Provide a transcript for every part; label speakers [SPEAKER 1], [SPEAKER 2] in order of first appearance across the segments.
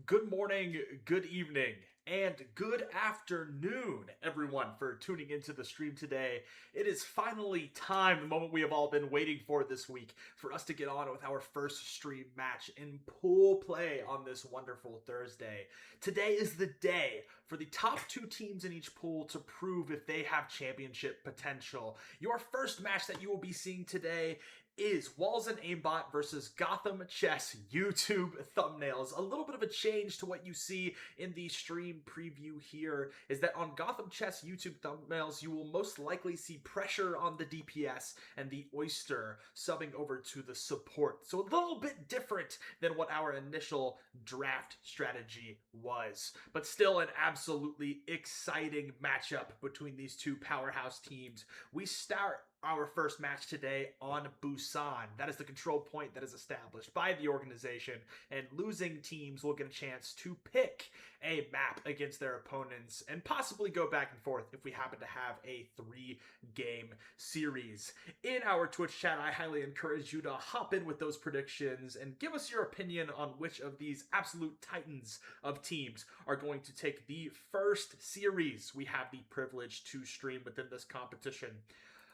[SPEAKER 1] Good morning, good evening, and good afternoon, everyone, for tuning into the stream today. It is finally time, the moment we have all been waiting for this week, for us to get on with our first stream match in pool play on this wonderful Thursday. Today is the day for the top two teams in each pool to prove if they have championship potential. Your first match that you will be seeing today is Walls and Aimbot versus Gotham Chess YouTube thumbnails. A little bit of a change to what you see in the stream preview here is that on Gotham Chess YouTube thumbnails, you will most likely see pressure on the DPS and the Oyster subbing over to the support. So a little bit different than what our initial draft strategy was, but still an absolutely exciting matchup between these two powerhouse teams. We start our first match today on Busan. That is the control point that is established by the organization, and losing teams will get a chance to pick a map against their opponents and possibly go back and forth if we happen to have a 3-game series. In our Twitch chat, I highly encourage you to hop in with those predictions and give us your opinion on which of these absolute titans of teams are going to take the first series we have the privilege to stream within this competition.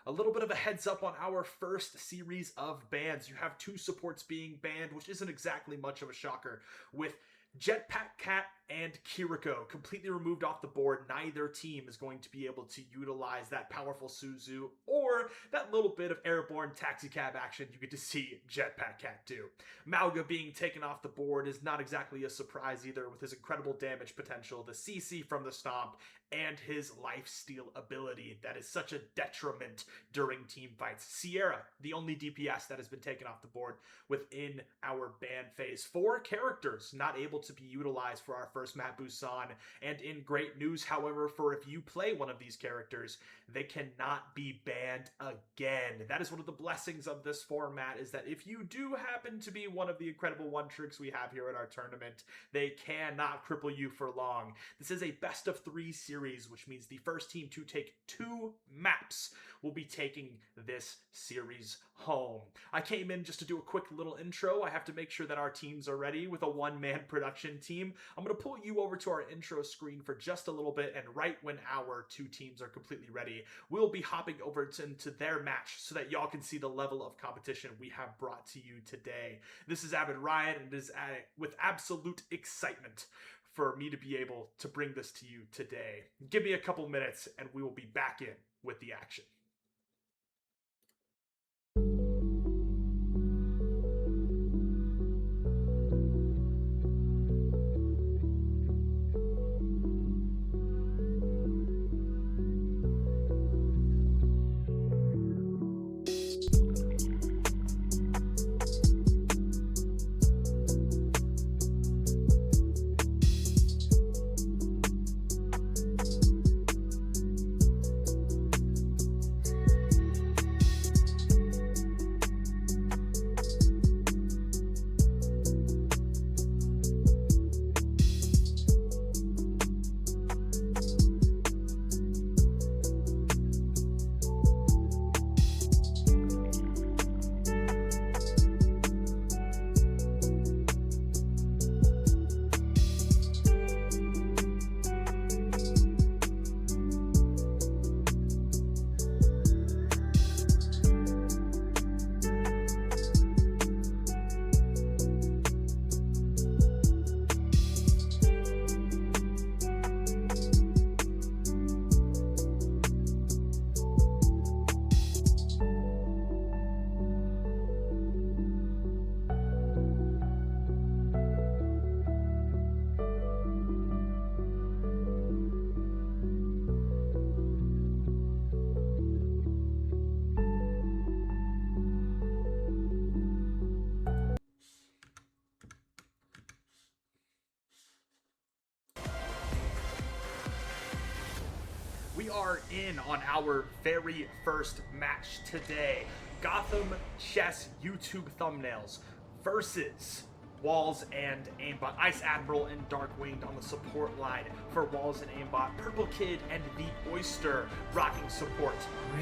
[SPEAKER 1] A little bit of a heads up on our first series of bans. You have two supports being banned, which isn't exactly much of a shocker, with Jetpack Cat and Kiriko completely removed off the board. Neither team is going to be able to utilize that powerful Suzu or that little bit of airborne taxicab action you get to see Jetpack Cat do. Mauga being taken off the board is not exactly a surprise either, with his incredible damage potential, the CC from the stomp, and his lifesteal ability that is such a detriment during team fights. Sierra, the only DPS that has been taken off the board within our ban phase. 4 characters not able to be utilized for our first map, Busan. And in great news, however, for if you play one of these characters, they cannot be banned again. That is one of the blessings of this format, is that if you do happen to be one of the incredible one tricks we have here at our tournament, they cannot cripple you for long. This is a best of 3 series, which means the first team to take 2 maps will be taking this series home. I came in just to do a quick little intro. I have to make sure that our teams are ready with a one-man production team. I'm going to pull you over to our intro screen for just a little bit, and right when our 2 teams are completely ready, we'll be hopping over into their match so that y'all can see the level of competition we have brought to you today. This is Avid Ryan, and it is with absolute excitement for me to be able to bring this to you today. Give me a couple minutes and we will be back in with the action. We are in on our very first match today. Gotham Chess YouTube thumbnails versus Walls and Aimbot. Ice Admiral and Darkwinged on the support line for Walls and Aimbot. Purple Kid and the Oyster rocking support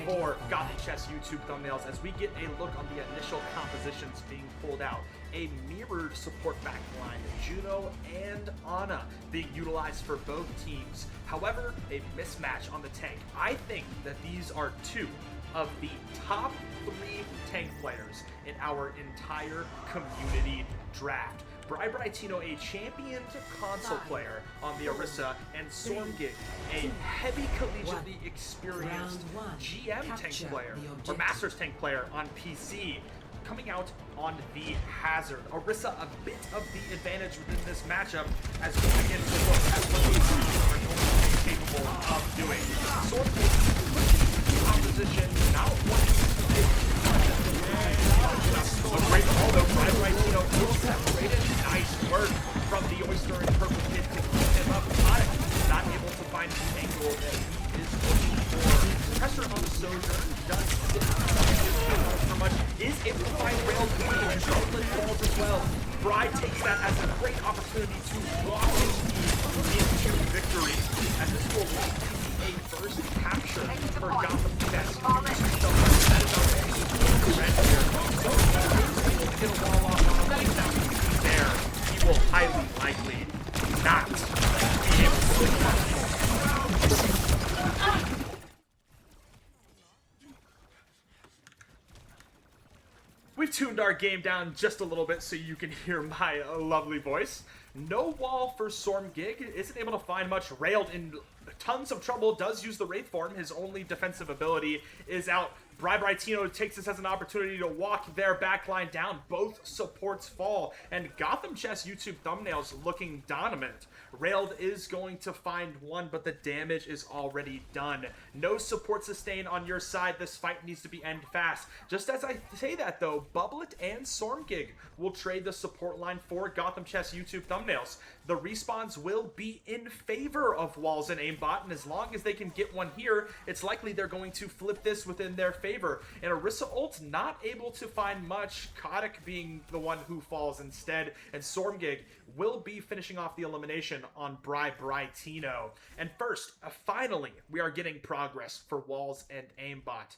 [SPEAKER 1] for Gotham Chess YouTube thumbnails as we get a look on the initial compositions being pulled out. A mirrored support backline, Juno and Ana being utilized for both teams. However, a mismatch on the tank. I think that these are two of the top 3 tank players in our entire community draft. Brightino, a championed console player on the Orisa, and Stormgig, a heavy collegiately experienced GM tank player, or Masters tank player on PC, coming out on the Hazard. Orisa a bit of the advantage within this matchup as we begin to look at what these teams are going to be capable of doing. Stormgig pushing opposition, not wanting to take a great call though. Brightino will separate it. Nice work from the Oyster and Purple Kid to keep him up. Not able to find the angle that he is looking for. Pressure on the Sojourn does so much. Is able to find rails and Charlotte falls as well. Bride takes that as a great opportunity to lock his team into victory. And this will lead to a first capture for Gotham Chess. That is our red here. So he will get a wall off there. He will highly likely not be able to. We've tuned our game down just a little bit so you can hear my lovely voice. No wall for Stormgig. Isn't able to find much. Railed in tons of trouble. Does use the Wraith form. His only defensive ability is out. Brightino takes this as an opportunity to walk their backline down. Both supports fall. And Gotham Chess YouTube thumbnails looking dominant. Railed is going to find one, but the damage is already done. No support sustain on your side. This fight needs to be end fast. Just as I say that, though, Bubblet and Stormgig will trade the support line for Gotham Chess YouTube thumbnails. The respawns will be in favor of Walls and Aimbot, and as long as they can get one here, it's likely they're going to flip this within their favor. And Orisa ult not able to find much, Kotick being the one who falls instead, and Stormgig will be finishing off the elimination on Brightino. And first, finally, we are getting progress for Walls and Aimbot.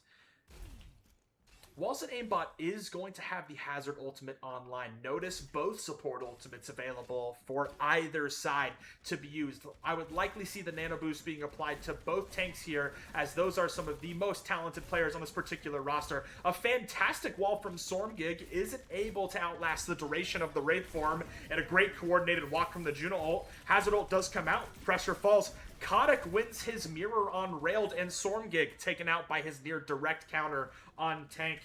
[SPEAKER 1] Walls and Aimbot is going to have the Hazard ultimate online. Notice both support ultimates available for either side to be used. I would likely see the nano boost being applied to both tanks here, as those are some of the most talented players on this particular roster. A fantastic wall from Stormgig isn't able to outlast the duration of the Wraith form, and a great coordinated walk from the Juno ult. Hazard ult does come out, pressure falls. Kotick wins his mirror on Railed, and Stormgig taken out by his near direct counter on tank.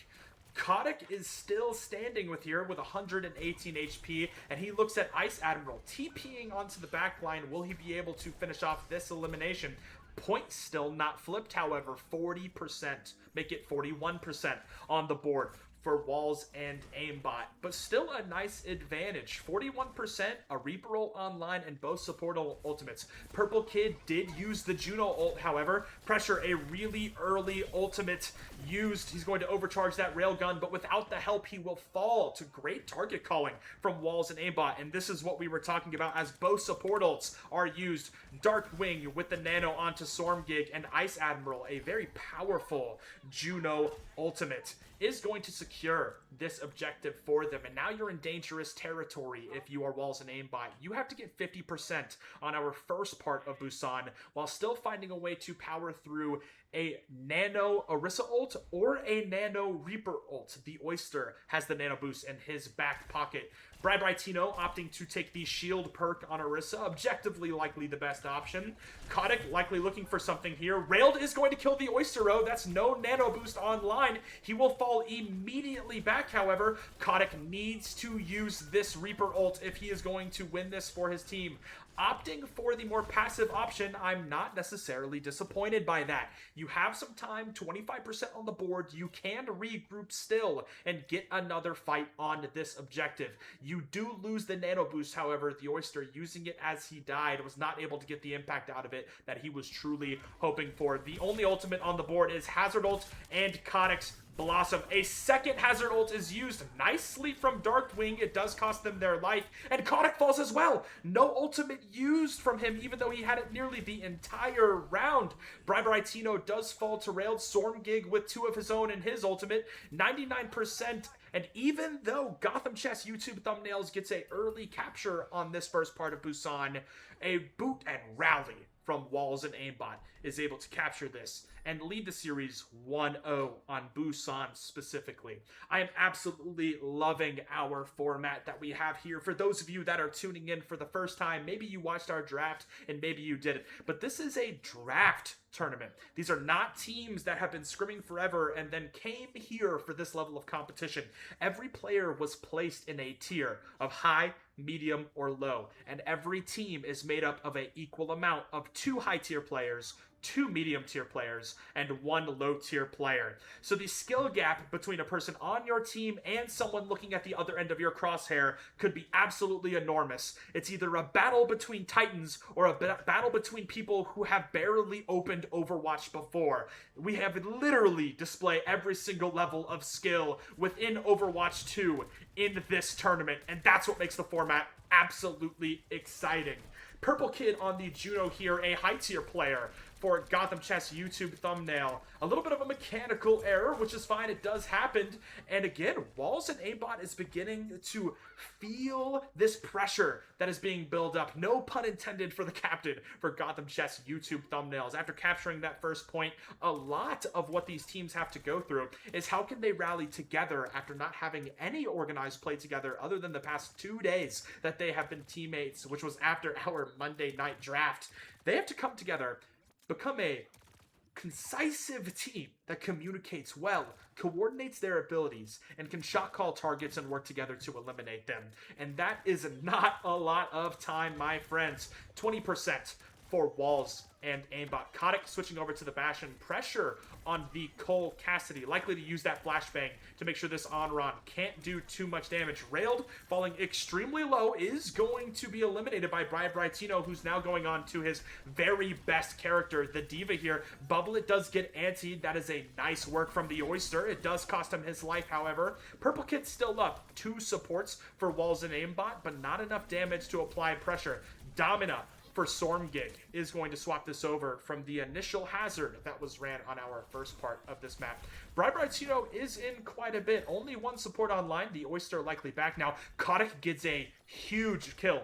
[SPEAKER 1] Kotick is still standing with 118 HP, and he looks at Ice Admiral TPing onto the backline. Will he be able to finish off this elimination? Points still not flipped, however, 40%, make it 41% on the board for Walls and Aimbot, but still a nice advantage. 41%, a Reaper ult online, and both support ultimates. Purple Kid did use the Juno ult, however. Pressure, a really early ultimate used. He's going to overcharge that railgun, but without the help, he will fall to great target calling from Walls and Aimbot, and this is what we were talking about as both support ults are used. Darkwing with the nano onto Stormgig, and Ice Admiral, a very powerful Juno ultimate, is going to secure this objective for them. And now you're in dangerous territory if you are Walls and Aimbot. You have to get 50% on our first part of Busan while still finding a way to power through a nano Orisa ult or a nano Reaper ult. The Oyster has the nano boost in his back pocket. Brightino opting to take the shield perk on Orisa, objectively likely the best option. Kotick likely looking for something here. Railed is going to kill the Oyster, though. That's no nano boost online. He will fall immediately back, however. Kotick needs to use this Reaper ult if he is going to win this for his team. Opting for the more passive option, I'm not necessarily disappointed by that. You have some time, 25% on the board. You can regroup still and get another fight on this objective. You do lose the nano boost, however. The Oyster, using it as he died, was not able to get the impact out of it that he was truly hoping for. The only ultimate on the board is Hazard ult and Kotick's Blossom. A second hazard ult is used nicely from Darkwing. It does cost them their life. And Kotick falls as well. No ultimate used from him, even though he had it nearly the entire round. Bribertino does fall to railed. Stormgig with 2 of his own in his ultimate. 99%. And even though Gotham Chess YouTube Thumbnails gets a early capture on this first part of Busan, a boot and rally from Walls and Aimbot is able to capture this and lead the series 1-0 on Busan specifically. I am absolutely loving our format that we have here. For those of you that are tuning in for the first time, maybe you watched our draft and maybe you didn't, but this is a draft tournament. These are not teams that have been scrimming forever and then came here for this level of competition. Every player was placed in a tier of high, medium, or low, and every team is made up of an equal amount of 2 high-tier players, 2 medium-tier players, and 1 low-tier player. So the skill gap between a person on your team and someone looking at the other end of your crosshair could be absolutely enormous. It's either a battle between titans or a battle between people who have barely opened Overwatch before. We have literally display every single level of skill within Overwatch 2 in this tournament, and that's what makes the format absolutely exciting. Purple Kid on the Juno here, a high-tier player for Gotham Chess YouTube Thumbnail. A little bit of a mechanical error, which is fine. It does happen. And again, Walls and Aimbot is beginning to feel this pressure that is being built up. No pun intended for the captain for Gotham Chess YouTube Thumbnails. After capturing that first point, a lot of what these teams have to go through is how can they rally together after not having any organized play together other than the past 2 days that they have been teammates, which was after our Monday night draft. They have to come together, become a concisive team that communicates well, coordinates their abilities, and can shot call targets and work together to eliminate them. And that is not a lot of time, my friends. 20% for Walls and Aimbot. Kotick switching over to the Bastion. Pressure on the Cole Cassidy. Likely to use that flashbang to make sure this on-run can't do too much damage. Railed, falling extremely low, is going to be eliminated by Bribertino, who's now going on to his very best character, the D.Va here. Bubblet does get antied. That is a nice work from the Oyster. It does cost him his life, however. Purple Kid's still up. 2 supports for Walls and Aimbot, but not enough damage to apply pressure. Domina for Stormgig is going to swap this over from the initial hazard that was ran on our first part of this map. Bribertino is in quite a bit. Only 1 support online. The Oyster likely back now. Kotick gets a huge kill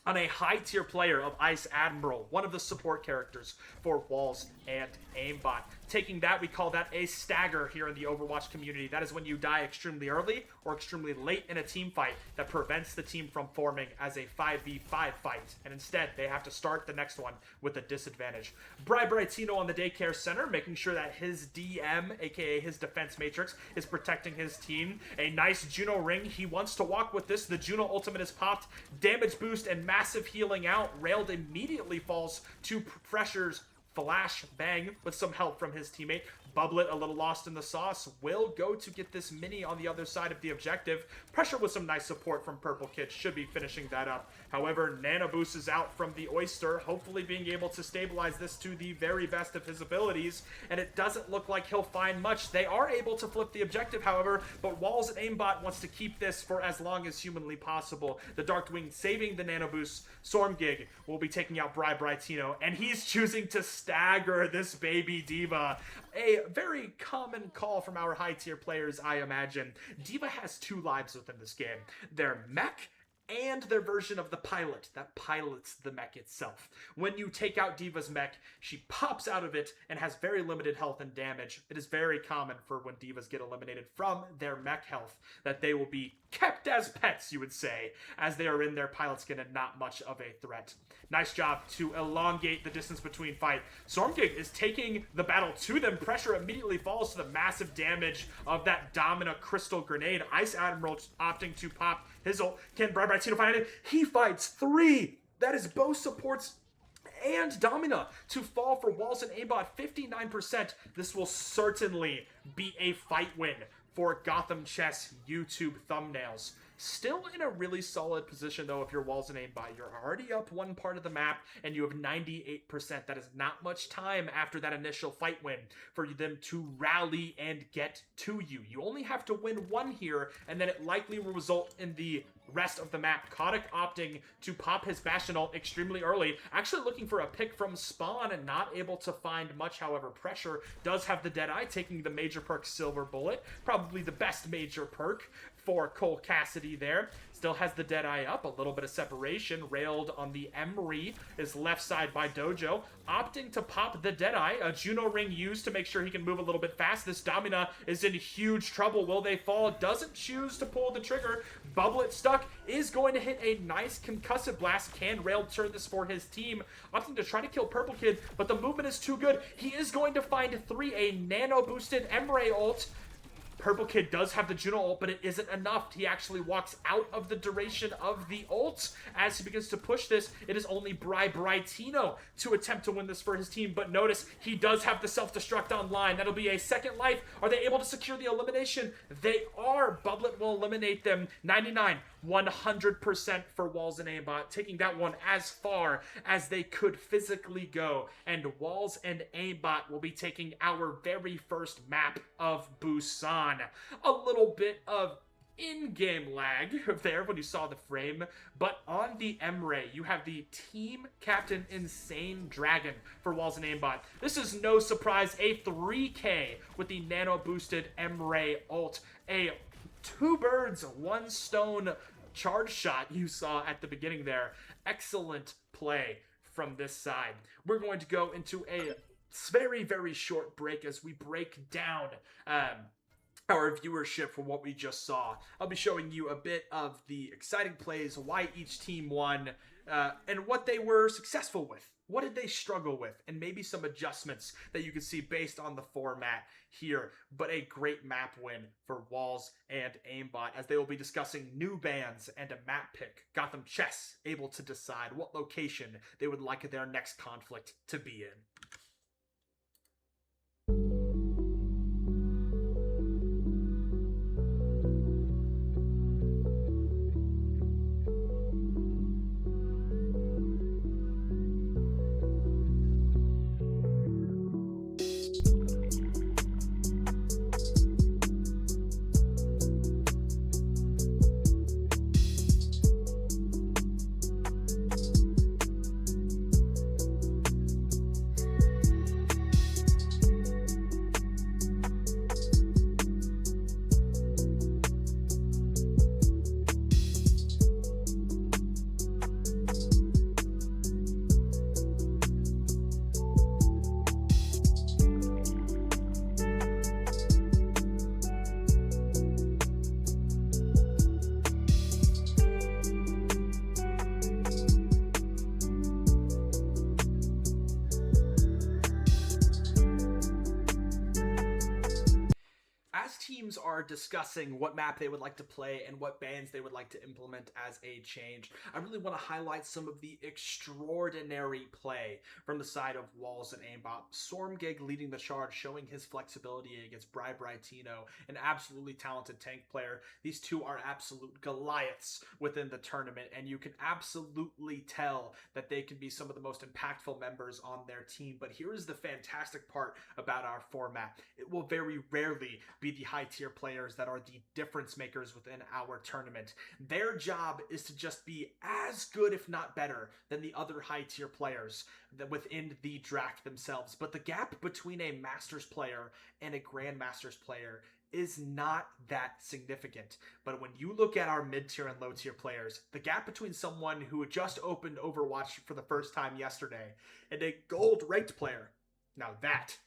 [SPEAKER 1] on a high-tier player of Ice Admiral, one of the support characters for Walls and Aimbot. Taking that, we call that a stagger here in the Overwatch community. That is when you die extremely early or extremely late in a team fight that prevents the team from forming as a 5v5 fight. And instead, they have to start the next one with a disadvantage. Bribertino on the daycare center, making sure that his DM, aka his defense matrix, is protecting his team. A nice Juno ring. He wants to walk with this. The Juno ultimate is popped. Damage boost and massive healing out. Railed immediately falls to Pressure's flash bang with some help from his teammate. Bubblet, a little lost in the sauce, will go to get this mini on the other side of the objective. Pressure with some nice support from Purple Kid should be finishing that up. However, Nano Boost is out from the Oyster, hopefully being able to stabilize this to the very best of his abilities, and it doesn't look like he'll find much. They are able to flip the objective, however, but Walls and Aimbot wants to keep this for as long as humanly possible. The Darkwing saving the Nano Boost. Stormgig will be taking out Bribertino, and he's choosing to stagger this baby D.Va. A very common call from our high-tier players, I imagine. D.Va has 2 lives within this game. Their mech and their version of the pilot that pilots the mech itself. When you take out D.Va's mech, she pops out of it and has very limited health and damage. It is very common for when D.Vas get eliminated from their mech health that they will be kept as pets, you would say, as they are in their pilot skin and not much of a threat. Nice job to elongate the distance between fight. Stormgig is taking the battle to them. Pressure immediately falls to the massive damage of that Domina Crystal Grenade. Ice Admiral opting to pop his ult. Can Bribertino find it? He fights 3. That is both supports and Domina to fall for Walls and Aimbot. 59%. This will certainly be a fight win for Gotham Chess YouTube Thumbnails. Still in a really solid position, though, if you're Walls and Aimbot. You're already up one part of the map, and you have 98%. That is not much time after that initial fight win for them to rally and get to you. You only have to win one here, and then it likely will result in the rest of the map. Kotick opting to pop his Bastion ult extremely early, actually looking for a pick from spawn and not able to find much. However, Pressure does have the Deadeye, taking the major perk Silver Bullet, probably the best major perk for Cole Cassidy there. Still has the Deadeye up, a little bit of separation. Railed on the Emery is left side by Dojo, opting to pop the Deadeye. A Juno ring used to make sure he can move a little bit fast. This Domina is in huge trouble. Will they fall? Doesn't choose to pull the trigger. Bubblet stuck, is going to hit a nice concussive blast. Can Rail turn this for his team? Opting to try to kill Purple Kid, but the movement is too good. He is going to find 3, a nano boosted Emery ult. Purple Kid does have the Juno ult, but it isn't enough. He actually walks out of the duration of the ult as he begins to push this. It is only Brightino to attempt to win this for his team, but notice he does have the self-destruct online. That'll be a second life. Are they able to secure the elimination? They are. Bubblet will eliminate them. 99, 100% for Walls and Aimbot, taking that one as far as they could physically go. And Walls and Aimbot will be taking our very first map of Busan. A little bit of in-game lag there when you saw the frame, but on the Emre, you have the team captain Insane Dragon for Walls and Aimbot. This is no surprise, a 3K with the nano boosted Emre ult, a 2 birds, 1 stone charge shot you saw at the beginning there. Excellent play from this side. We're going to go into a very, very short break as we break down our viewership from what we just saw. I'll be showing you a bit of the exciting plays, why each team won, and what they were successful with. What did they struggle with? And maybe some adjustments that you can see based on the format here. But a great map win for Walls and Aimbot, as they will be discussing new bans and a map pick. Gotham Chess able to decide what location they would like their next conflict to be in. Teams are discussing what map they would like to play and what bans they would like to implement as a change, I really want to highlight some of the extraordinary play from the side of Walls and Aimbot. Stormgig leading the charge, showing his flexibility against Brightino, an absolutely talented tank player. These two are absolute Goliaths within the tournament, and you can absolutely tell that they can be some of the most impactful members on their team. But here is the fantastic part about our format. It will very rarely be the high tier players that are the difference makers within our tournament. Their job is to just be as good, if not better, than the other high tier players within the draft themselves. But the gap between a Masters player and a Grandmasters player is not that significant. But when you look at our mid-tier and low-tier players, the gap between someone who just opened Overwatch for the first time yesterday and a gold-ranked player, now that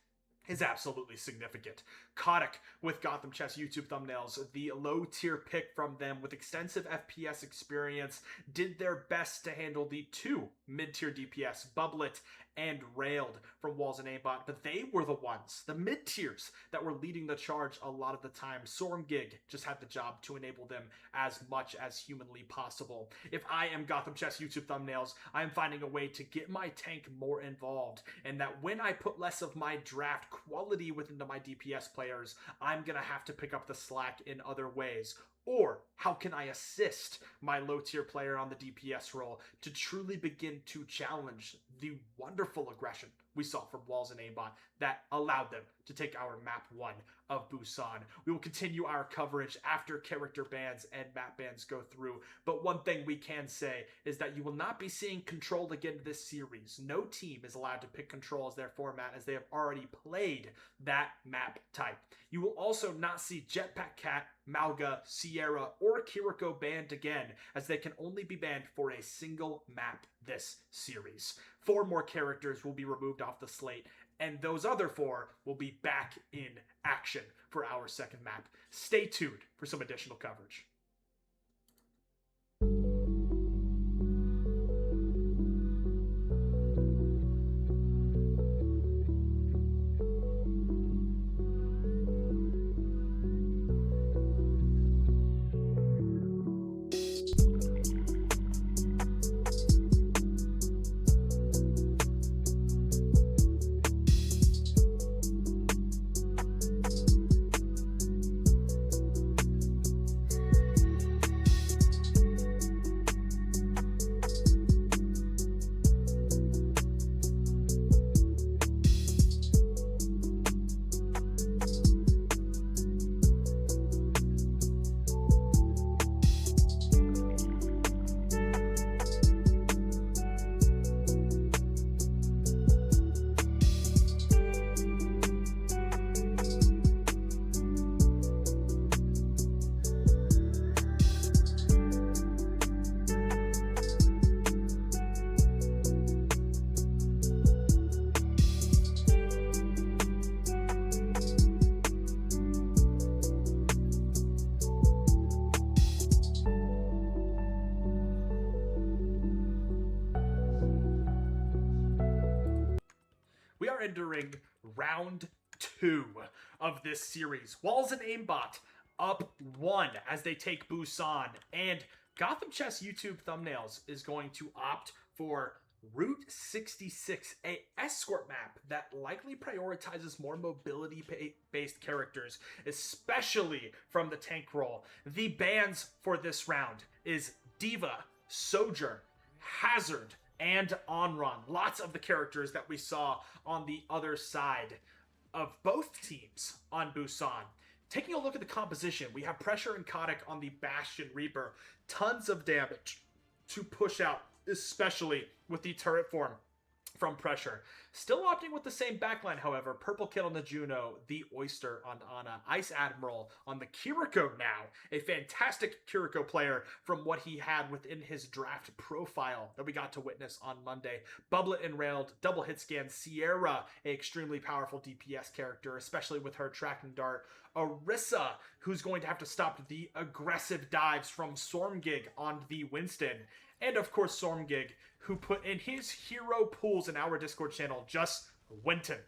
[SPEAKER 1] is absolutely significant. Kotick with Gotham Chess YouTube thumbnails, the low-tier pick from them with extensive FPS experience, did their best to handle the two mid-tier DPS, Bubblet and Railed from Walls and Aimbot, but they were the ones, the mid-tiers, that were leading the charge a lot of the time. Stormgig just had the job to enable them as much as humanly possible. If I am Gotham Chess YouTube thumbnails, I am finding a way to get my tank more involved, and that when I put less of my draft quality within my DPS players, I'm gonna have to pick up the slack in other ways. Or how can I assist my low tier player on the DPS role to truly begin to challenge the wonderful aggression we saw from Walls and Aimbot that allowed them to take our map 1 of Busan. We will continue our coverage after character bans and map bans go through, but one thing we can say is that you will not be seeing Control again this series. No team is allowed to pick Control as their format, as they have already played that map type. You will also not see Jetpack Cat, Malga, Sierra, or Kiriko banned again, as they can only be banned for a single map this series. 4 more characters will be removed off the slate, and those other 4 will be back in action for our second map. Stay tuned for some additional coverage. We are entering round 2 of this series. Walls and Aimbot up 1 as they take Busan, and Gotham Chess YouTube Thumbnails is going to opt for Route 66, a escort map that likely prioritizes more mobility-based characters, especially from the tank role. The bans for this round is Diva, Sojourn, Hazard, and Onrun. Lots of the characters that we saw on the other side of both teams on Busan. Taking a look at the composition, we have Pressure and Kotick on the Bastion Reaper. Tons of damage to push out, especially with the turret form from Pressure. Still opting with the same backline, however. Purple Kid on the Juno, the Oyster on Ana, Ice Admiral on the Kiriko now. A fantastic Kiriko player from what he had within his draft profile that we got to witness on Monday. Bublet Enrailed, double hit scan. Sierra, a extremely powerful DPS character, especially with her tracking dart. Orisa, who's going to have to stop the aggressive dives from Stormgig on the Winston. And of course Stormgig, who put in his hero pools in our Discord channel, just Winton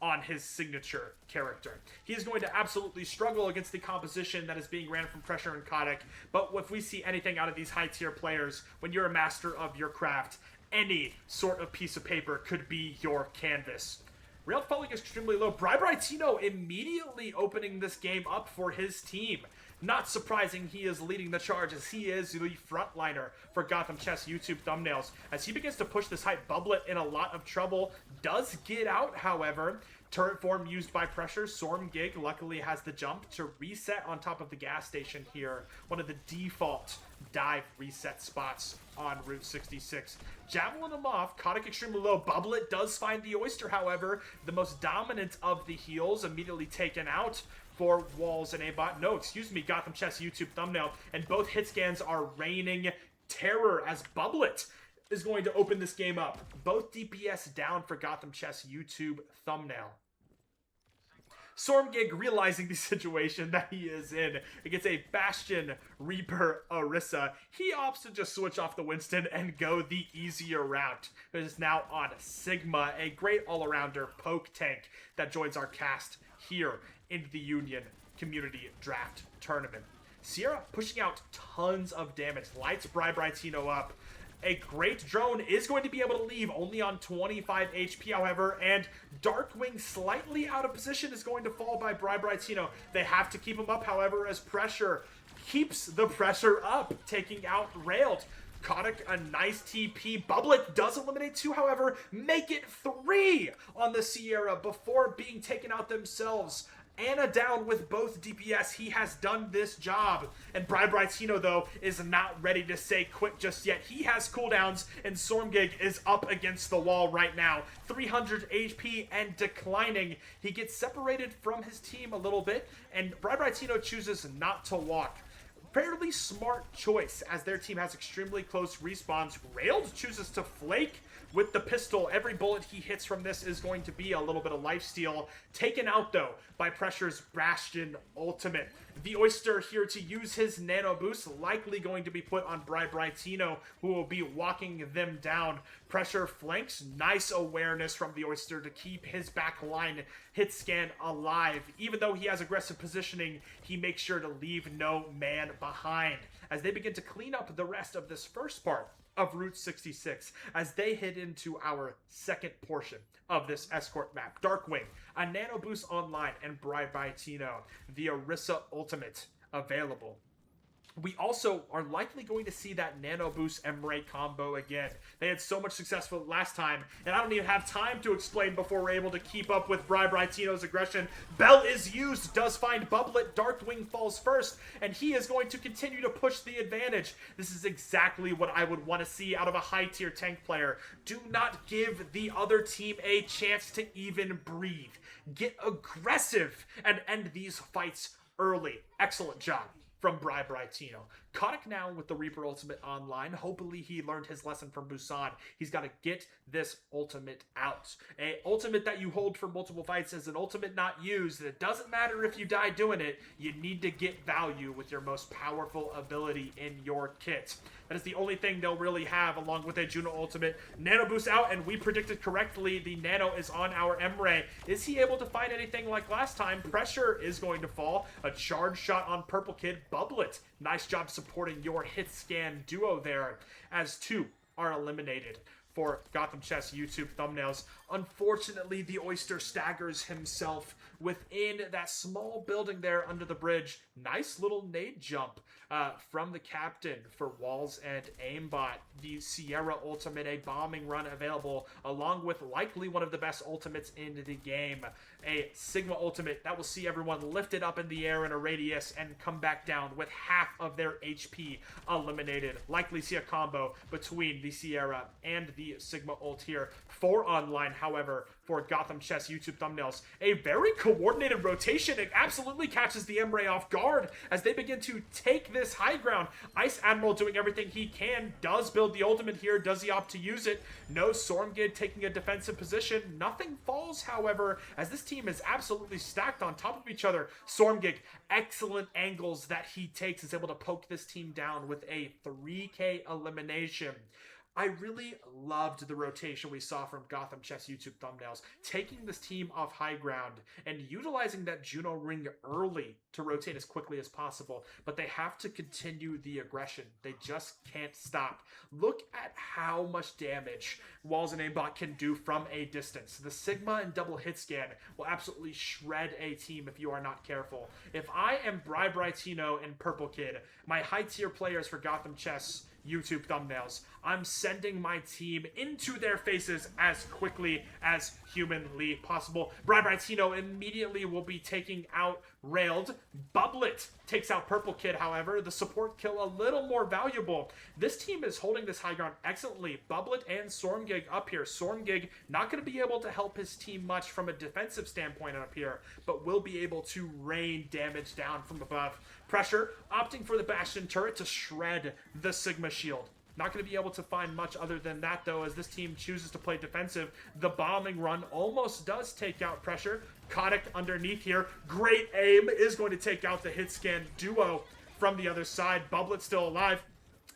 [SPEAKER 1] on his signature character. He is going to absolutely struggle against the composition that is being ran from Pressure and Kotick, but if we see anything out of these high-tier players, when you're a master of your craft, any sort of piece of paper could be your canvas. Rail falling extremely low. Brightino immediately opening this game up for his team. Not surprising he is leading the charge, as he is the frontliner for Gotham Chess YouTube Thumbnails. As he begins to push this hype, Bublet in a lot of trouble. Does get out, however. Turret form used by Pressure. Stormgig luckily has the jump to reset on top of the gas station here. One of the default dive reset spots on Route 66. Javelin him off. Kotick extremely low. Bublet does find the Oyster, however. The most dominant of the heals immediately taken out for Walls and Aimbot. No, excuse me, Gotham Chess YouTube Thumbnail. And both hit scans are raining terror as Bublet is going to open this game up. Both DPS down for Gotham Chess YouTube Thumbnail. Stormgig, realizing the situation that he is in, against a Bastion Reaper Orisa, he opts to just switch off the Winston and go the easier route. It is now on Sigma, a great all-arounder poke tank that joins our cast here in the Union Community Draft Tournament. Sierra pushing out tons of damage, lights Brightino up. A great drone is going to be able to leave only on 25 HP, however, and Darkwing slightly out of position is going to fall by Brightino. They have to keep him up, however, as Pressure keeps the pressure up, taking out Railed. Kotick, a nice TP. Bubblet does eliminate 2, however, make it 3 on the Sierra before being taken out themselves. Anna down with both DPS. He has done this job. And Brightino, though, is not ready to say quit just yet. He has cooldowns, and Stormgig is up against the wall right now. 300 HP and declining. He gets separated from his team a little bit, and Brightino chooses not to walk. Fairly smart choice, as their team has extremely close respawns. Railed chooses to flake with the pistol. Every bullet he hits from this is going to be a little bit of lifesteal. Taken out, though, by Pressure's Bastion ultimate. The Oyster here to use his nano boost, likely going to be put on Brightino, who will be walking them down. Pressure flanks, nice awareness from the Oyster to keep his back line hit scan alive. Even though he has aggressive positioning, he makes sure to leave no man behind as they begin to clean up the rest of this first part of Route 66 as they head into our second portion of this escort map. Darkwing, a nano boost online, and Brightino, the Orisa ultimate available. We also are likely going to see that nano boost Emre combo again. They had so much success with it last time, and I don't even have time to explain before we're able to keep up with Brightino's aggression. Bell is used, does find Bubblet, Darkwing falls first, and he is going to continue to push the advantage. This is exactly what I would want to see out of a high-tier tank player. Do not give the other team a chance to even breathe. Get aggressive and end these fights early. Excellent job from Brightino. Kotick now with the Reaper ultimate online. Hopefully he learned his lesson from Busan. He's got to get this ultimate out. An ultimate that you hold for multiple fights is an ultimate not used. It doesn't matter if you die doing it. You need to get value with your most powerful ability in your kit. That is the only thing they'll really have along with a Juno ultimate. Nano boost out, and we predicted correctly the nano is on our Emre. Is he able to find anything like last time? Pressure is going to fall. A charge shot on Purple Kid. Bubblet, nice job supporting your hit scan duo there as 2 are eliminated for Gotham Chess YouTube thumbnails. Unfortunately, the Oyster staggers himself within that small building there under the bridge. Nice little nade jump from the captain for Walls and Aimbot. The Sierra ultimate, a bombing run available, along with likely one of the best ultimates in the game. A Sigma ultimate that will see everyone lifted up in the air in a radius and come back down with half of their HP eliminated. Likely see a combo between the Sierra and the Sigma ult here. 4 online, however, for Gotham Chess YouTube thumbnails. A very coordinated rotation. It absolutely catches the Emre off guard as they begin to take this high ground. Ice Admiral doing everything he can. Does build the ultimate here. Does he opt to use it? No. Stormgid taking a defensive position. Nothing falls, however, as this team is absolutely stacked on top of each other. Stormgig, excellent angles that he takes, is able to poke this team down with a 3K elimination. I really loved the rotation we saw from Gotham Chess YouTube thumbnails, taking this team off high ground and utilizing that Juno ring early to rotate as quickly as possible, but they have to continue the aggression. They just can't stop. Look at how much damage Walls and Aimbot can do from a distance. The Sigma and double hit scan will absolutely shred a team if you are not careful. If I am Brightino and Purple Kid, my high tier players for Gotham Chess YouTube thumbnails, I'm sending my team into their faces as quickly as humanly possible. Brightino immediately will be taking out Railed. Bubblet takes out Purple Kid, however. The support kill a little more valuable. This team is holding this high ground excellently. Bubblet and Stormgig up here. Stormgig not going to be able to help his team much from a defensive standpoint up here, but will be able to rain damage down from above. Pressure opting for the Bastion turret to shred the Sigma shield. Not going to be able to find much other than that, though, as this team chooses to play defensive. The bombing run almost does take out Pressure. Kotick underneath here. Great aim is going to take out the hit scan duo from the other side. Bubblet still alive.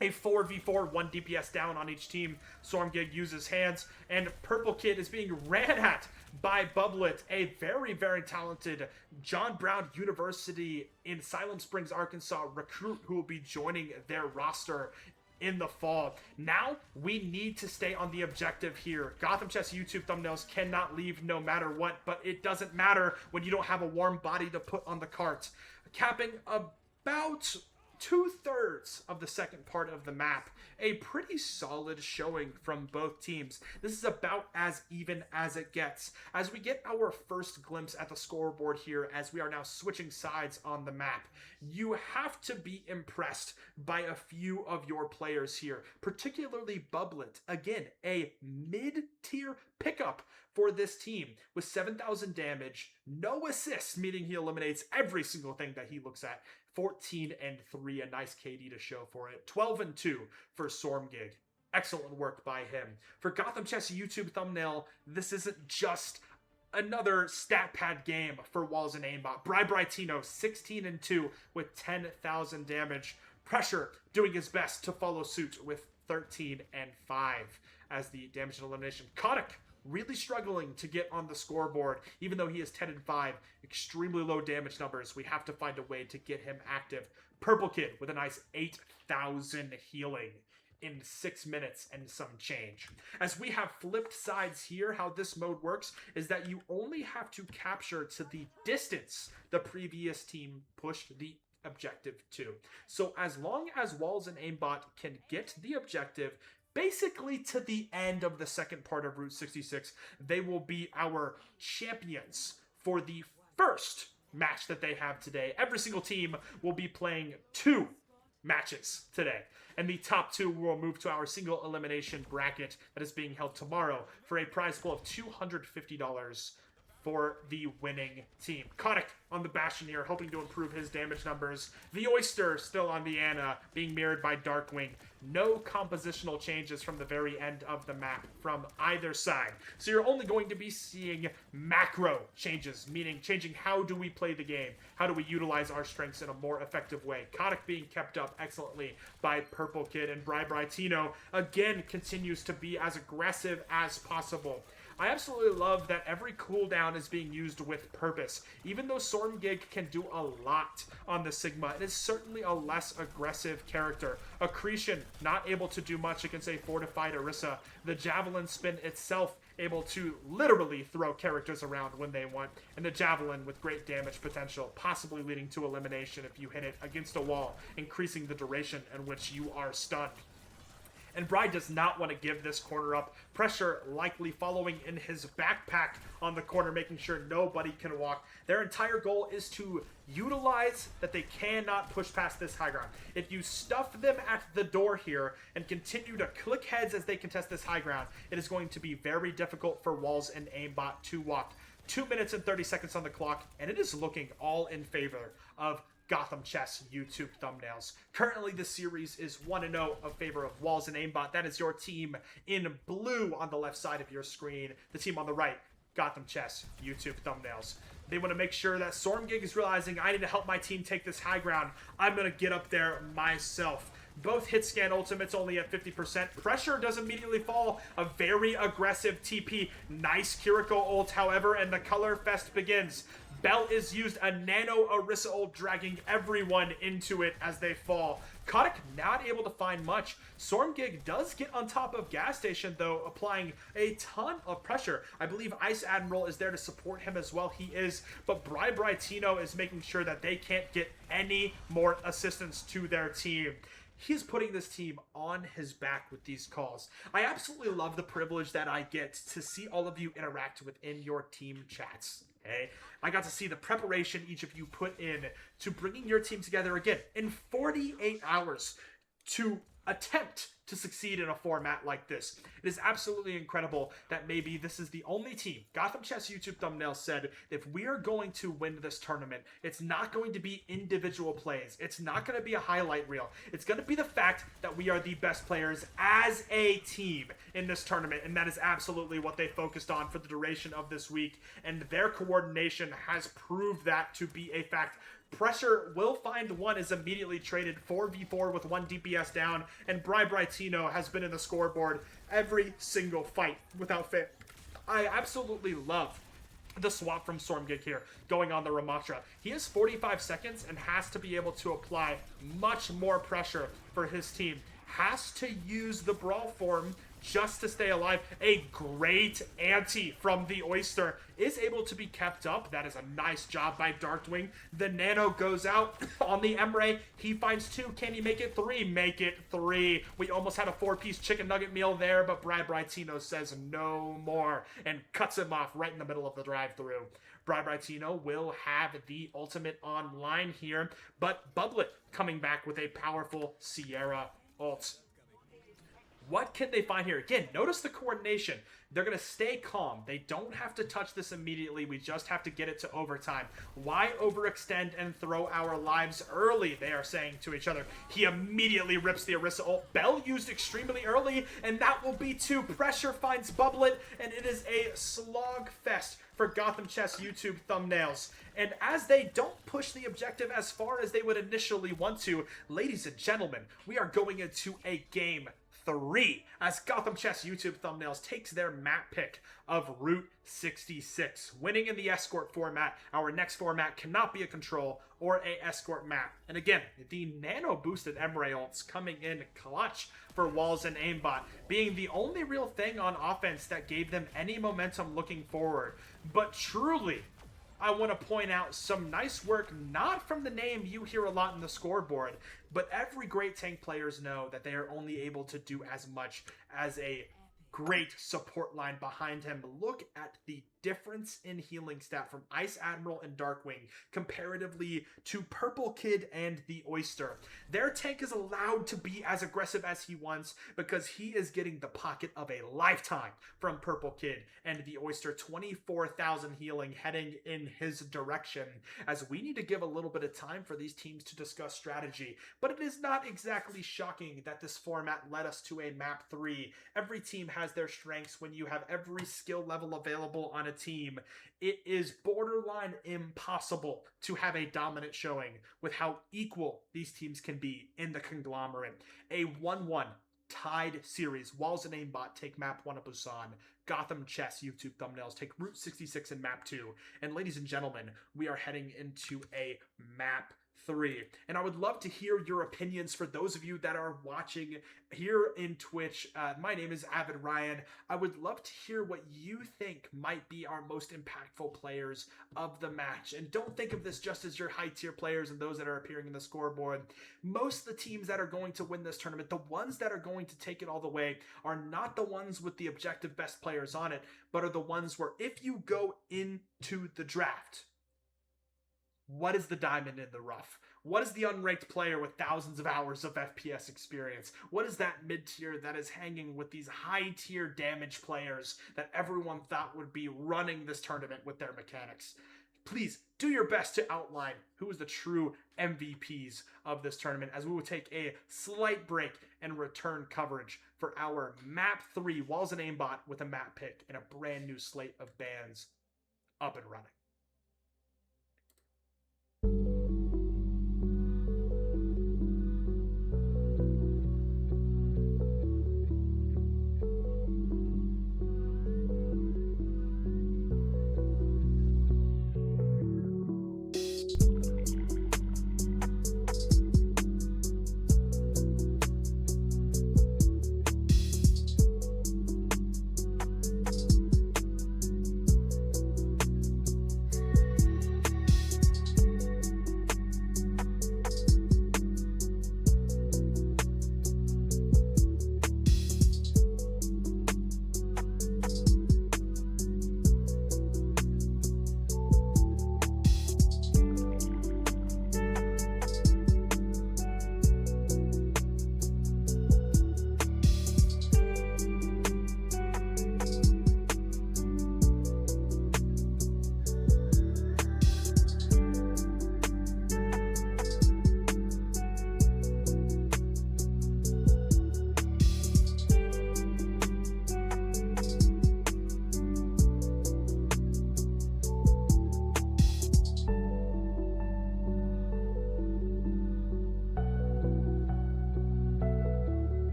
[SPEAKER 1] A 4v4, 1 DPS down on each team. Stormgig uses hands, and Purple Kid is being ran at by Bubblet, a very, very talented John Brown University in Siloam Springs, Arkansas recruit who will be joining their roster in the fall. Now, we need to stay on the objective here. Gotham Chess YouTube thumbnails cannot leave no matter what, but it doesn't matter when you don't have a warm body to put on the cart. Capping about 2/3 of the second part of the map. A pretty solid showing from both teams. This is about as even as it gets. As we get our first glimpse at the scoreboard here, as we are now switching sides on the map, you have to be impressed by a few of your players here, particularly Bubblet. Again, a mid-tier pickup for this team with 7,000 damage, no assists, meaning he eliminates every single thing that he looks at. 14-3, a nice KD to show for it. 12-2 for Stormgig. Excellent work by him. For Gotham Chess YouTube thumbnail, this isn't just another stat pad game for Walls and Aimbot. Brightino, 16-2 with 10,000 damage. Pressure doing his best to follow suit with 13-5 as the damage and elimination. Kotick really struggling to get on the scoreboard, even though he is 10-5, extremely low damage numbers. We have to find a way to get him active. Purple Kid with a nice 8,000 healing in 6 minutes and some change. As we have flipped sides here, how this mode works is that you only have to capture to the distance the previous team pushed the objective to. So as long as Walls and Aimbot can get the objective basically to the end of the second part of Route 66, they will be our champions for the first match that they have today. Every single team will be playing 2 matches today, and the top 2 will move to our single elimination bracket that is being held tomorrow for a prize pool of $250 for the winning team. Kotick on the Bastion here, hoping to improve his damage numbers. The Oyster still on the Ana, being mirrored by Darkwing. No compositional changes from the very end of the map from either side. So you're only going to be seeing macro changes, meaning changing how do we play the game? How do we utilize our strengths in a more effective way? Kotick being kept up excellently by Purple Kid, and Brightino again continues to be as aggressive as possible. I absolutely love that every cooldown is being used with purpose. Even though Stormgig can do a lot on the Sigma, it is certainly a less aggressive character. Accretion, not able to do much against a fortified Orisa. The Javelin spin itself, able to literally throw characters around when they want. And the Javelin with great damage potential, possibly leading to elimination if you hit it against a wall, increasing the duration in which you are stunned. And Bride does not want to give this corner up. Pressure likely following in his backpack on the corner, making sure nobody can walk. Their entire goal is to utilize that they cannot push past this high ground. If you stuff them at the door here and continue to click heads as they contest this high ground, it is going to be very difficult for Walls and Aimbot to walk. 2 minutes and 30 seconds on the clock, and it is looking all in favor of Gotham Chess YouTube thumbnails. Currently, the series is 1-0 in favor of Walls and Aimbot. That is your team in blue on the left side of your screen. The team on the right, Gotham Chess YouTube thumbnails. They want to make sure that Stormgig is realizing, I need to help my team take this high ground. I'm going to get up there myself. Both hit scan ultimates only at 50%. Pressure does immediately fall. A very aggressive TP. Nice Kiriko ult, however, and the color fest begins. Bell is used, a nano Orisa ult, dragging everyone into it as they fall. Kotick not able to find much. Stormgig does get on top of Gas Station, though, applying a ton of pressure. I believe Ice Admiral is there to support him as well. He is, but Brightino is making sure that they can't get any more assistance to their team. He's putting this team on his back with these calls. I absolutely love the privilege that I get to see all of you interact within your team chats. Okay? I got to see the preparation each of you put in to bringing your team together again in 48 hours to attempt to succeed in a format like this. It is absolutely incredible that maybe this is the only team. Gotham Chess YouTube thumbnail said, if we are going to win this tournament, it's not going to be individual plays. It's not going to be a highlight reel. It's going to be the fact that we are the best players as a team in this tournament, and that is absolutely what they focused on for the duration of this week, and their coordination has proved that to be a fact. Pressure will find one is immediately traded 4v4 with 1 DPS down, and Brightino has been in the scoreboard every single fight without fail. I absolutely love the swap from Stormgig here, going on the Ramatra. He has 45 seconds and has to be able to apply much more pressure for his team. has to use the Brawl form just to stay alive. A great ante from the Oyster is able to be kept up. That is a nice job by Darkwing. The Nano goes out on the Emre. He finds 2. Can he make it 3? Make it 3. We almost had a 4-piece chicken nugget meal there, but Brightino says no more and cuts him off right in the middle of the drive-thru. Brightino will have the ultimate online here, but Bubblet coming back with a powerful Sierra ult. What can they find here? Again, notice the coordination. They're going to stay calm. They don't have to touch this immediately. We just have to get it to overtime. Why overextend and throw our lives early, they are saying to each other. He immediately rips the Orisa ult. Bell used extremely early, and that will be 2. Pressure finds Bubblet, and it is a slog fest for Gotham Chess YouTube thumbnails. And as they don't push the objective as far as they would initially want to, ladies and gentlemen, we are going into a game 3 as Gotham Chess YouTube thumbnails takes their map pick of Route 66. Winning in the escort format, our next format cannot be a control or a escort map. And again, the nano boosted Emre ults coming in clutch for Walls and Aimbot, being the only real thing on offense that gave them any momentum looking forward. But truly, I want to point out some nice work, not from the name you hear a lot in the scoreboard, but every great tank players know that they are only able to do as much as a great support line behind him. Look at the difference in healing stat from Ice Admiral and Darkwing comparatively to Purple Kid and the Oyster. Their tank is allowed to be as aggressive as he wants because he is getting the pocket of a lifetime from Purple Kid and the Oyster. 24,000 healing heading in his direction, as we need to give a little bit of time for these teams to discuss strategy. But it is not exactly shocking that this format led us to a map 3. Every team has their strengths. When you have every skill level available on a team, it is borderline impossible to have a dominant showing with how equal these teams can be in the conglomerate. A 1-1 tied series. Walls and Aimbot take map 1 of Busan. Gotham Chess YouTube thumbnails take Route 66 in map 2. And ladies and gentlemen, we are heading into a map 3. And I would love to hear your opinions for those of you that are watching here in Twitch. My name is Avid Ryan. I would love to hear what you think might be our most impactful players of the match. And don't think of this just as your high tier players and those that are appearing in the scoreboard. Most of the teams that are going to win this tournament, the ones that are going to take it all the way, are not the ones with the objective best players on it, but are the ones where if you go into the draft, what is the diamond in the rough? What is the unranked player with thousands of hours of FPS experience? What is that mid-tier that is hanging with these high-tier damage players that everyone thought would be running this tournament with their mechanics? Please do your best to outline who is the true MVPs of this tournament, as we will take a slight break and return coverage for our Map 3 Walls and Aimbot with a map pick and a brand new slate of bands up and running.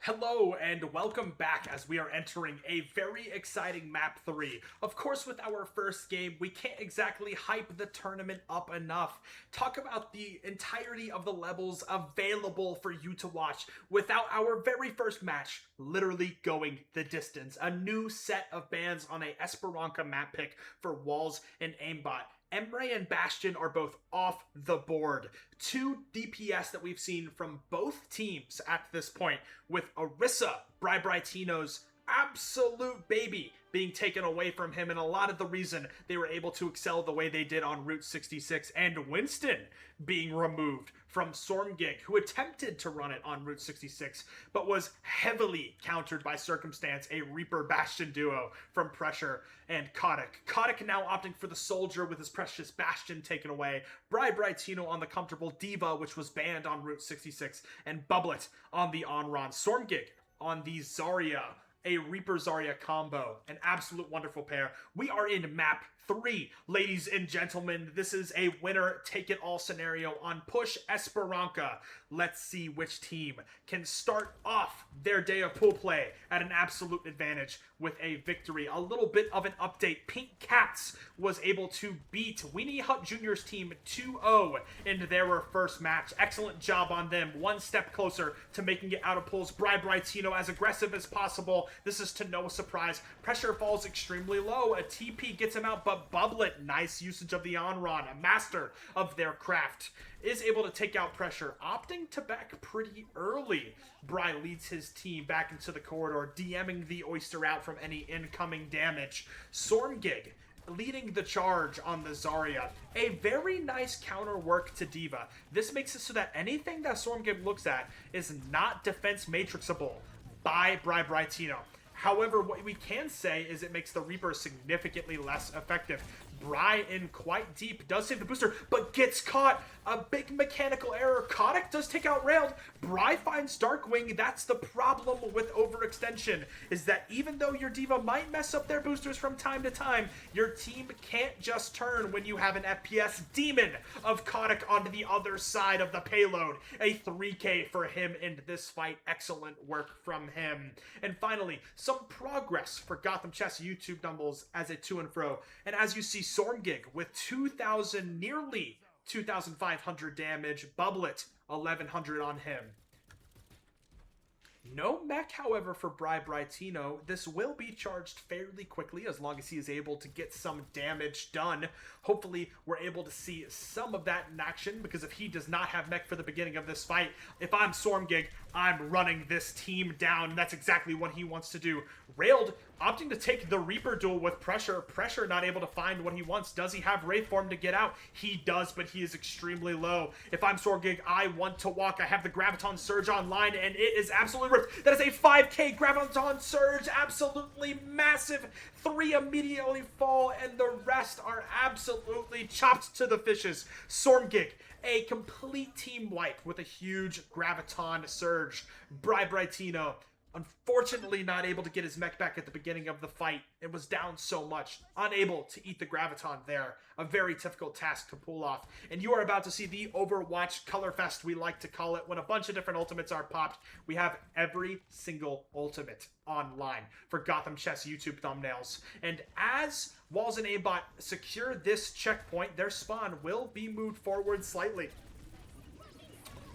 [SPEAKER 1] Hello and welcome back as we are entering a very exciting map 3. Of course, with our first game, we can't exactly hype the tournament up enough. Talk about the entirety of the levels available for you to watch without our very first match literally going the distance. A new set of bans on a Esperanca map pick for Walls and Aimbot. Emre and Bastion are both off the board. Two DPS that we've seen from both teams at this point, with Orisa, Brightino's absolute baby, being taken away from him, and a lot of the reason they were able to excel the way they did on Route 66, and Winston being removed from Stormgig, who attempted to run it on Route 66, but was heavily countered by circumstance, a Reaper Bastion duo from Pressure and Kotick. Kotick now opting for the Soldier with his precious Bastion taken away, Brightino on the comfortable Diva, which was banned on Route 66, and Bubblet on the Onron. Stormgig on the Zarya, a Reaper Zarya combo, an absolute wonderful pair. We are in map 3, ladies and gentlemen. This is a winner take it all scenario on Push Esperanca. Let's see which team can start off their day of pool play at an absolute advantage with a victory. A little bit of an update. Pink Cats was able to beat Weenie Hut Jr.'s team 2-0 in their first match. Excellent job on them. One step closer to making it out of pools. Brightino as aggressive as possible. This is to no surprise. Pressure falls extremely low. A TP gets him out, but Bubblet, nice usage of the Onron, a master of their craft, is able to take out Pressure, opting to back pretty early. Bry leads his team back into the corridor, DMing the Oyster out from any incoming damage. Stormgig leading the charge on the Zarya. A very nice counter work to Diva. This makes it so that anything that Stormgig looks at is not defense matrixable by Brightino. However, what we can say is it makes the Reaper significantly less effective. Bry in quite deep does save the booster, but gets caught. A big mechanical error. Kotick does take out Railed. Bry finds Darkwing. That's the problem with overextension, is that even though your Diva might mess up their boosters from time to time, your team can't just turn when you have an FPS demon of Kotick onto the other side of the payload. A 3K for him in this fight. Excellent work from him. And finally, some progress for Gotham Chess YouTube Dumbles as a to and fro. And as you see, Stormgig with 2,000, nearly 2,500 damage. Bubblet, 1,100 on him. No mech, however, for Brightino. This will be charged fairly quickly as long as he is able to get some damage done. Hopefully, we're able to see some of that in action, because if he does not have mech for the beginning of this fight, if I'm Stormgig, I'm running this team down. That's exactly what he wants to do. Railed opting to take the Reaper duel with Pressure. Pressure not able to find what he wants. Does he have Wraith form to get out? He does, but he is extremely low. If I'm Stormgig, I want to walk. I have the Graviton Surge online, and it is absolutely ripped. That is a 5k Graviton Surge. Absolutely massive. 3 immediately fall, and the rest are absolutely chopped to the fishes. Stormgig, a complete team wipe with a huge Graviton Surge. Brightino, unfortunately not able to get his mech back at the beginning of the fight. It was down so much. Unable to eat the Graviton there. A very difficult task to pull off. And you are about to see the Overwatch Color Fest, we like to call it, when a bunch of different ultimates are popped. We have every single ultimate online for Gotham Chess YouTube thumbnails. And as Walls and Aimbot secure this checkpoint, their spawn will be moved forward slightly.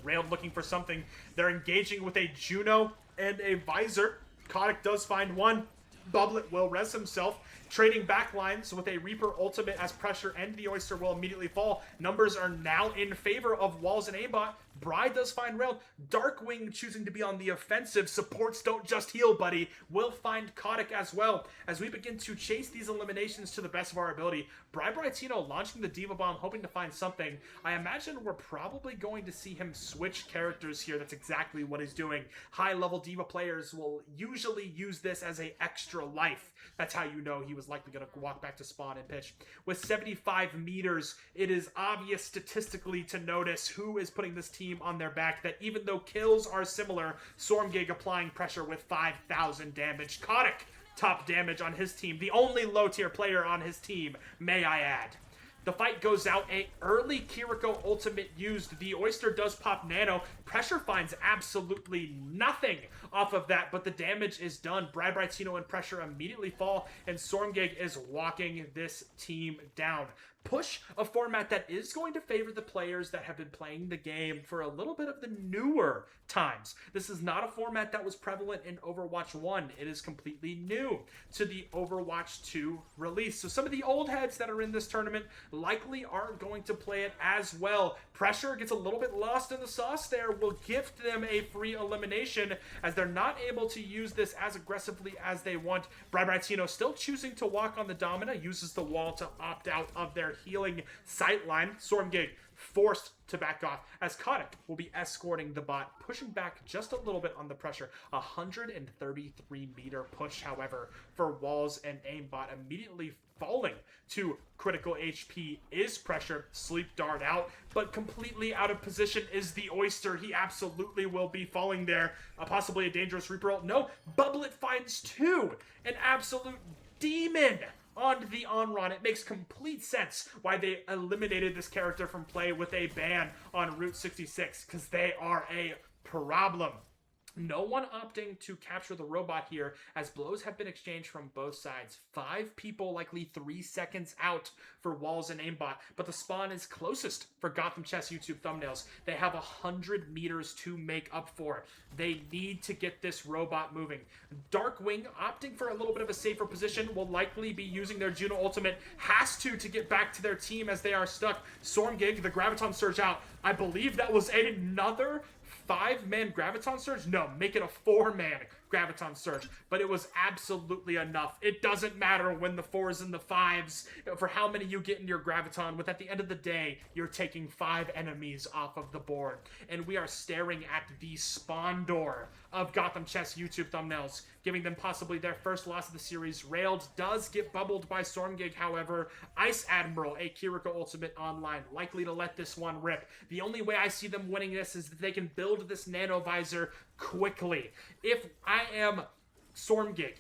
[SPEAKER 1] Railed looking for something. They're engaging with a Juno and a Visor. Kotick does find one. Bubblet will res himself, trading backlines with a Reaper ultimate as Pressure and the Oyster will immediately fall. Numbers are now in favor of Walls and Aimbot. Bry does find Railed. Darkwing choosing to be on the offensive. Supports don't just heal, buddy. Will find Kotick as well. As we begin to chase these eliminations to the best of our ability, Brightino launching the Diva Bomb, hoping to find something. I imagine we're probably going to see him switch characters here. That's exactly what he's doing. High-level Diva players will usually use this as a extra life. That's how you know he was likely going to walk back to spawn and pitch. With 75 meters, it is obvious statistically to notice who is putting this team on their back, that even though kills are similar, Stormgig applying pressure with 5,000 damage. Kotick, top damage on his team. The only low-tier player on his team, may I add. The fight goes out. A early Kiriko ultimate used. The Oyster does pop Nano. Pressure finds absolutely nothing off of that, but the damage is done. Brightino and Pressure immediately fall, and Stormgig is walking this team down. Push, a format that is going to favor the players that have been playing the game for a little bit of the newer times. This is not a format that was prevalent in Overwatch 1. It is completely new to the Overwatch 2 release. So some of the old heads that are in this tournament likely aren't going to play it as well. Pressure gets a little bit lost in the sauce there. Will gift them a free elimination as they're not able to use this as aggressively as they want. Brightino still choosing to walk on the Domina, uses the wall to opt out of their healing sightline. Stormgig forced to back off as Kotick will be escorting the bot, pushing back just a little bit on the pressure. 133 meter push, however, for Walls and Aimbot, immediately falling to critical HP is Pressure. Sleep dart out, but completely out of position is the Oyster. He absolutely will be falling there. Possibly a dangerous Reaper ult. No, Bubblet finds two. An absolute demon on the Onron. It makes complete sense why they eliminated this character from play with a ban on Route 66, because they are a problem. No one opting to capture the robot here, as blows have been exchanged from both sides. 5 people likely 3 seconds out for Walls and Aimbot, but the spawn is closest for Gotham Chess YouTube thumbnails. They have 100 meters to make up for. They need to get this robot moving. Darkwing, opting for a little bit of a safer position, will likely be using their Juno ultimate. Has to get back to their team as they are stuck. Stormgig, the Graviton Surge out. I believe that was another 5-man Graviton Surge? No, make it a 4-man Graviton Surge. But it was absolutely enough. It doesn't matter when the 4s and the 5s, for how many you get in your Graviton, with at the end of the day, you're taking 5 enemies off of the board. And we are staring at the spawn door of Gotham Chess YouTube thumbnails, giving them possibly their first loss of the series. Railed does get bubbled by Stormgig, however. Ice Admiral, a Kiriko ultimate online, likely to let this one rip. The only way I see them winning this is that they can build this nano visor quickly. If I am Stormgig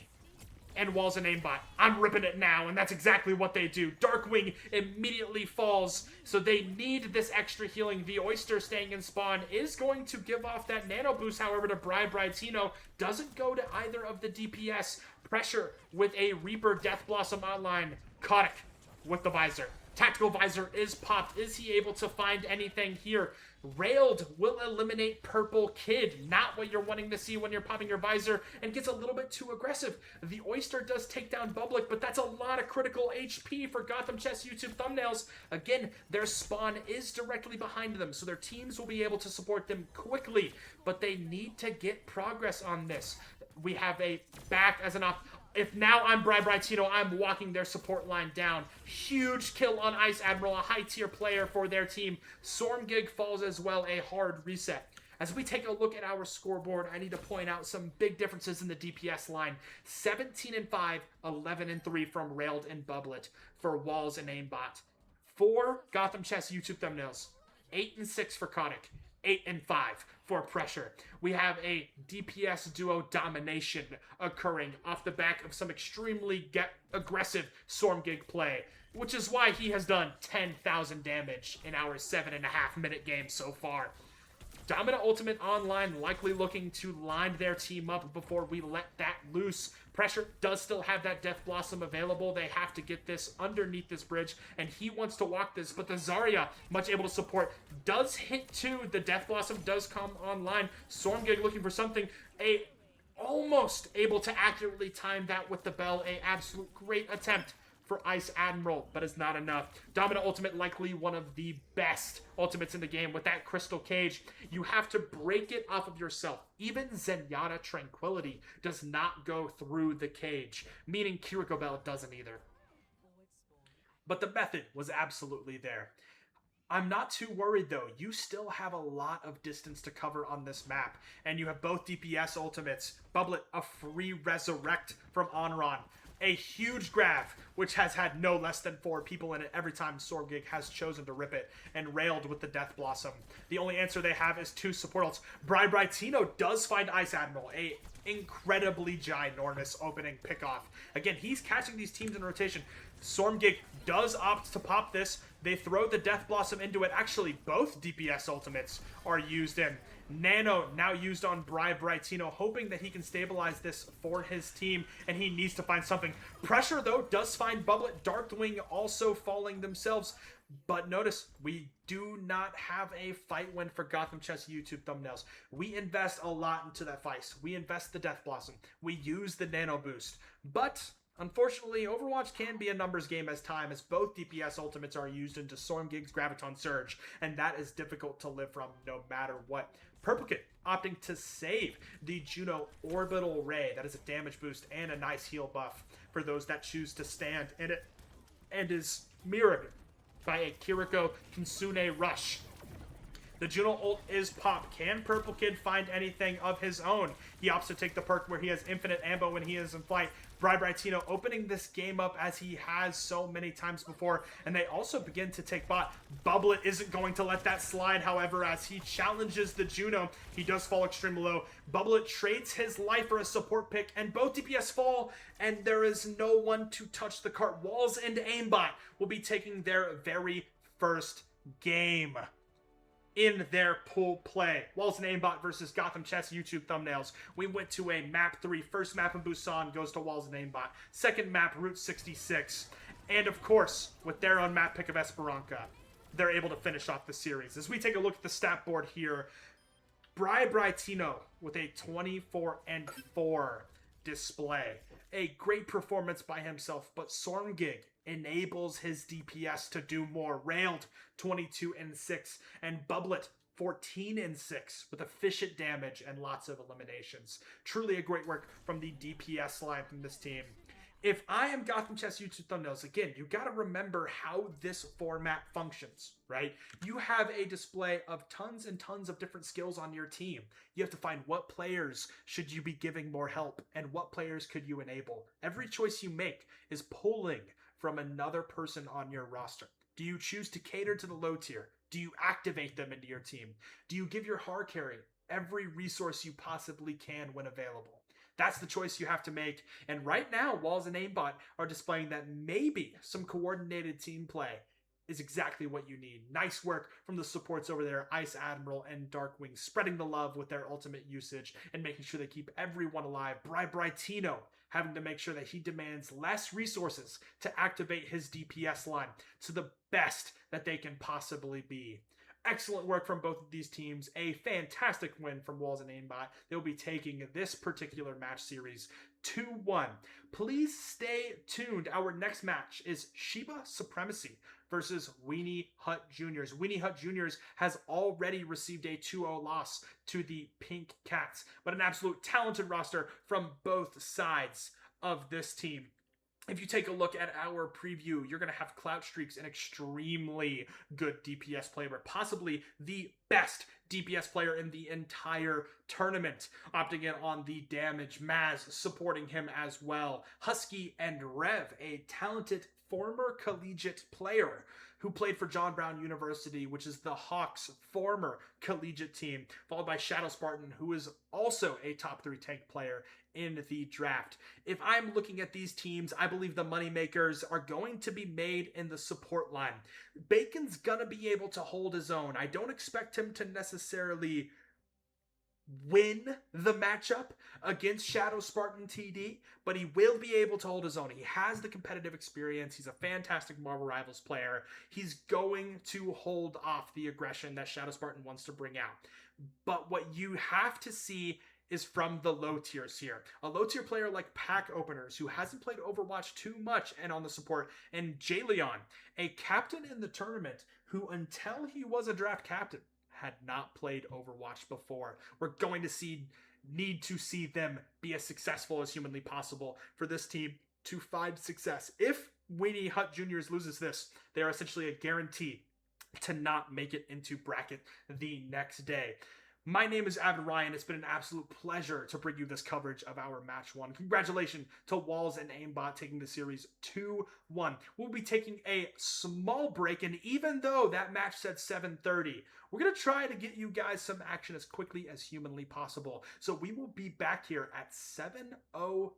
[SPEAKER 1] and Walls and Aimbot, I'm ripping it now, and that's exactly what they do. Darkwing immediately falls, so they need this extra healing. The Oyster staying in spawn is going to give off that nano boost, however, to Brightino. Doesn't go to either of the DPS. Pressure with a Reaper Death Blossom online. Kotick with the visor. Tactical visor is popped. Is he able to find anything here? Railed will eliminate Purple Kid. Not what you're wanting to see when you're popping your visor, and gets a little bit too aggressive. The Oyster does take down Bubblet, but that's a lot of critical HP for Gotham Chess YouTube thumbnails. Again, their spawn is directly behind them, so their teams will be able to support them quickly, but they need to get progress on this. We have a back as an off. If now I'm Brightino, I'm walking their support line down. Huge kill on Ice Admiral, a high-tier player for their team. Stormgig falls as well, a hard reset. As we take a look at our scoreboard, I need to point out some big differences in the DPS line. 17-5, 11-3 from Railed and Bubblet for Walls and Aimbot. 4 Gotham Chess YouTube thumbnails. 8-6 for Kotick. 8-5 for Pressure. We have a DPS duo domination occurring off the back of some extremely aggressive Stormgig play, which is why he has done 10,000 damage in our 7.5-minute game so far. Domina Ultimate Online likely looking to line their team up before we let that loose. Pressure does still have that Death Blossom available. They have to get this underneath this bridge, and he wants to walk this, but the Zarya, much able to support, does hit 2. The Death Blossom does come online. Stormgig looking for something. Almost able to accurately time that with the bell. A absolute great attempt for Ice Admiral, but is not enough. Domina Ultimate, likely one of the best ultimates in the game. With that Crystal Cage, you have to break it off of yourself. Even Zenyatta Tranquility does not go through the cage, meaning Kiriko Bell doesn't either. But the method was absolutely there. I'm not too worried, though. You still have a lot of distance to cover on this map, and you have both DPS ultimates. Bubblet, a free resurrect from Onron. A huge grab, which has had no less than 4 people in it every time Stormgig has chosen to rip it, and Railed with the Death Blossom. The only answer they have is 2 support ults. Brightino does find Ice Admiral, a incredibly ginormous opening pickoff. Again, he's catching these teams in rotation. Stormgig does opt to pop this. They throw the Death Blossom into it. Actually, both DPS ultimates are used in. Nano now used on Brightino, hoping that he can stabilize this for his team, and he needs to find something. Pressure, though, does find Bubblet. Darkwing also falling themselves. But notice, we do not have a fight win for Gotham Chess YouTube thumbnails. We invest a lot into that fight. We invest the Death Blossom. We use the Nano Boost. But unfortunately, Overwatch can be a numbers game as both DPS ultimates are used into Stormgig's Graviton Surge, and that is difficult to live from no matter what. Purple Kid opting to save the Juno Orbital Ray. That is a damage boost and a nice heal buff for those that choose to stand in it, and is mirrored by a Kiriko Kitsune Rush. The Juno ult is pop. Can Purple Kid find anything of his own? He opts to take the perk where he has infinite ammo when he is in flight. Brightino opening this game up as he has so many times before, and they also begin to take bot. Bubblet isn't going to let that slide, however, as he challenges the Juno. He does fall extremely low. Bubblet trades his life for a support pick, and both DPS fall, and there is no one to touch the cart. Walls and Aimbot will be taking their very first game in their pool play. Walls and Aimbot versus Gotham Chess YouTube thumbnails. We went to a map 3. First map in Busan goes to Walls and Aimbot. Second map, Route 66. And of course, with their own map pick of Esperanza, they're able to finish off the series. As we take a look at the stat board here, Brightino with a 24-4 display. A great performance by himself, but Stormgig enables his DPS to do more. Railed 22-6, and Bubblet 14-6 with efficient damage and lots of eliminations. Truly a great work from the DPS line from this team. If I am Gotham Chess YouTube thumbnails, again, you got to remember how this format functions, right? You have a display of tons and tons of different skills on your team. You have to find what players should you be giving more help and what players could you enable. Every choice you make is pulling from another person on your roster. Do you choose to cater to the low tier? Do you activate them into your team? Do you give your hard carry every resource you possibly can when available? That's the choice you have to make. And right now, Walls and Aimbot are displaying that maybe some coordinated team play is exactly what you need. Nice work from the supports over there, Ice Admiral and Darkwing, spreading the love with their ultimate usage and making sure they keep everyone alive. Brightino having to make sure that he demands less resources to activate his DPS line to the best that they can possibly be. Excellent work from both of these teams. A fantastic win from Walls and Aimbot. They'll be taking this particular match series 2-1. Please stay tuned. Our next match is Shiba Supremacy versus Weenie Hut Juniors. Weenie Hut Juniors has already received a 2-0 loss to the Pink Cats, but an absolute talented roster from both sides of this team. If you take a look at our preview, you're going to have Cloud Streaks, an extremely good DPS player, possibly the best DPS player in the entire tournament, opting in on the damage. Maz supporting him as well. Husky and Rev, a talented former collegiate player who played for John Brown University, which is the Hawks' former collegiate team, followed by Shadow Spartan, who is also a top 3 tank player in the draft. If I'm looking at these teams, I believe the moneymakers are going to be made in the support line. Bacon's gonna be able to hold his own. I don't expect him to necessarily win the matchup against Shadow Spartan TD, but he will be able to hold his own. He has the competitive experience. He's a fantastic Marvel Rivals player. He's going to hold off the aggression that Shadow Spartan wants to bring out. But what you have to see is from the low tiers here. A low tier player like Pack Openers, who hasn't played Overwatch too much and on the support, and Jaleon, a captain in the tournament who, until he was a draft captain, had not played Overwatch before. We're going to need to see them be as successful as humanly possible for this team to find success. If Weenie Hut Juniors loses this, they are essentially a guarantee to not make it into bracket the next day. My name is Avid Ryan. It's been an absolute pleasure to bring you this coverage of our match 1. Congratulations to Walls and Aimbot taking the series 2-1. We'll be taking a small break, and even though that match said 7:30, we're going to try to get you guys some action as quickly as humanly possible. So we will be back here at 7:05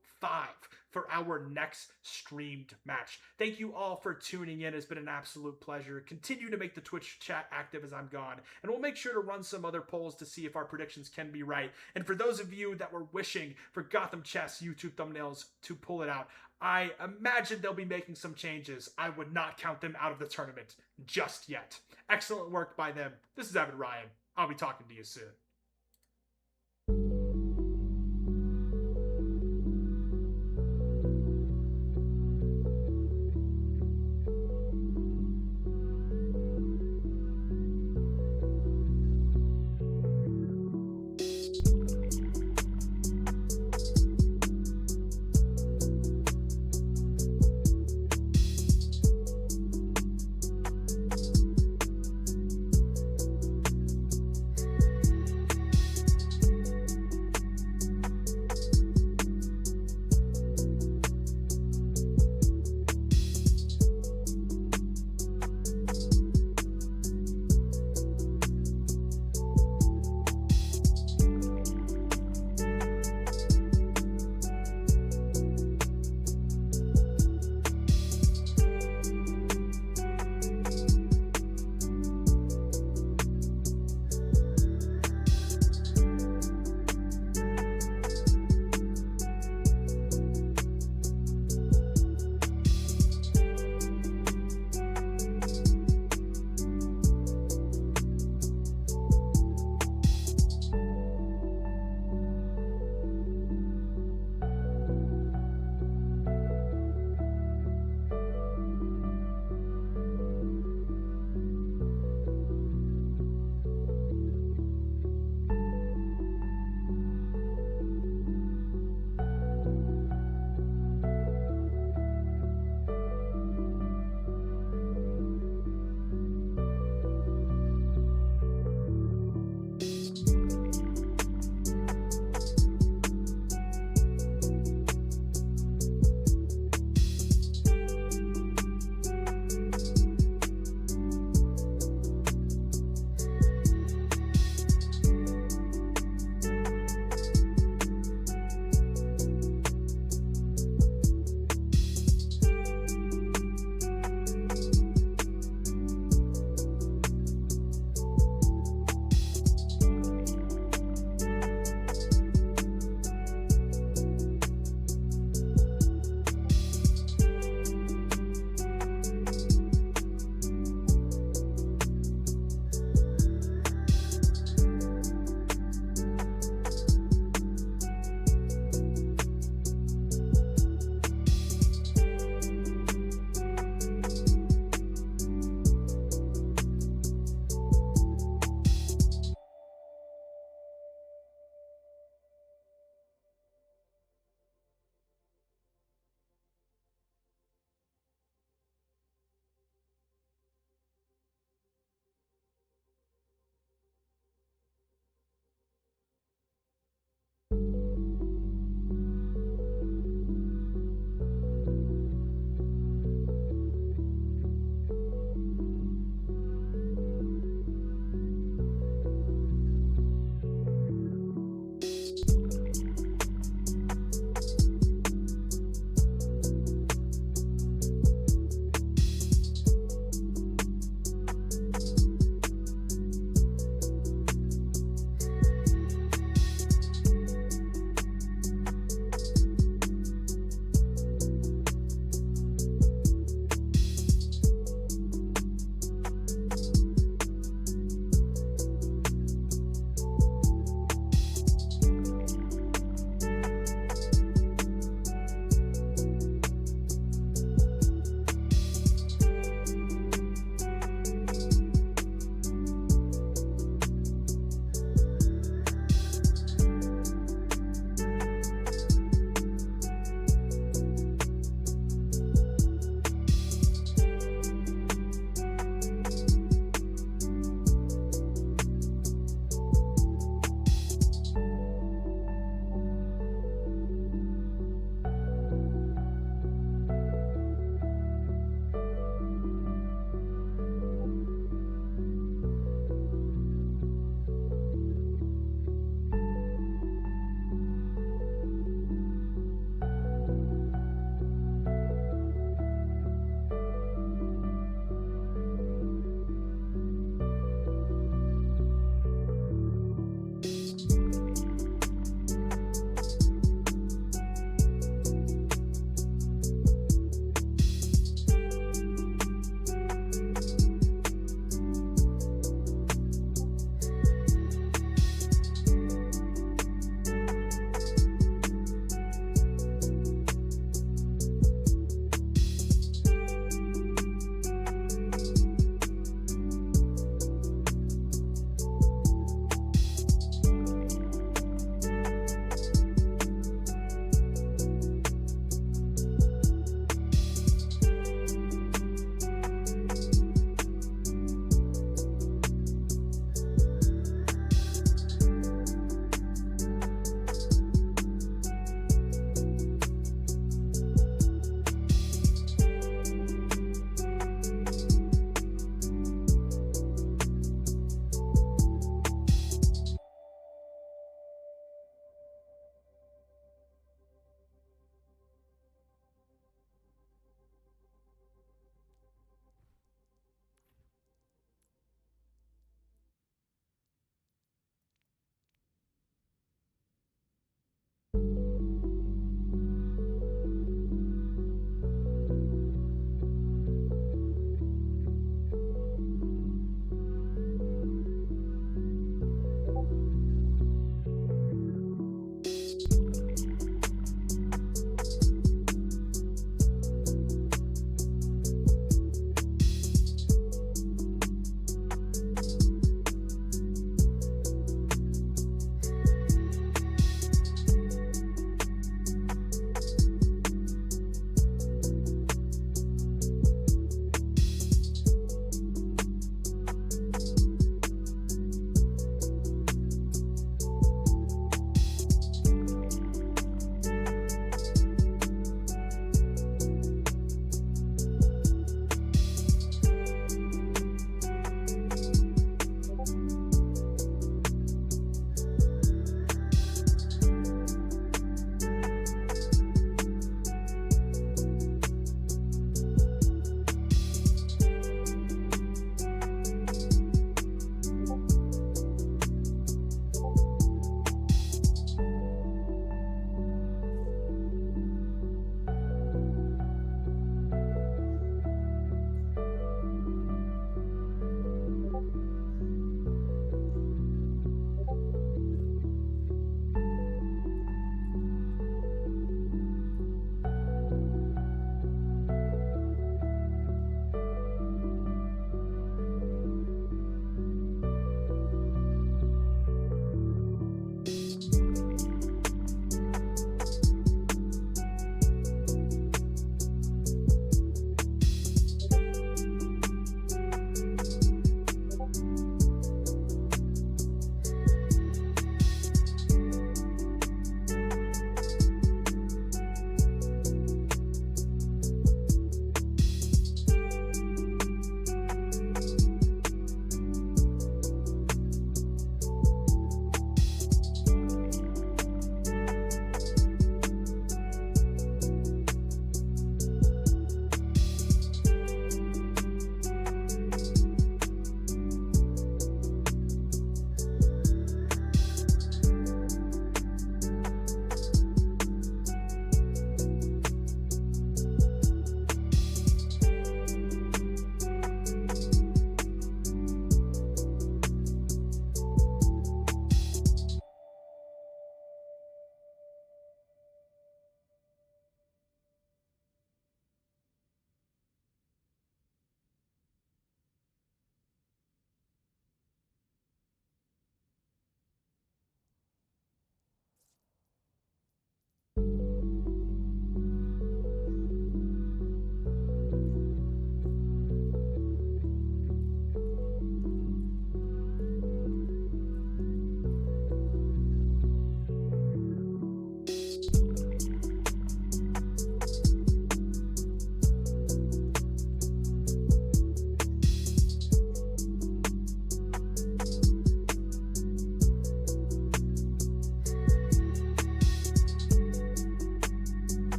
[SPEAKER 1] for our next streamed match. Thank you all for tuning in. It's been an absolute pleasure. Continue to make the Twitch chat active as I'm gone, and we'll make sure to run some other polls to see if our predictions can be right. And for those of you that were wishing for Gotham Chess YouTube thumbnails to pull it out, I imagine they'll be making some changes. I would not count them out of the tournament just yet. Excellent work by them. This is Evan Ryan. I'll be talking to you soon.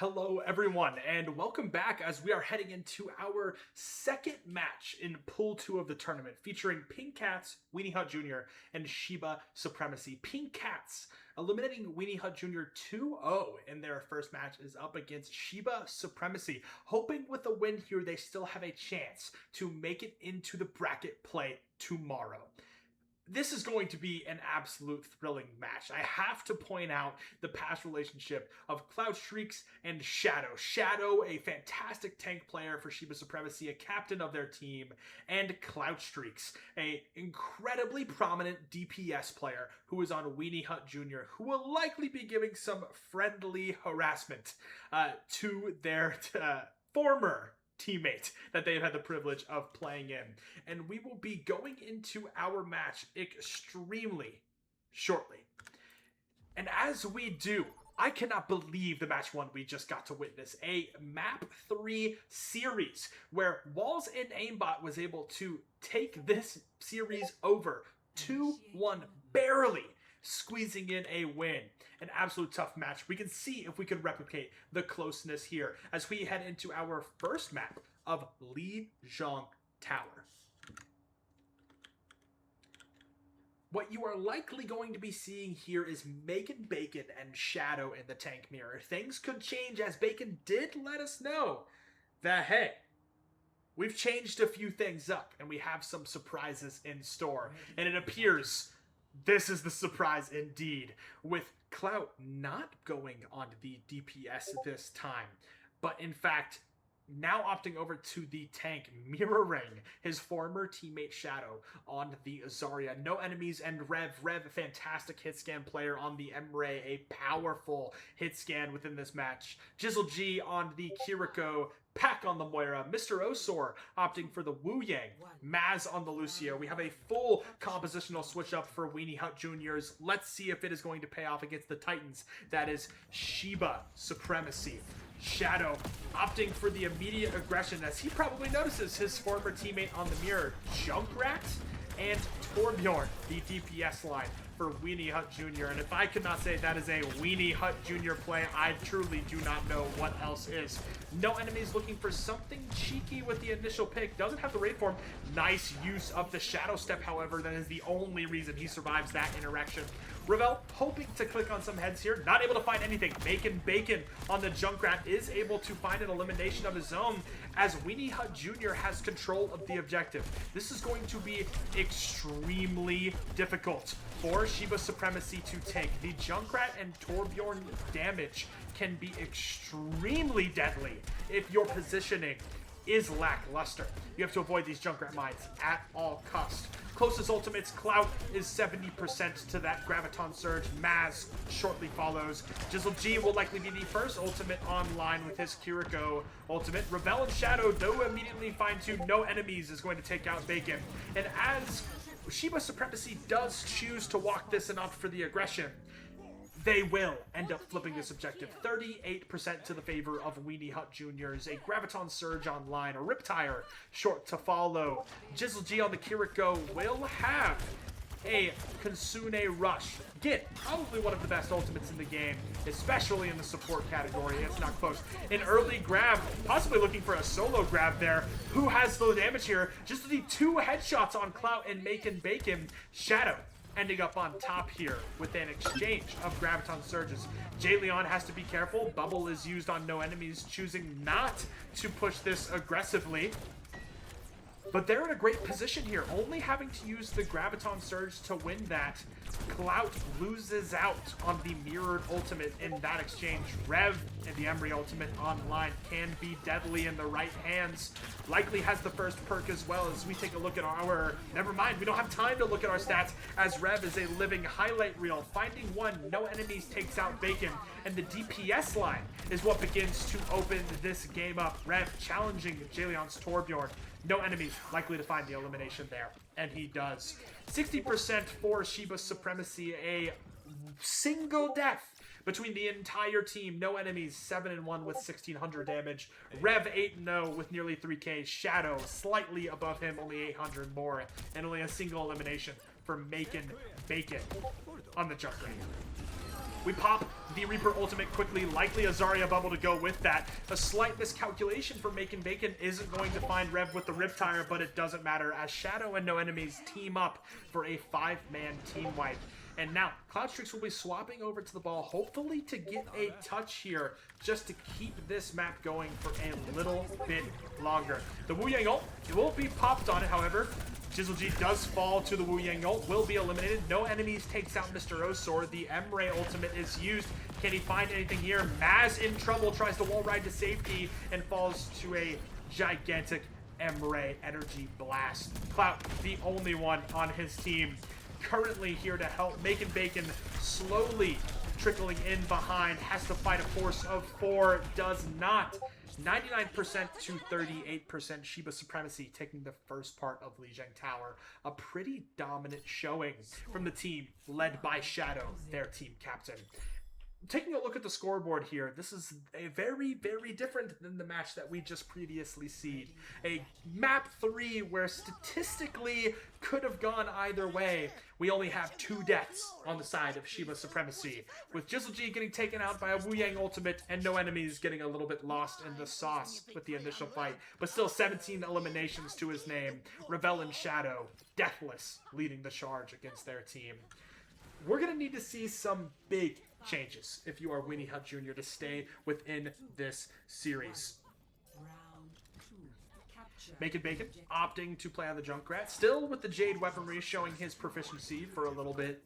[SPEAKER 1] Hello, everyone, and welcome back as we are heading into our second match in Pool 2 of the tournament, featuring Pink Cats, Weenie Hut Jr., and Shiba Supremacy. Pink Cats, eliminating Weenie Hut Jr. 2-0 in their first match, is up against Shiba Supremacy. Hoping with a win here, they still have a chance to make it into the bracket play tomorrow. This is going to be an absolute thrilling match. I have to point out the past relationship of Cloud Streaks and Shadow. Shadow, a fantastic tank player for Shiba Supremacy, a captain of their team, and Cloud Streaks, a incredibly prominent DPS player who is on Weenie Hut Jr., who will likely be giving some friendly harassment to their former teammate that they've had the privilege of playing in. And we will be going into our match extremely shortly. And as we do, I cannot believe the match one we just got to witness. A map 3 series where Walls and Aimbot was able to take this series over 2-1, barely squeezing in a win. An absolute tough match. We can see if we can replicate the closeness here as we head into our first map of Lijiang Tower. What you are likely going to be seeing here is Megan Bacon and Shadow in the tank mirror. Things could change as Bacon did let us know that, hey, we've changed a few things up and we have some surprises in store. And it appears this is the surprise indeed, with Cloud not going on the DPS this time, but in fact now opting over to the tank, mirroring his former teammate Shadow on the Zarya. No enemies, and Rev, a fantastic hit scan player on the Emre, a powerful hit scan within this match. Jizzle G on the Kiriko, Pack on the Moira, Mr. Osor opting for the Wu Yang, Maz on the Lucio. We have a full compositional switch up for Weenie Hut Juniors. Let's see if it is going to pay off against the Titans. That is Shiba Supremacy. Shadow opting for the immediate aggression as he probably notices his former teammate on the mirror, Junkrat, and Torbjorn, the DPS line for Weenie Hut Jr. And if I could not say that is a Weenie Hut Jr. play, I truly do not know what else is. No enemies, looking for something cheeky with the initial pick. Doesn't have the raid form. Nice use of the Shadow Step, however. That is the only reason he survives that interaction. Ravel hoping to click on some heads here. Not able to find anything. Bacon on the Junkrat is able to find an elimination of his own as Weenie Hut Jr. has control of the objective. This is going to be extremely difficult for Shiba Supremacy to take. The Junkrat and Torbjorn damage can be extremely deadly if your positioning is lackluster. You have to avoid these Junkrat mines at all costs. Closest ultimates, Clout is 70% to that Graviton Surge. Maz shortly follows. Jizzle G will likely be the first ultimate online with his Kiriko ultimate. Ravel and Shadow, though, immediately find two. No enemies is going to take out Bacon. And as Shiba Supremacy does choose to walk this and opt for the aggression, they will end up flipping this objective. 38% to the favor of Weenie Hut Juniors. A Graviton Surge online. A Riptire short to follow. Jizzle G on the Kiriko will have a Kitsune Rush. Again, probably one of the best ultimates in the game, especially in the support category. It's not close. An early grab, possibly looking for a solo grab there. Who has the damage here? Just the two headshots on Clout and Megan Bacon. Shadow ending up on top here with an exchange of Graviton Surges. Jay Leon has to be careful. Bubble is used on no enemies, choosing not to push this aggressively. But they're in a great position here, only having to use the Graviton Surge to win that. Clout loses out on the mirrored ultimate in that exchange. Rev and the Emery ultimate online can be deadly in the right hands. Likely has the first perk as well as we take a look at our... Never mind, we don't have time to look at our stats as Rev is a living highlight reel. Finding one, no enemies takes out Bacon. And the DPS line is what begins to open this game up. Rev challenging Jaleon's Torbjorn. No enemies likely to find the elimination there. And he does. 60% for Shiba Supremacy. A single death between the entire team. No enemies. 7-1 with 1,600 damage. Rev 8-0 with nearly 3k. Shadow slightly above him. Only 800 more. And only a single elimination for Megan Bacon on the Junkrat. We pop the Reaper ultimate quickly, likely a Zarya bubble to go with that. A slight miscalculation for Making Bacon isn't going to find Rev with the Riptire, but it doesn't matter as Shadow and No Enemies team up for a 5-man team wipe. And now, Cloudstreaks will be swapping over to the ball, hopefully to get a touch here, just to keep this map going for a little bit longer. The Wu Yang ult, it will be popped on it, however. Jizzle G does fall to the Wu Yang ult, will be eliminated. No Enemies takes out Mr. Osor. The Emre ultimate is used. Can he find anything here? Maz in trouble, tries to wall ride to safety, and falls to a gigantic Emre energy blast. Clout, the only one on his team, currently here to help. Making Bacon slowly trickling in behind, has to fight a force of 4, does not. 99% to 38% Shiba Supremacy taking the first part of Lijiang Tower. A pretty dominant showing from the team led by Shadow, their team captain. Taking a look at the scoreboard here, this is a very, very different than the match that we just previously seen. A map 3 where statistically could have gone either way. We only have 2 deaths on the side of Shiba Supremacy, with Jizzle G getting taken out by a Wu Yang ultimate and No Enemies getting a little bit lost in the sauce with the initial fight, but still 17 eliminations to his name. Revel and Shadow, deathless, leading the charge against their team. We're going to need to see some big changes if you are Winnie Hunt Jr. to stay within this series. Making Bacon opting to play on the Junkrat, still with the Jade weaponry, showing his proficiency for a little bit.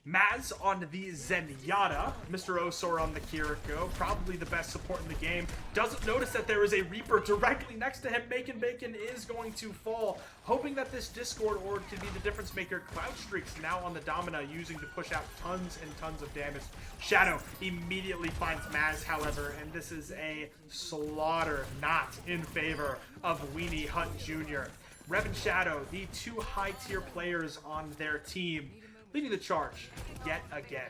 [SPEAKER 1] Maz on the Zenyatta, Mr. Osor on the Kiriko, probably the best support in the game. Doesn't notice that there is a Reaper directly next to him. Making Bacon is going to fall, hoping that this Discord Orb can be the difference maker. Cloudstreaks now on the Domina, using to push out tons and tons of damage. Shadow immediately finds Maz, however, and this is a slaughter not in favor of Weenie Hunt Jr. Rev and Shadow, the 2 high-tier players on their team, leading the charge yet again.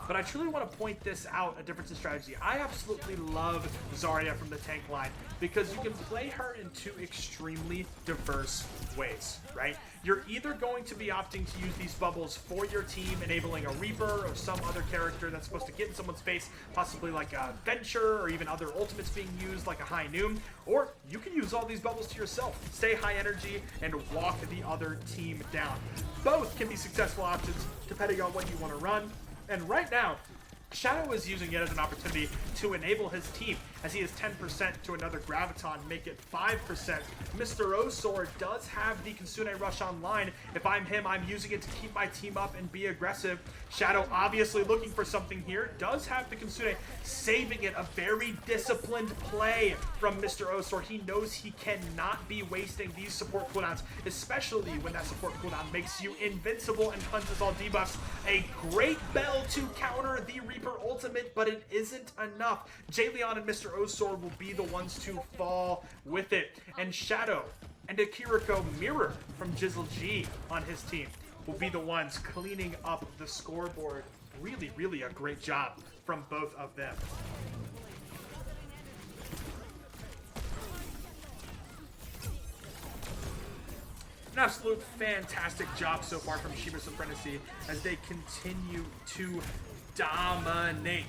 [SPEAKER 1] But I truly want to point this out, a difference in strategy. I absolutely love Zarya from the tank line because you can play her in 2 extremely diverse ways, right? You're either going to be opting to use these bubbles for your team, enabling a Reaper or some other character that's supposed to get in someone's face, possibly like a Venture or even other ultimates being used like a High Noon, or you can use all these bubbles to yourself, stay high energy, and walk the other team down. Both can be successful options depending on what you want to run. And right now, Shadow is using it as an opportunity to enable his team, as he is 10% to another Graviton, make it 5%. Mr. Osor does have the Kitsune Rush online. If I'm him, I'm using it to keep my team up and be aggressive. Shadow obviously looking for something here, does have the Kitsune, saving it. A very disciplined play from Mr. Osor. He knows he cannot be wasting these support cooldowns, especially when that support cooldown makes you invincible and cleanses all debuffs. A great bell to counter the Reaper ultimate, but it isn't enough. Jayleon and Mr. Osor will be the ones to fall with it. And Shadow and a Kiriko mirror from Jizzle G on his team will be the ones cleaning up the scoreboard. Really, really a great job from both of them. An absolute fantastic job so far from Shiba Supremacy as they continue to dominate.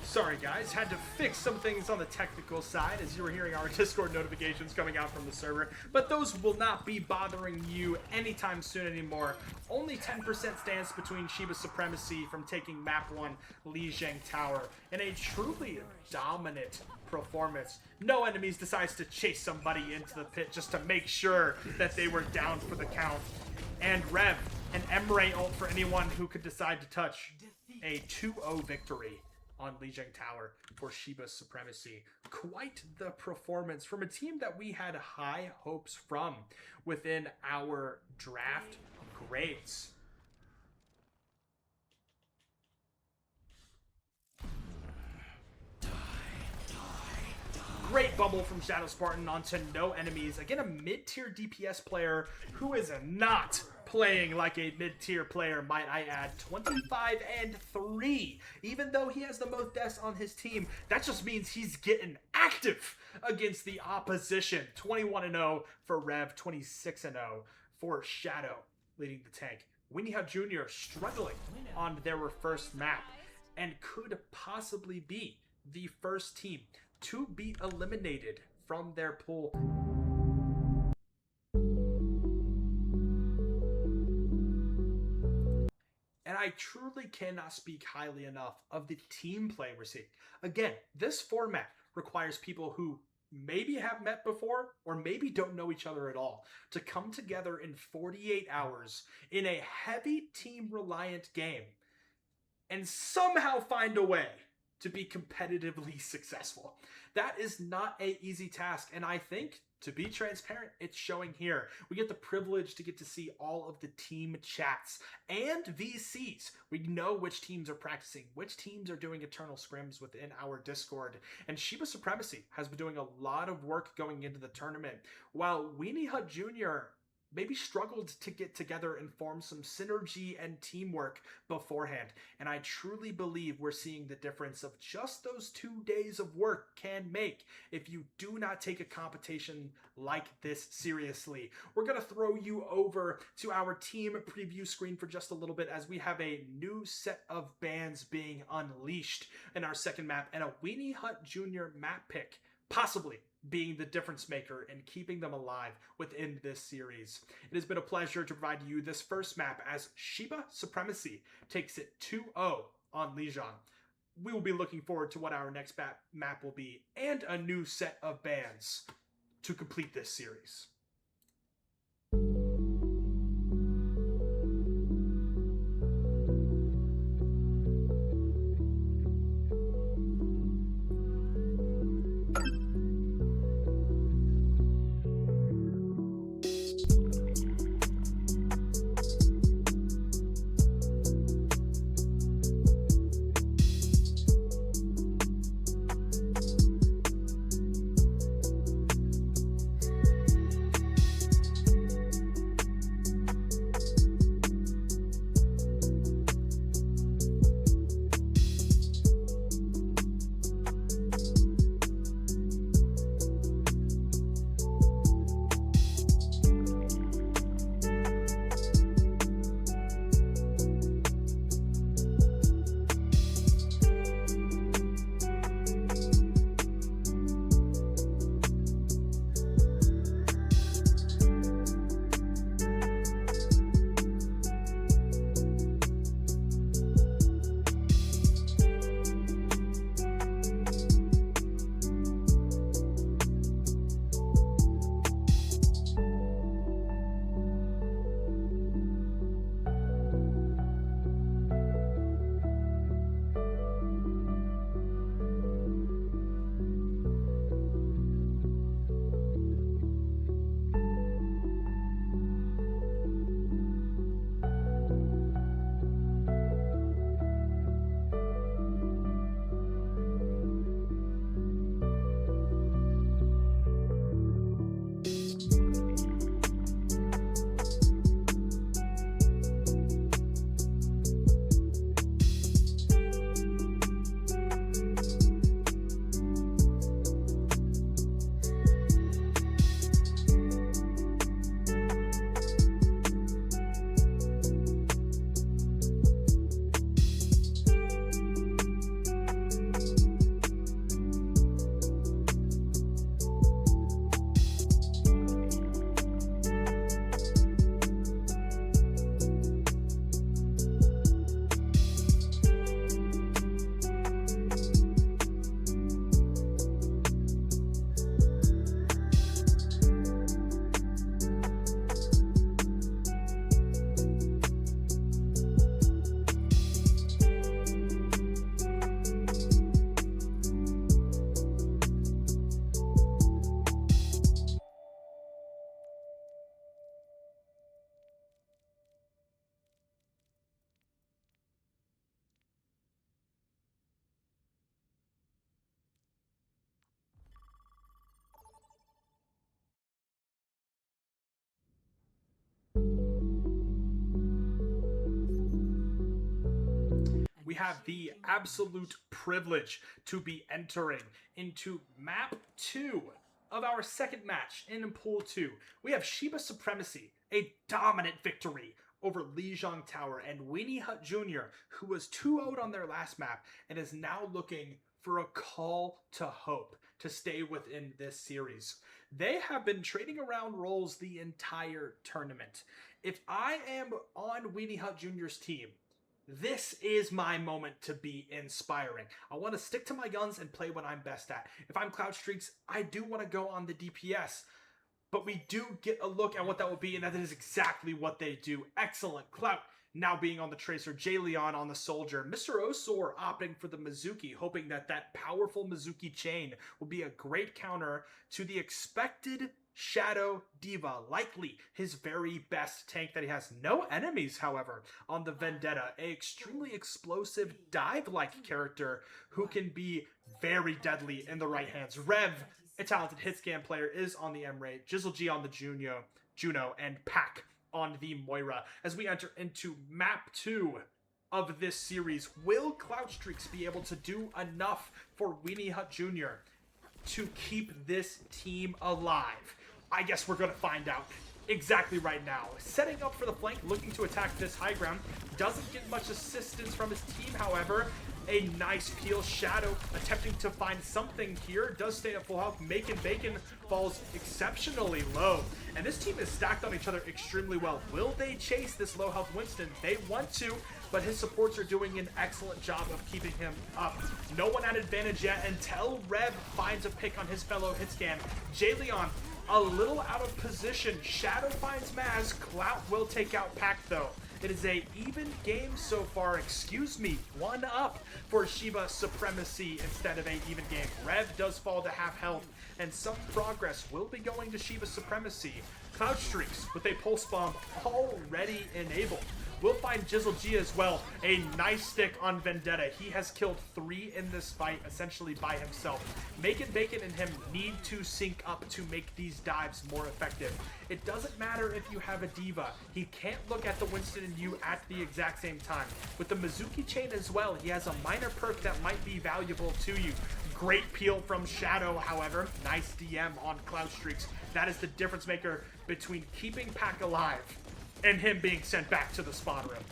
[SPEAKER 1] Sorry guys, had to fix some things on the technical side as you were hearing our Discord notifications coming out from the server, but those will not be bothering you anytime soon anymore. Only 10% stands between Shiba Supremacy from taking map 1 Lijiang Tower in a truly dominant performance. No Enemies decides to chase somebody into the pit just to make sure that they were down for the count. And Rev, an Emre ult for anyone who could decide to touch. A 2-0 victory on Lijiang Tower for Shiba Supremacy. Quite the performance from a team that we had high hopes from within our draft grades. Great bubble from Shadow Spartan onto No Enemies. Again, a mid-tier DPS player who is not playing like a mid-tier player, might I add. 25-3. Even though he has the most deaths on his team, that just means he's getting active against the opposition. 21-0 for Rev, 26-0 for Shadow leading the tank. Winnie Hut Jr. struggling on their first map and could possibly be the first team to be eliminated from their pool. And I truly cannot speak highly enough of the team play we're seeing. Again, this format requires people who maybe have met before or maybe don't know each other at all to come together in 48 hours in a heavy team reliant game and somehow find a way to be competitively successful. That is not an easy task, and I think, to be transparent, it's showing here. We get the privilege to get to see all of the team chats and VCs. We know which teams are practicing, which teams are doing eternal scrims within our Discord. And Shiba Supremacy has been doing a lot of work going into the tournament, while Weenie Hut Jr. maybe struggled to get together and form some synergy and teamwork beforehand. And I truly believe we're seeing the difference of just those 2 days of work can make if you do not take a competition like this seriously. We're going to throw you over to our team preview screen for just a little bit as we have a new set of bans being unleashed in our second map and a Weenie Hut Jr. map pick, possibly being the difference maker and keeping them alive within this series. It has been a pleasure to provide you this first map as Shiba Supremacy takes it 2-0 on Lijiang. We will be looking forward to what our next map will be and a new set of bans to complete this series. have the absolute privilege to be entering into map 2 of our second match in Pool 2. We have Shiba Supremacy, a dominant victory over Lijiang Tower, and Weenie Hut Jr., who was 2-0'd on their last map and is now looking for a call to hope to stay within this series. They have been trading around roles the entire tournament. If I am on Weenie Hut Jr.'s team, this is my moment to be inspiring. I want to stick to my guns and play what I'm best at. If I'm Cloudstreaks, I do want to go on the DPS. But we do get a look at what that will be, and that is exactly what they do. Excellent. Clout now being on the Tracer, Jayleon on the Soldier, Mr. Osor opting for the Mizuki, hoping that that powerful Mizuki chain will be a great counter to the expected Shadow D.Va, likely his very best tank that he has. No enemies, however, on the Vendetta, an extremely explosive dive-like character who can be very deadly in the right hands. Rev, a talented hit scan player, is on the Emray, Jizzle G on the Juno, and Pack on the Moira. As we enter into map 2 of this series, will Cloudstreaks be able to do enough for Weenie Hut Jr. to keep this team alive? I guess we're going to find out exactly right now. Setting up for the flank, looking to attack this high ground. Doesn't get much assistance from his team, however. A nice peel. Shadow attempting to find something here. Does stay at full health. Bacon falls exceptionally low. And this team is stacked on each other extremely well. Will they chase this low health Winston? They want to, but his supports are doing an excellent job of keeping him up. No one at advantage yet until Rev finds a pick on his fellow hitscan. Jayleon a little out of position. Shadow finds Maz. Clout will take out Pack though. It is a even game so far. Excuse me, 1 up for Shiba Supremacy instead of a even game. Rev does fall to half health, and some progress will be going to Shiba Supremacy. Cloudstreaks with a pulse bomb already enabled. We'll find Jizzle G as well. A nice stick on Vendetta. He has killed 3 in this fight, essentially by himself. Bacon and him need to sync up to make these dives more effective. It doesn't matter if you have a D.Va. He can't look at the Winston and you at the exact same time. With the Mizuki chain as well, he has a minor perk that might be valuable to you. Great peel from Shadow, however. Nice DM on Cloudstreaks. That is the difference maker between keeping Pack alive and him being sent back to the spawn room.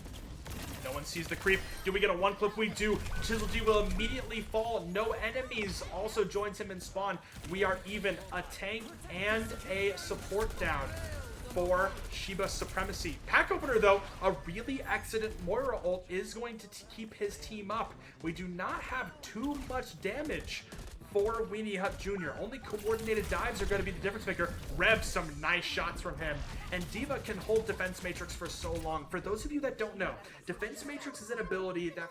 [SPEAKER 1] No one sees the creep. Do we get a 1 clip? We do. Jizzle G will immediately fall. No enemies also joins him in spawn. We are even. A tank and a support down for Shiba Supremacy. Pack opener though, a really excellent Moira ult is going to keep his team up. We do not have too much damage for Weenie Hut Jr. Only coordinated dives are going to be the difference maker. Rev, some nice shots from him. And D.Va can hold Defense Matrix for so long. For those of you that don't know, Defense Matrix is an ability that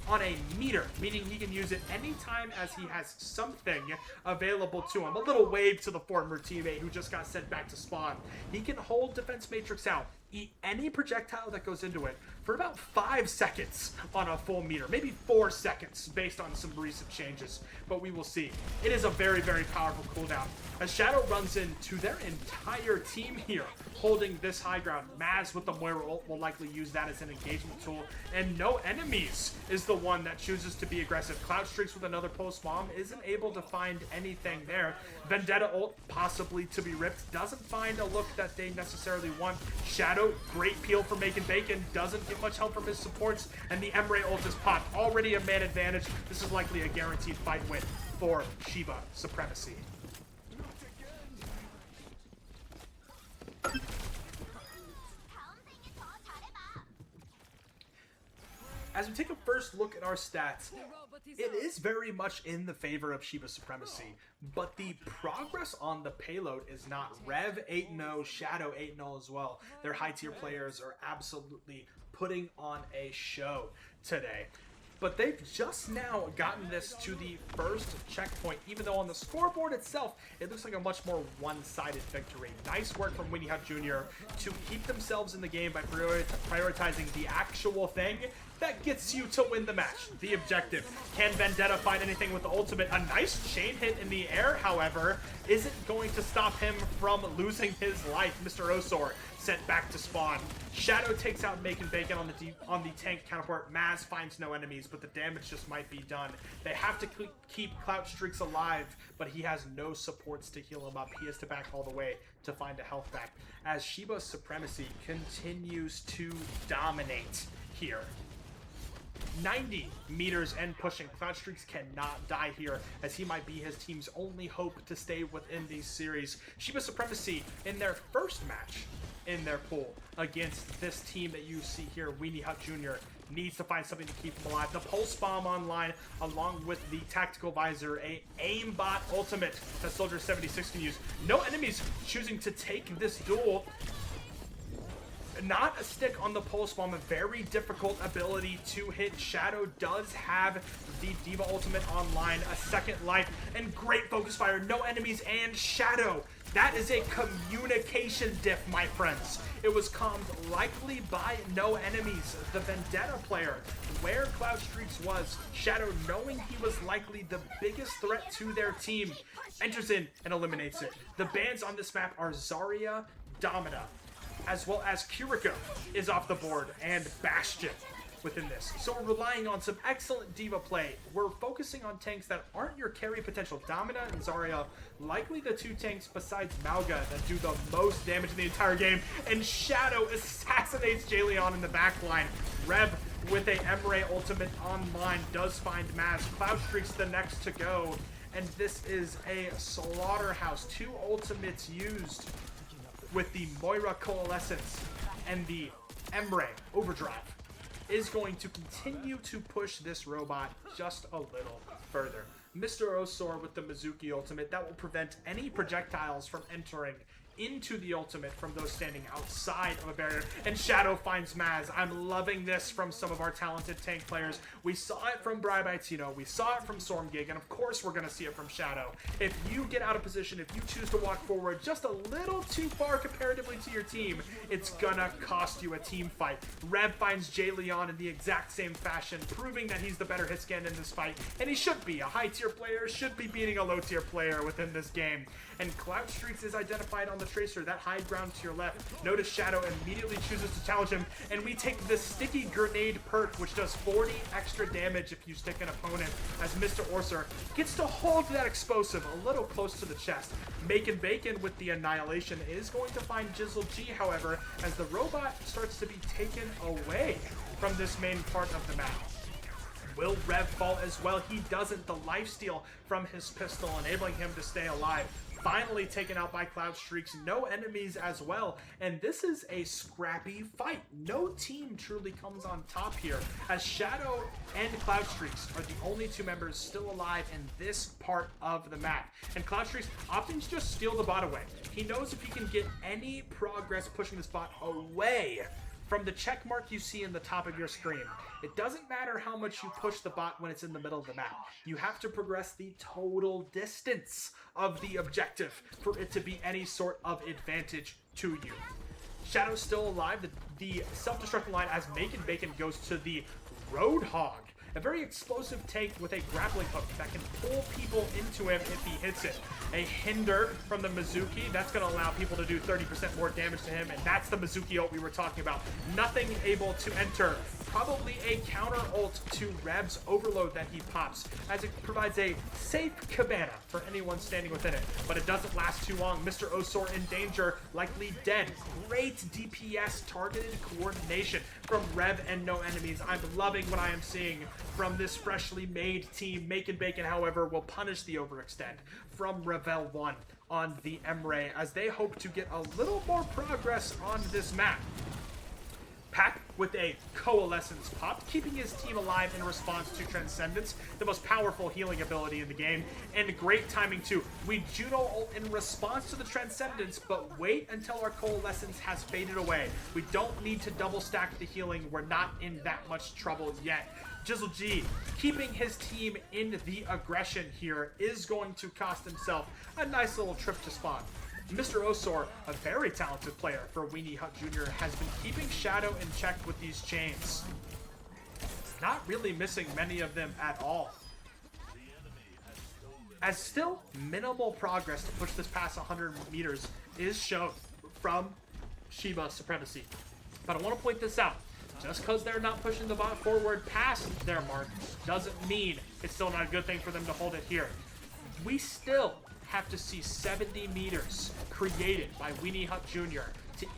[SPEAKER 1] on a meter, meaning he can use it anytime as he has something available to him. A little wave to the former teammate who just got sent back to spawn. He can hold Defense Matrix out, eat any projectile that goes into it for about 5 seconds on a full meter, maybe 4 seconds based on some recent changes, but we will see. It is a very, very powerful cooldown. As Shadow runs into their entire team here, holding this high ground. Maz with the Moira ult will likely use that as an engagement tool, and no enemies is the one that chooses to be aggressive. Cloudstreaks with another post bomb isn't able to find anything there. Vendetta ult possibly to be ripped, doesn't find a look that they necessarily want. Shadow, great peel for Bacon, doesn't get much help from his supports, and the Emray ult is popped. Already a man advantage. This is likely a guaranteed fight win for Shiba Supremacy. As we take a first look at our stats, it is very much in the favor of Shiba Supremacy, but the progress on the payload is not. Rev 8-0, Shadow 8-0 as well. Their high tier players are absolutely putting on a show today. But they've just now gotten this to the first checkpoint, even though on the scoreboard itself, it looks like a much more one-sided victory. Nice work from Weenie Hut Jr. to keep themselves in the game by prioritizing the actual thing, that gets you to win the match. The objective. Can Vendetta find anything with the ultimate? A nice chain hit in the air, however, isn't going to stop him from losing his life. Mr. Osor sent back to spawn. Shadow takes out Bacon Bacon on the tank counterpart. Maz finds no enemies, but the damage just might be done. They have to keep Clout Streaks alive, but he has no supports to heal him up. He has to back all the way to find a health back, as Shiba's Supremacy continues to dominate here. 90 meters and pushing. Cloud Streaks cannot die here, as he might be his team's only hope to stay within these series. Shiba Supremacy in their first match in their pool against this team that you see here, Weenie Hut Jr. needs to find something to keep him alive. The Pulse Bomb online, along with the Tactical Visor, a aimbot ultimate that Soldier 76 can use. No enemies choosing to take this duel. Not a stick on the Pulse Bomb, a very difficult ability to hit. Shadow does have the Diva ultimate online, a second life, and great focus fire. No enemies and Shadow. That is a communication diff, my friends. It was calmed likely by no enemies. The Vendetta player, where Cloud Streaks was, Shadow, knowing he was likely the biggest threat to their team, enters in and eliminates it. The bans on this map are Zarya, Domina, as well as Kiriko is off the board, and Bastion within this. So we're relying on some excellent Diva play. We're focusing on tanks that aren't your carry potential. Domina and Zarya, likely the two tanks besides Mauga that do the most damage in the entire game. And Shadow assassinates Jayleon in the backline. Rev with a Emre ultimate online does find Maz. Cloud Streaks the next to go. And this is a slaughterhouse. Two ultimates used with the Moira Coalescence and the Emre Overdrive is going to continue to push this robot just a little further. Mr. Osor with the Mizuki ultimate, that will prevent any projectiles from entering into the ultimate from those standing outside of a barrier. And Shadow finds Maz. I'm loving this from some of our talented tank players. We saw it from Braibaitino, we saw it from Stormgig, and of course we're going to see it from Shadow. If you get out of position, if you choose to walk forward just a little too far comparatively to your team, it's gonna cost you a team fight. Rev finds Jayleon in the exact same fashion, proving that he's the better hitscan in this fight, and he should be. A high tier player should be beating a low tier player within this game. And Cloud Streaks is identified on the Tracer, that high ground to your left. Notice Shadow immediately chooses to challenge him, and we take the Sticky Grenade perk, which does 40 extra damage if you stick an opponent, as Mr. Orser gets to hold that explosive a little close to the chest. Bacon Bacon with the Annihilation is going to find Jizzle G, however, as the robot starts to be taken away from this main part of the map. Will Rev fall as well? He doesn't. The lifesteal from his pistol enabling him to stay alive. Finally taken out by Cloud Streaks. No enemies as well. And this is a scrappy fight. No team truly comes on top here, as Shadow and Cloud Streaks are the only two members still alive in this part of the map. And Cloud Streaks opting to just steal the bot away. He knows if he can get any progress pushing this bot away from the check mark you see in the top of your screen. It doesn't matter how much you push the bot when it's in the middle of the map. You have to progress the total distance of the objective for it to be any sort of advantage to you. Shadow's still alive. The self-destruct line as Bacon Bacon goes to the Roadhog. A very explosive tank with a grappling hook that can pull people into him if he hits it. A hinder from the Mizuki, that's going to allow people to do 30% more damage to him, and that's the Mizuki ult we were talking about. Nothing able to enter. Probably a counter ult to Reb's overload that he pops, as it provides a safe cabana for anyone standing within it. But it doesn't last too long. Mr. Osor in danger, likely dead. Great DPS targeted coordination from Rev and no enemies. I'm loving what I am seeing from this freshly made team. Bacon Bacon, however, will punish the overextend from Revel 1 on the Emre, as they hope to get a little more progress on this map. Pack with a Coalescence pop, keeping his team alive in response to Transcendence, the most powerful healing ability in the game, and great timing too. We Juno ult in response to the Transcendence, but wait until our Coalescence has faded away. We don't need to double stack the healing. We're not in that much trouble yet. Jizzle G, keeping his team in the aggression here, is going to cost himself a nice little trip to spawn. Mr. Osor, a very talented player for Weenie Hut Jr., has been keeping Shadow in check with these chains. not really missing many of them at all. As still minimal progress to push this past 100 meters is shown from Shiba Supremacy. But I want to point this out. Just because they're not pushing the bot forward past their mark doesn't mean it's still not a good thing for them to hold it here. We still have to see 70 meters created by Weenie Hut Jr.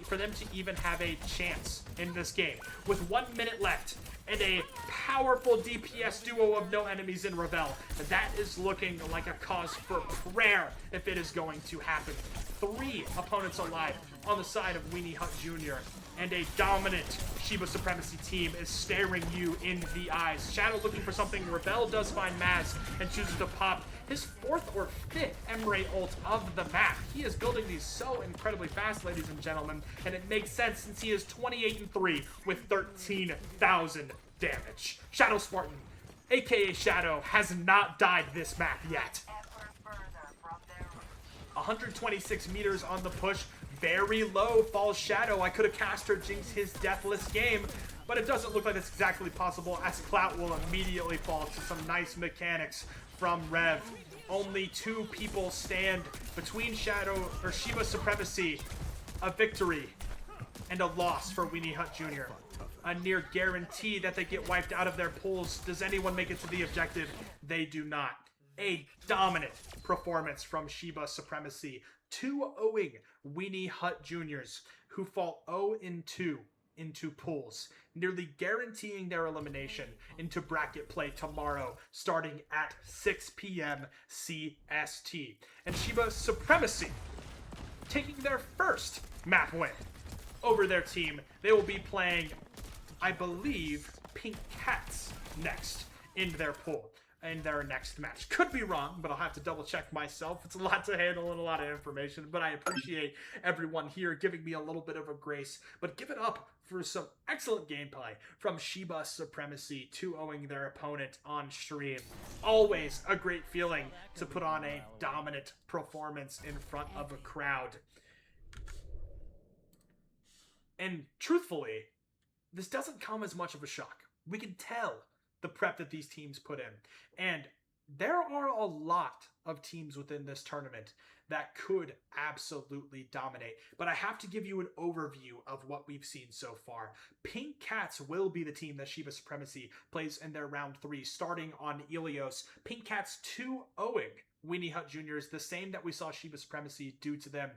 [SPEAKER 1] For them to even have a chance in this game. With 1 minute left and a powerful DPS duo of no enemies in Revel, that is looking like a cause for prayer if it is going to happen. 3 opponents alive on the side of Weenie Hut Jr. and a dominant Shiba Supremacy team is staring you in the eyes. Shadow looking for something. Revel does find Maz and chooses to pop his 4th or 5th Emre ult of the map. He is building these so incredibly fast, ladies and gentlemen, and it makes sense since he is 28-3 with 13,000 damage. Shadow Spartan, aka Shadow, has not died this map yet. 126 meters on the push. Very low falls Shadow. I could have cast her Jinx his deathless game, but it doesn't look like it's exactly possible, as Clout will immediately fall to some nice mechanics from Rev. Only 2 people stand between Shadow or Shiba Supremacy, a victory and a loss for Weenie Hut Jr. A near guarantee that they get wiped out of their pools. Does anyone make it to the objective? They do not. A dominant performance from Shiba Supremacy, 2-0ing Weenie Hut Juniors, who fall 0-2 into pools, nearly guaranteeing their elimination into bracket play tomorrow, starting at 6 p.m. CST. And Shiba Supremacy taking their first map win over their team. They will be playing, I believe, Pink Cats next in their pool. In their next match. Could be wrong, but I'll have to double check myself. It's a lot to handle and a lot of information, but I appreciate everyone here giving me a little bit of a grace. But give it up for some excellent gameplay from Shiba Supremacy, 2-0ing their opponent on stream. Always a great feeling to put on a dominant performance in front of a crowd. And truthfully, this doesn't come as much of a shock. We can tell the prep that these teams put in. And there are a lot of teams within this tournament that could absolutely dominate. But I have to give you an overview of what we've seen so far. Pink Cats will be the team that Shiba Supremacy plays in their round 3, starting on Ilios. Pink Cats 2-0ing Weenie Hut Juniors, the same that we saw Shiba Supremacy do to them.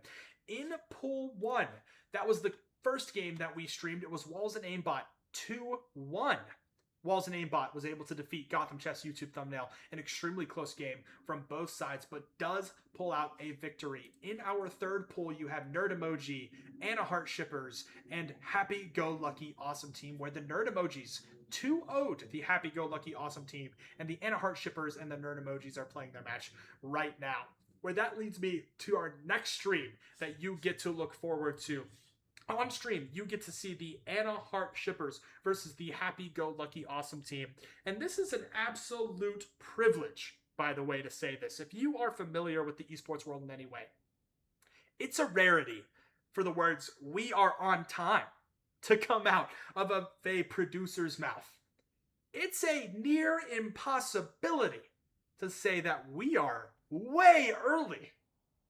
[SPEAKER 1] In Pool 1, that was the first game that we streamed. It was Walls and Aimbot 2-1. Walls and Aimbot was able to defeat Gotham Chess YouTube thumbnail, an extremely close game from both sides, but does pull out a victory. In our third pool, you have Nerd Emoji, Anna Heart Shippers, and Happy Go Lucky Awesome Team, where the Nerd Emojis 2-0'd the Happy Go Lucky Awesome Team, and the Anna Heart Shippers and the Nerd Emojis are playing their match right now. Where that leads me to our next stream that you get to look forward to. On stream, you get to see the Anna Heart Shippers versus the Happy Go Lucky Awesome Team. And this is an absolute privilege, by the way, to say this. If you are familiar with the esports world in any way, it's a rarity for the words, "we are on time," to come out of a producer's mouth. It's a near impossibility to say that we are way early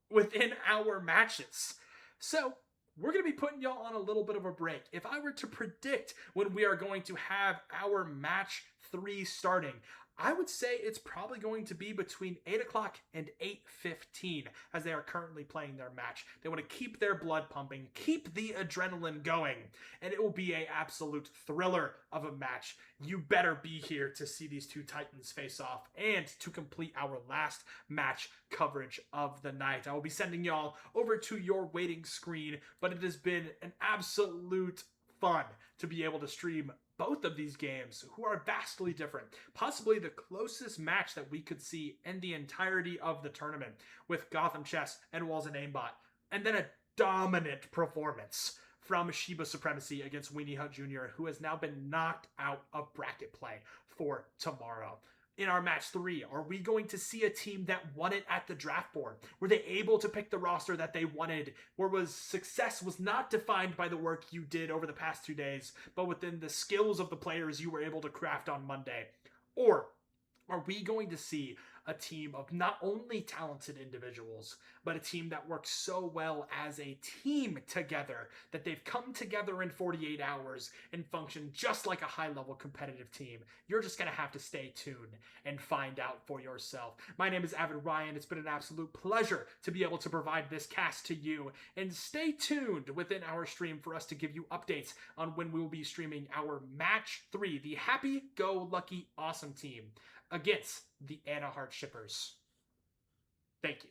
[SPEAKER 1] within our matches. So, we're going to be putting y'all on a little bit of a break. If I were to predict when we are going to have our match 3 starting, I would say it's probably going to be between 8 o'clock and 8:15 as they are currently playing their match. They want to keep their blood pumping, keep the adrenaline going, and it will be an absolute thriller of a match. You better be here to see these two titans face off and to complete our last match coverage of the night. I will be sending y'all over to your waiting screen, but it has been an absolute fun to be able to stream both of these games, who are vastly different. Possibly the closest match that we could see in the entirety of the tournament with Gotham Chess and Walls and Aimbot. And then a dominant performance from Shiba Supremacy against Weenie Hut Jr., who has now been knocked out of bracket play for tomorrow. in our match 3? Are we going to see a team that won it at the draft board? Were they able to pick the roster that they wanted? Where was success was not defined by the work you did over the past 2 days, but within the skills of the players you were able to craft on Monday? Or are we going to see a team of not only talented individuals, but a team that works so well as a team together that they've come together in 48 hours and function just like a high-level competitive team? You're just going to have to stay tuned and find out for yourself. My name is Avid Ryan. It's been an absolute pleasure to be able to provide this cast to you. And stay tuned within our stream for us to give you updates on when we will be streaming our Match 3, the Happy-Go-Lucky Awesome Team, against the Anaheart Shippers. Thank you.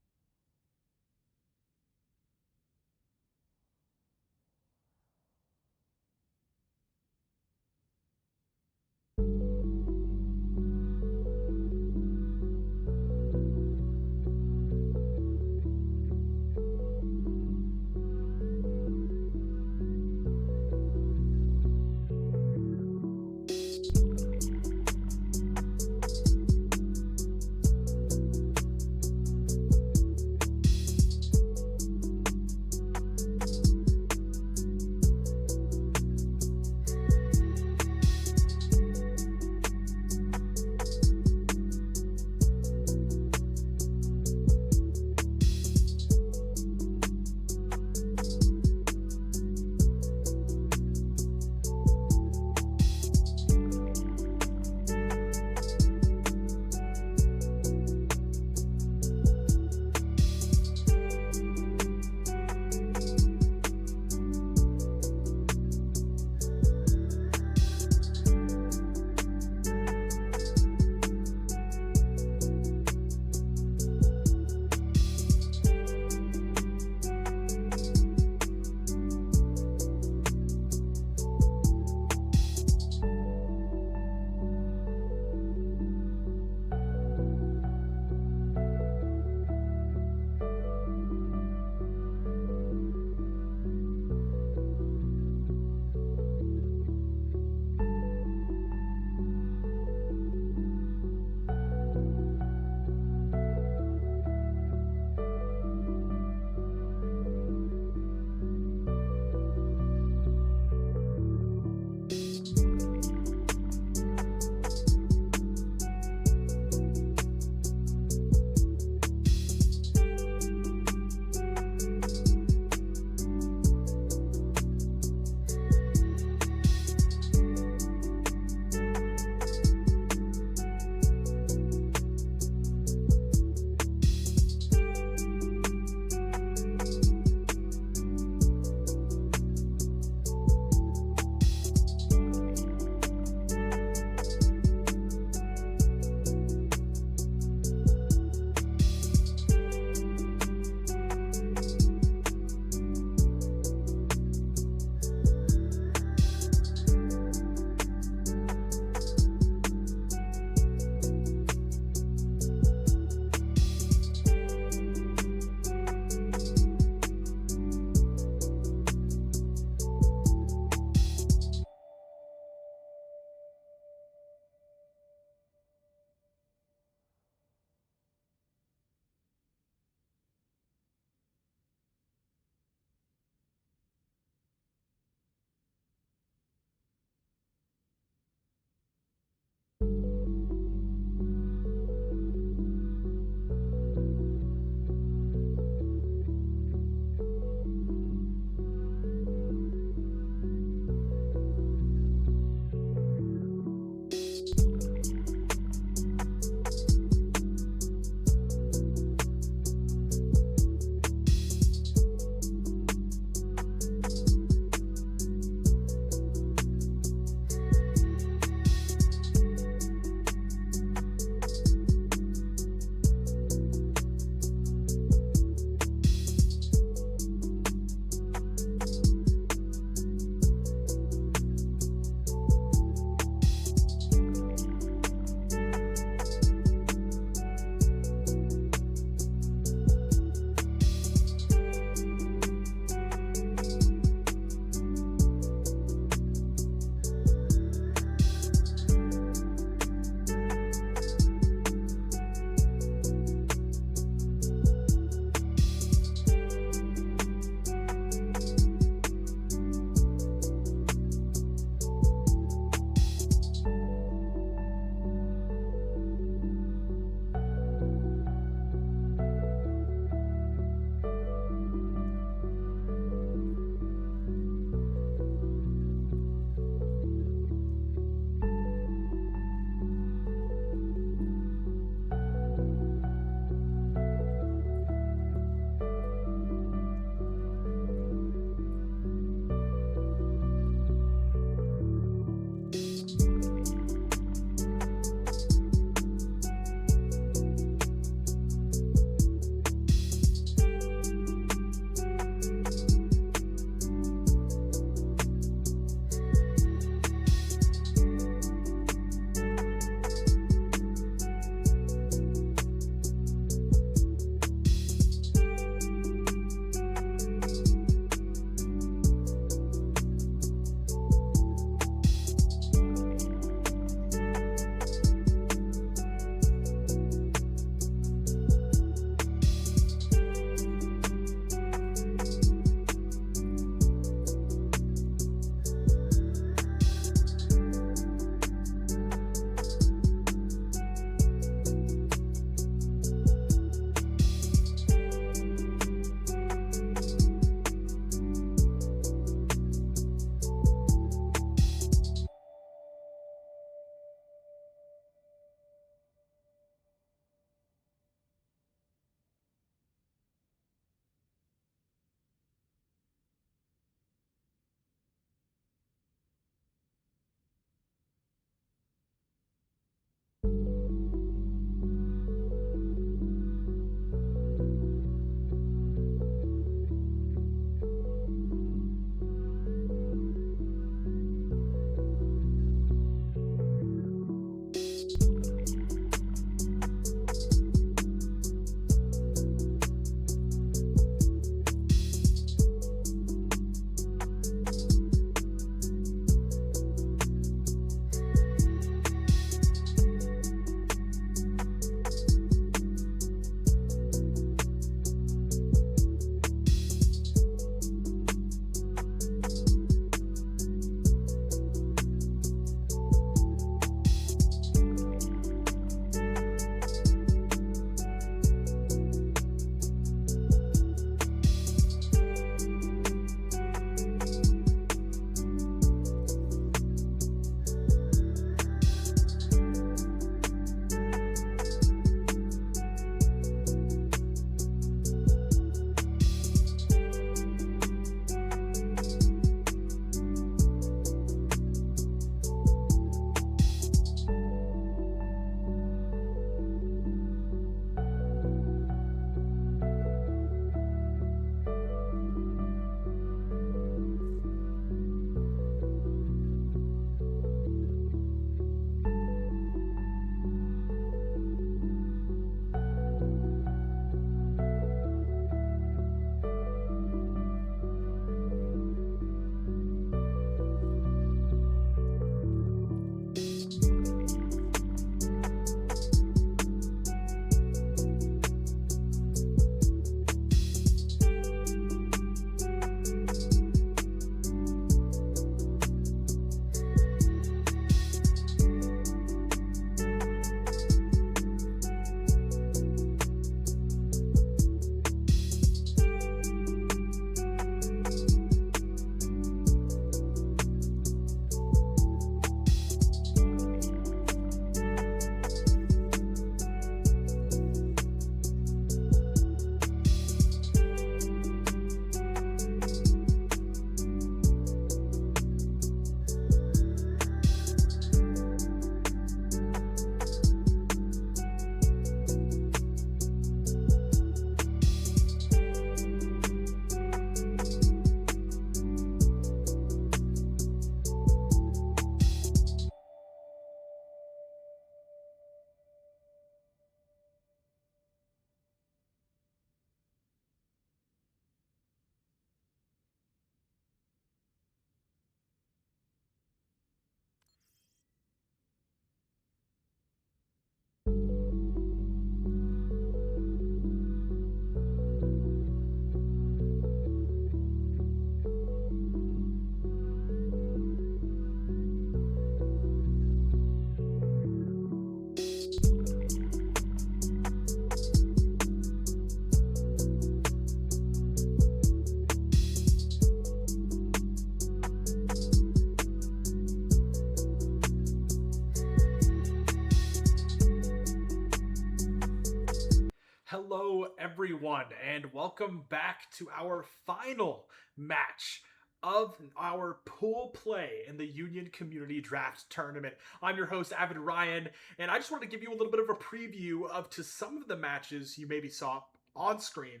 [SPEAKER 1] everyone, and welcome back to our final match of our pool play in the Union Community Draft Tournament. I'm your host, Avid Ryan, and I just wanted to give you a little bit of a preview of to some of the matches you maybe saw on screen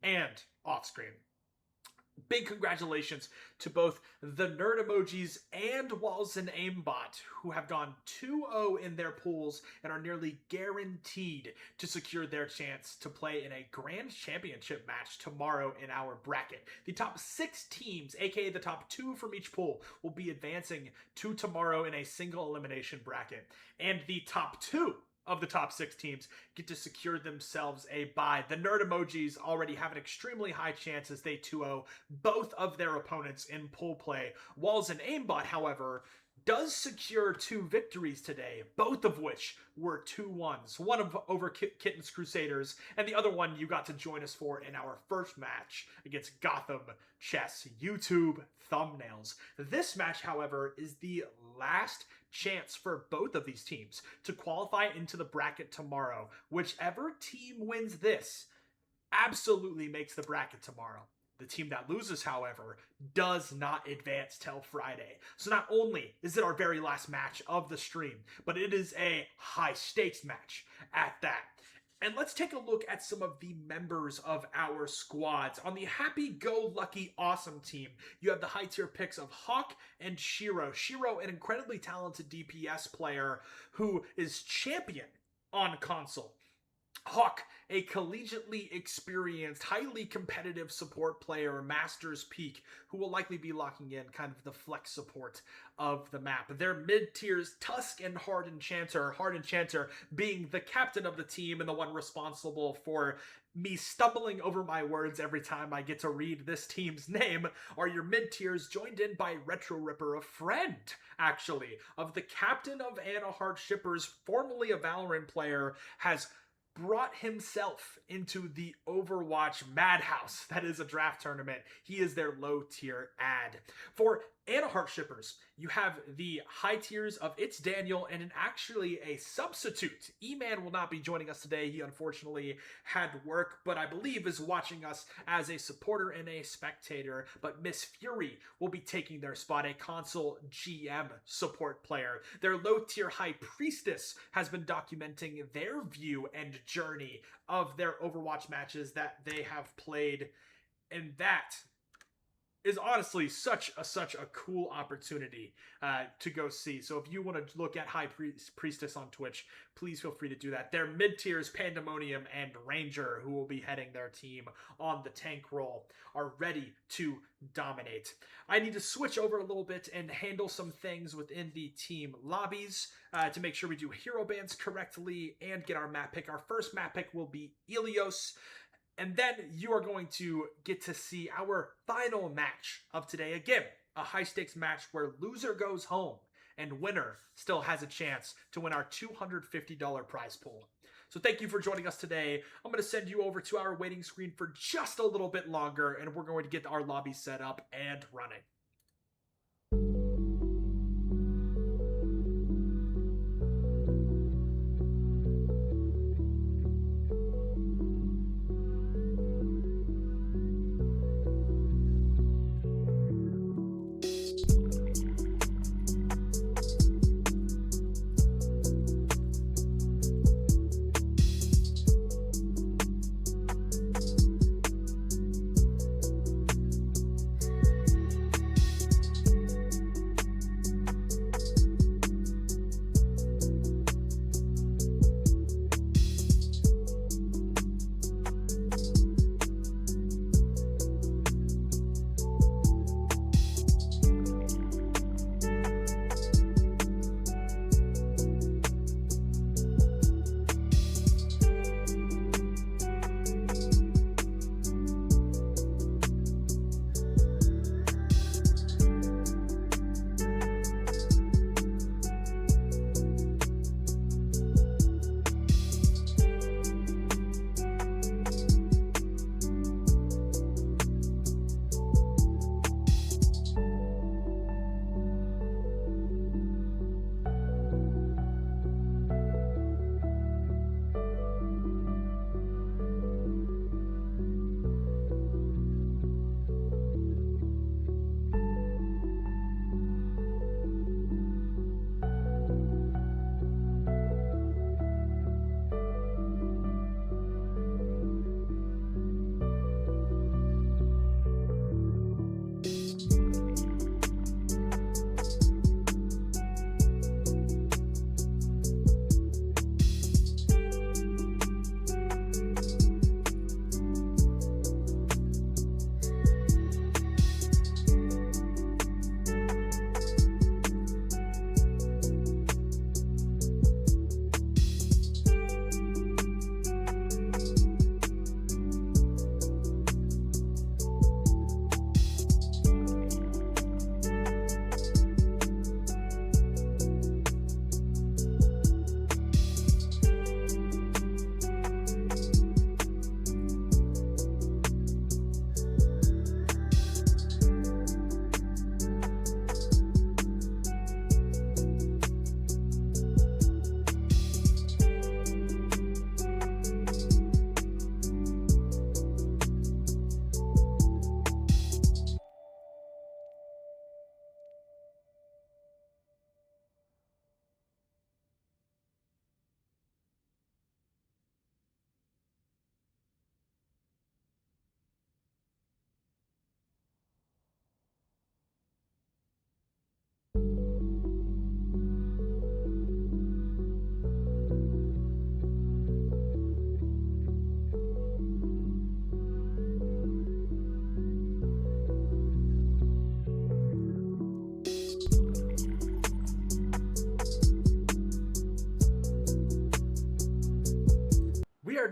[SPEAKER 1] and off screen. Big congratulations to both the Nerd Emojis and Walls and Aimbot, who have gone 2-0 in their pools and are nearly guaranteed to secure their chance to play in a Grand Championship match tomorrow in our bracket. The top 6 teams, aka the top 2 from each pool, will be advancing to tomorrow in a single elimination bracket. And the top 2 of the top 6 teams get to secure themselves a bye. The Nerd Emojis already have an extremely high chance as they 2-0 both of their opponents in pool play. Walls and Aimbot, however, does secure 2 victories today, both of which were 2-1s. One over Kittens Crusaders, and the other one you got to join us for in our first match against Gotham Chess YouTube Thumbnails. This match, however, is the last chance for both of these teams to qualify into the bracket tomorrow. Whichever team wins this absolutely makes the bracket tomorrow. The team that loses, however, does not advance till Friday. So not only is it our very last match of the stream, but it is a high-stakes match at that. And let's take a look at some of the members of our squads. On the happy-go-lucky awesome team, you have the high-tier picks of Hawk and Shiro. Shiro, an incredibly talented DPS player who is champion on console. Hawk, a collegiately experienced, highly competitive support player, Master's Peak, who will likely be locking in kind of the flex support of the map. Their mid-tiers, Tusk and Hard Enchanter being the captain of the team and the one responsible for me stumbling over my words every time I get to read this team's name, are your mid-tiers, joined in by Retro Ripper, a friend, actually, of the captain of Anna Heart Shippers, formerly a Valorant player, has brought himself into the Overwatch madhouse that is a draft tournament. He is their low tier ad. For Anna Heart Shippers, you have the high tiers of It's Daniel and actually a substitute. E-Man will not be joining us today. He unfortunately had work, but I believe is watching us as a supporter and a spectator. But Miss Fury will be taking their spot, a console GM support player. Their low tier High Priestess has been documenting their view and journey of their Overwatch matches that they have played, and that is honestly such a cool opportunity to go see. So if you want to look at High Priestess on Twitch, please feel free to do that. Their mid-tiers, Pandemonium and Ranger, who will be heading their team on the tank role, are ready to dominate. I need to switch over a little bit and handle some things within the team lobbies to make sure we do hero bans correctly and get our map pick. Our first map pick will be Ilios. And then you are going to get to see our final match of today. Again, a high-stakes match where loser goes home and winner still has a chance to win our $250 prize pool. So thank you for joining us today. I'm going to send you over to our waiting screen for just a little bit longer, and we're going to get our lobby set up and running.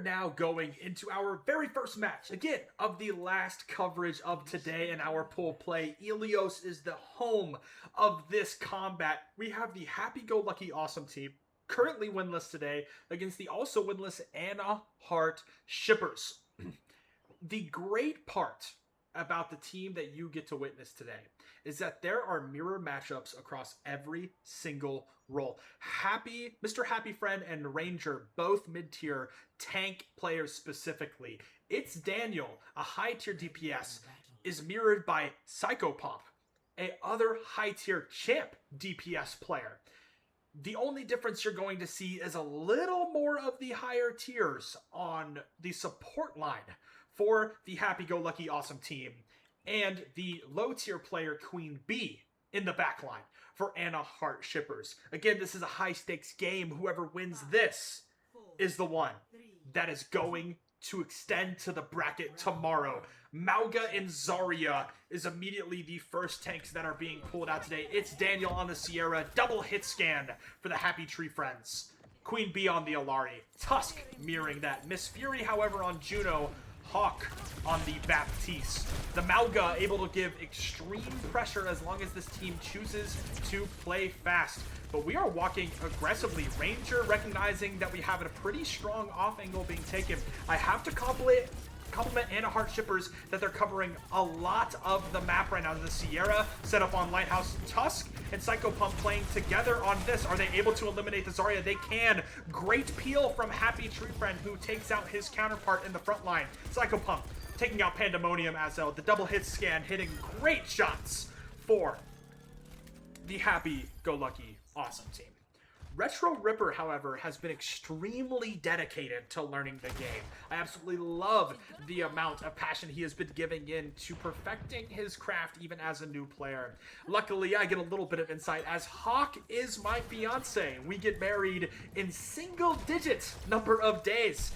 [SPEAKER 1] now going into our very first match, again, of the last coverage of today in our pool play. Ilios is the home of this combat. We have the happy-go-lucky awesome team, currently winless today, against the also winless Anna Hart Shippers. The great part about the team that you get to witness today is that there are mirror matchups across every single role. Mr. Happy Friend and Ranger, both mid-tier tank players specifically. It's Daniel, a high-tier DPS, is mirrored by Psychopomp, a other high-tier champ DPS player. The only difference you're going to see is a little more of the higher tiers on the support line for the happy-go-lucky awesome team, and the low-tier player Queen Bee in the backline for Anna Hart Shippers. Again, this is a high-stakes game. Whoever wins this is the one that is going to extend to the bracket tomorrow. Mauga and Zarya is immediately the first tanks that are being pulled out today. It's Daniel on the Sierra, double hit scan for the Happy Tree Friends. Queen Bee on the Alari, Tusk mirroring that. Miss Fury, however, on Juno, Hawk on the Baptiste. The Mauga able to give extreme pressure as long as this team chooses to play fast. But we are walking aggressively. Ranger recognizing that we have a pretty strong off angle being taken. I have to compliment Anna Hart Shippers that they're covering a lot of the map right now. The Sierra set up on Lighthouse. Tusk and Psychopump playing together on this. Are they able to eliminate the Zarya? They can. Great peel from Happy Tree Friend, who takes out his counterpart in the front line. Psychopump taking out Pandemonium as well. The double hit scan hitting great shots for the happy-go-lucky awesome team. Retro Ripper, however, has been extremely dedicated to learning the game. I absolutely love the amount of passion he has been giving in to perfecting his craft even as a new player. Luckily, I get a little bit of insight as Hawk is my fiance. We get married in single-digit number of days.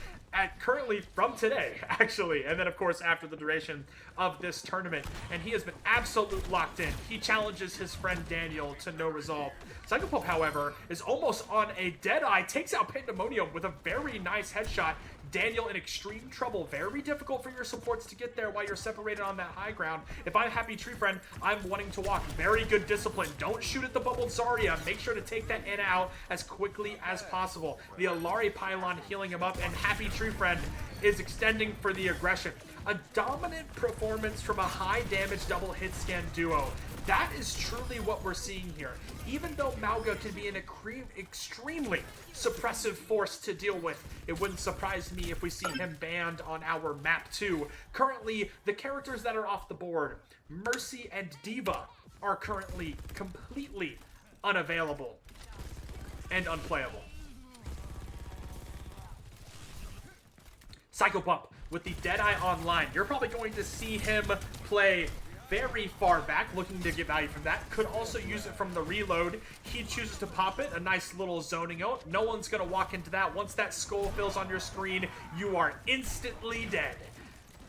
[SPEAKER 1] Currently from today, actually, and then of course after the duration of this tournament, and he has been absolute locked in. He challenges his friend Daniel to no resolve. Psychopomp, however, is almost on a dead eye, takes out Pandemonium with a very nice headshot. Daniel in extreme trouble. Very difficult for your supports to get there while you're separated on that high ground. If I'm Happy Tree Friend, I'm wanting to walk. Very good discipline. Don't shoot at the bubbled Zarya. Make sure to take that in out as quickly as possible. The Alari pylon healing him up, and Happy Tree Friend is extending for the aggression. A dominant performance from a high damage double hit scan duo. That is truly what we're seeing here. Even though Mauga can be an extremely suppressive force to deal with, it wouldn't surprise me if we see him banned on our map 2. Currently, the characters that are off the board, Mercy and Diva, are currently completely unavailable and unplayable. Psychopump with the Deadeye online. You're probably going to see him play very far back, looking to get value from that. Could also use it from the reload. He chooses to pop it, a nice little zoning out. No one's going to walk into that. Once that skull fills on your screen, you are instantly dead.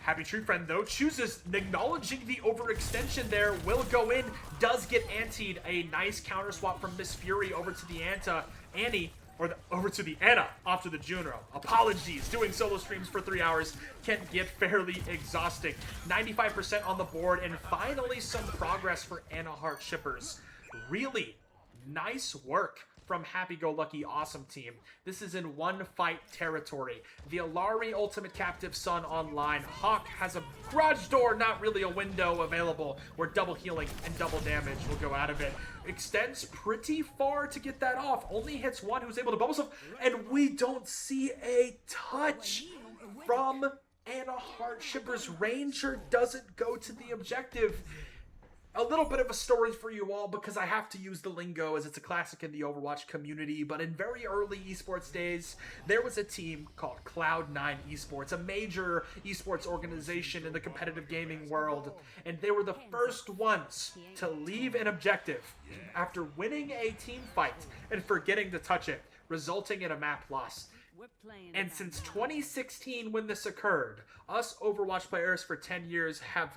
[SPEAKER 1] Happy Tree Friend, though, chooses, acknowledging the overextension there, will go in, does get antied. A nice counter swap from Miss Fury over to the over to the Anna, off to the Juno. Apologies, doing solo streams for 3 hours can get fairly exhausting. 95% on the board, and finally some progress for Anna Hart Shippers. Really nice work from Happy-Go-Lucky Awesome Team. This is in one fight territory. The Alari Ultimate Captive Son online. Hawk has a garage door, not really a window, available where double healing and double damage will go out of it. Extends pretty far to get that off. Only hits one who's able to bubble stuff, and we don't see a touch from Anna Hart Shippers. Ranger doesn't go to the objective. A little bit of a story for you all, because I have to use the lingo as it's a classic in the Overwatch community, but in very early esports days, there was a team called Cloud9 Esports, a major esports organization in the competitive gaming world, and they were the first ones to leave an objective after winning a team fight and forgetting to touch it, resulting in a map loss. And since 2016, when this occurred, us Overwatch players for 10 years have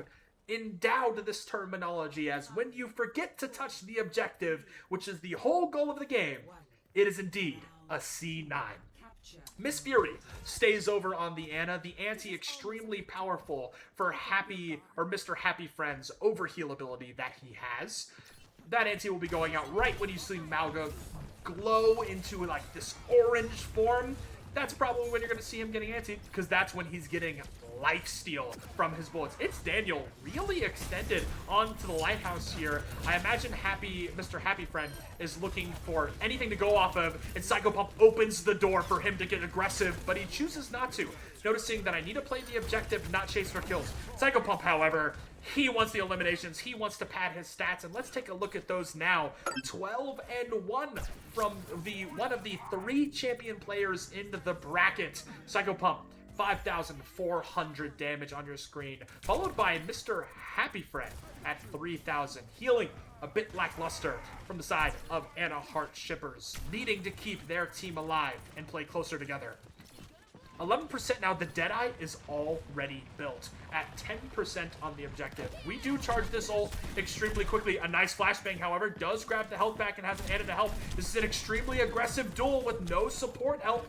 [SPEAKER 1] endowed this terminology as when you forget to touch the objective, which is the whole goal of the game, it is indeed a C9. Miss Fury stays over on the Ana. The anti extremely powerful for Mr. Happy Friend's overheal ability that he has. That anti will be going out right when you see Mauga glow into like this orange form. That's probably when you're going to see him getting anti, because that's when he's getting lifesteal from his bullets. It's Daniel really extended onto the lighthouse here. I imagine Mr. Happy Friend is looking for anything to go off of, and Psycho Pump opens the door for him to get aggressive, but he chooses not to, noticing that I need to play the objective, not chase for kills. Psycho Pump, however, he wants the eliminations. He wants to pad his stats, and let's take a look at those now. 12-1 from one of the 3 champion players in the bracket. Psycho Pump, 5,400 damage on your screen, followed by Mr. Happy Friend at 3,000, healing a bit lackluster from the side of Ana Heart Shippers, needing to keep their team alive and play closer together. 11% now. The Deadeye is already built at 10% on the objective. We do charge this ult extremely quickly. A nice flashbang, however, does grab the health back and has an Ana to help. This is an extremely aggressive duel with no support help.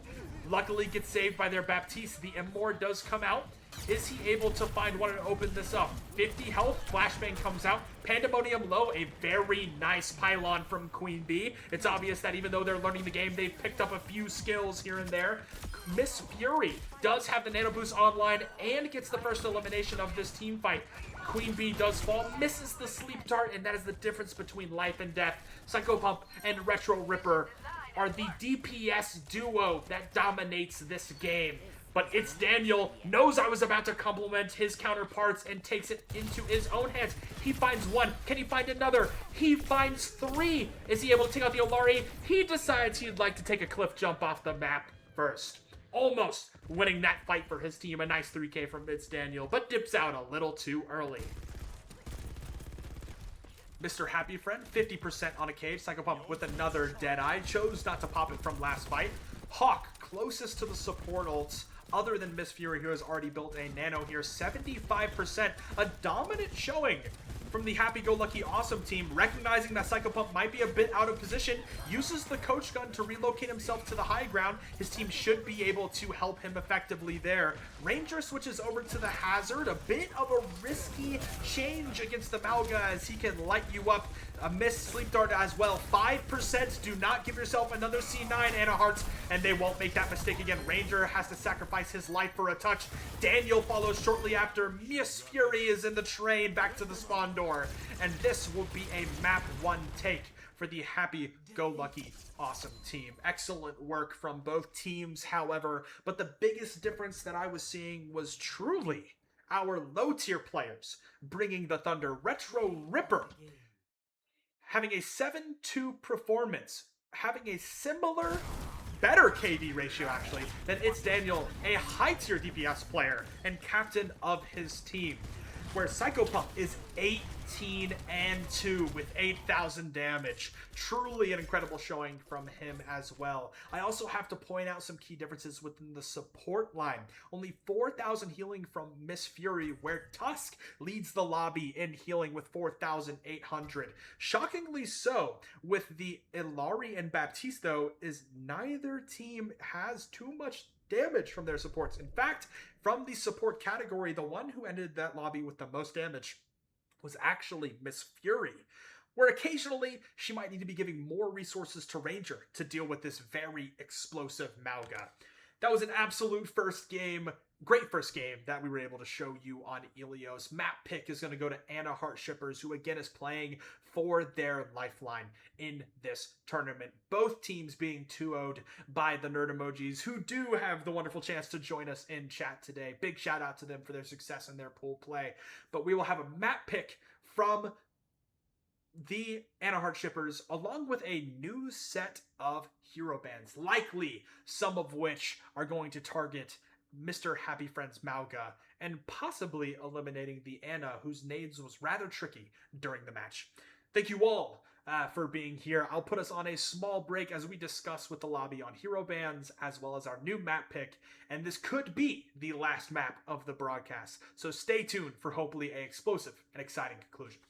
[SPEAKER 1] Luckily gets saved by their Baptiste. The M-More does come out. Is he able to find one and open this up? 50 health, flashbang comes out. Pandemonium low, a very nice pylon from Queen Bee. It's obvious that even though they're learning the game, they've picked up a few skills here and there. Miss Fury does have the nano boost online and gets the first elimination of this team fight. Queen Bee does fall, misses the sleep dart, and that is the difference between life and death. Psycho Pump and Retro Ripper are the DPS duo that dominates this game. But It's Daniel knows I was about to compliment his counterparts and takes it into his own hands. He finds one. Can he find another? He finds 3. Is he able to take out the Olari? He decides he'd like to take a cliff jump off the map first. Almost winning that fight for his team. A nice 3K from It's Daniel, but dips out a little too early. Mr. Happy Friend, 50% on a cage. Psycho Pump with another Deadeye. Chose not to pop it from last fight. Hawk, closest to the support ults, other than Miss Fury, who has already built a nano here. 75%, a dominant showing from the happy-go-lucky awesome team, recognizing that Psycho Pump might be a bit out of position, uses the coach gun to relocate himself to the high ground. His team should be able to help him effectively there. Ranger switches over to the Hazard, a bit of a risky change against the Mauga as he can light you up. A missed sleep dart as well. 5%. Do not give yourself another C9 Ana Hearts, and they won't make that mistake again. Ranger has to sacrifice his life for a touch. Daniel follows shortly after. Miss Fury is in the train back to the spawn door, and this will be a map 1 take for the happy-go-lucky awesome team. Excellent work from both teams, however, but the biggest difference that I was seeing was truly our low-tier players bringing the thunder. Retro Ripper having a 7-2 performance, having a similar, better KD ratio actually, than It's Daniel, a high-tier DPS player and captain of his team, where Psycho Pump is 18-2 with 8,000 damage. Truly an incredible showing from him as well. I also have to point out some key differences within the support line. Only 4,000 healing from Miss Fury, where Tusk leads the lobby in healing with 4,800. Shockingly so, with the Ilari and Baptiste, though, is neither team has too much damage from their supports. In fact, from the support category, the one who ended that lobby with the most damage was actually Miss Fury, where occasionally she might need to be giving more resources to Ranger to deal with this very explosive Mauga. That was an absolute great first game that we were able to show you on Ilios. Map pick is going to go to Ana Heart Shippers, who again is playing for their lifeline in this tournament. Both teams being 2-0'd by the Nerd Emojis, who do have the wonderful chance to join us in chat today. Big shout out to them for their success in their pool play. But we will have a map pick from the Ana Heart Shippers, along with a new set of hero bands, likely some of which are going to target Mr. Happy Friend's Mauga, and possibly eliminating the Ana, whose nades was rather tricky during the match. Thank you all for being here. I'll put us on a small break as we discuss with the lobby on hero bands, as well as our new map pick, and this could be the last map of the broadcast. So stay tuned for hopefully an explosive and exciting conclusion.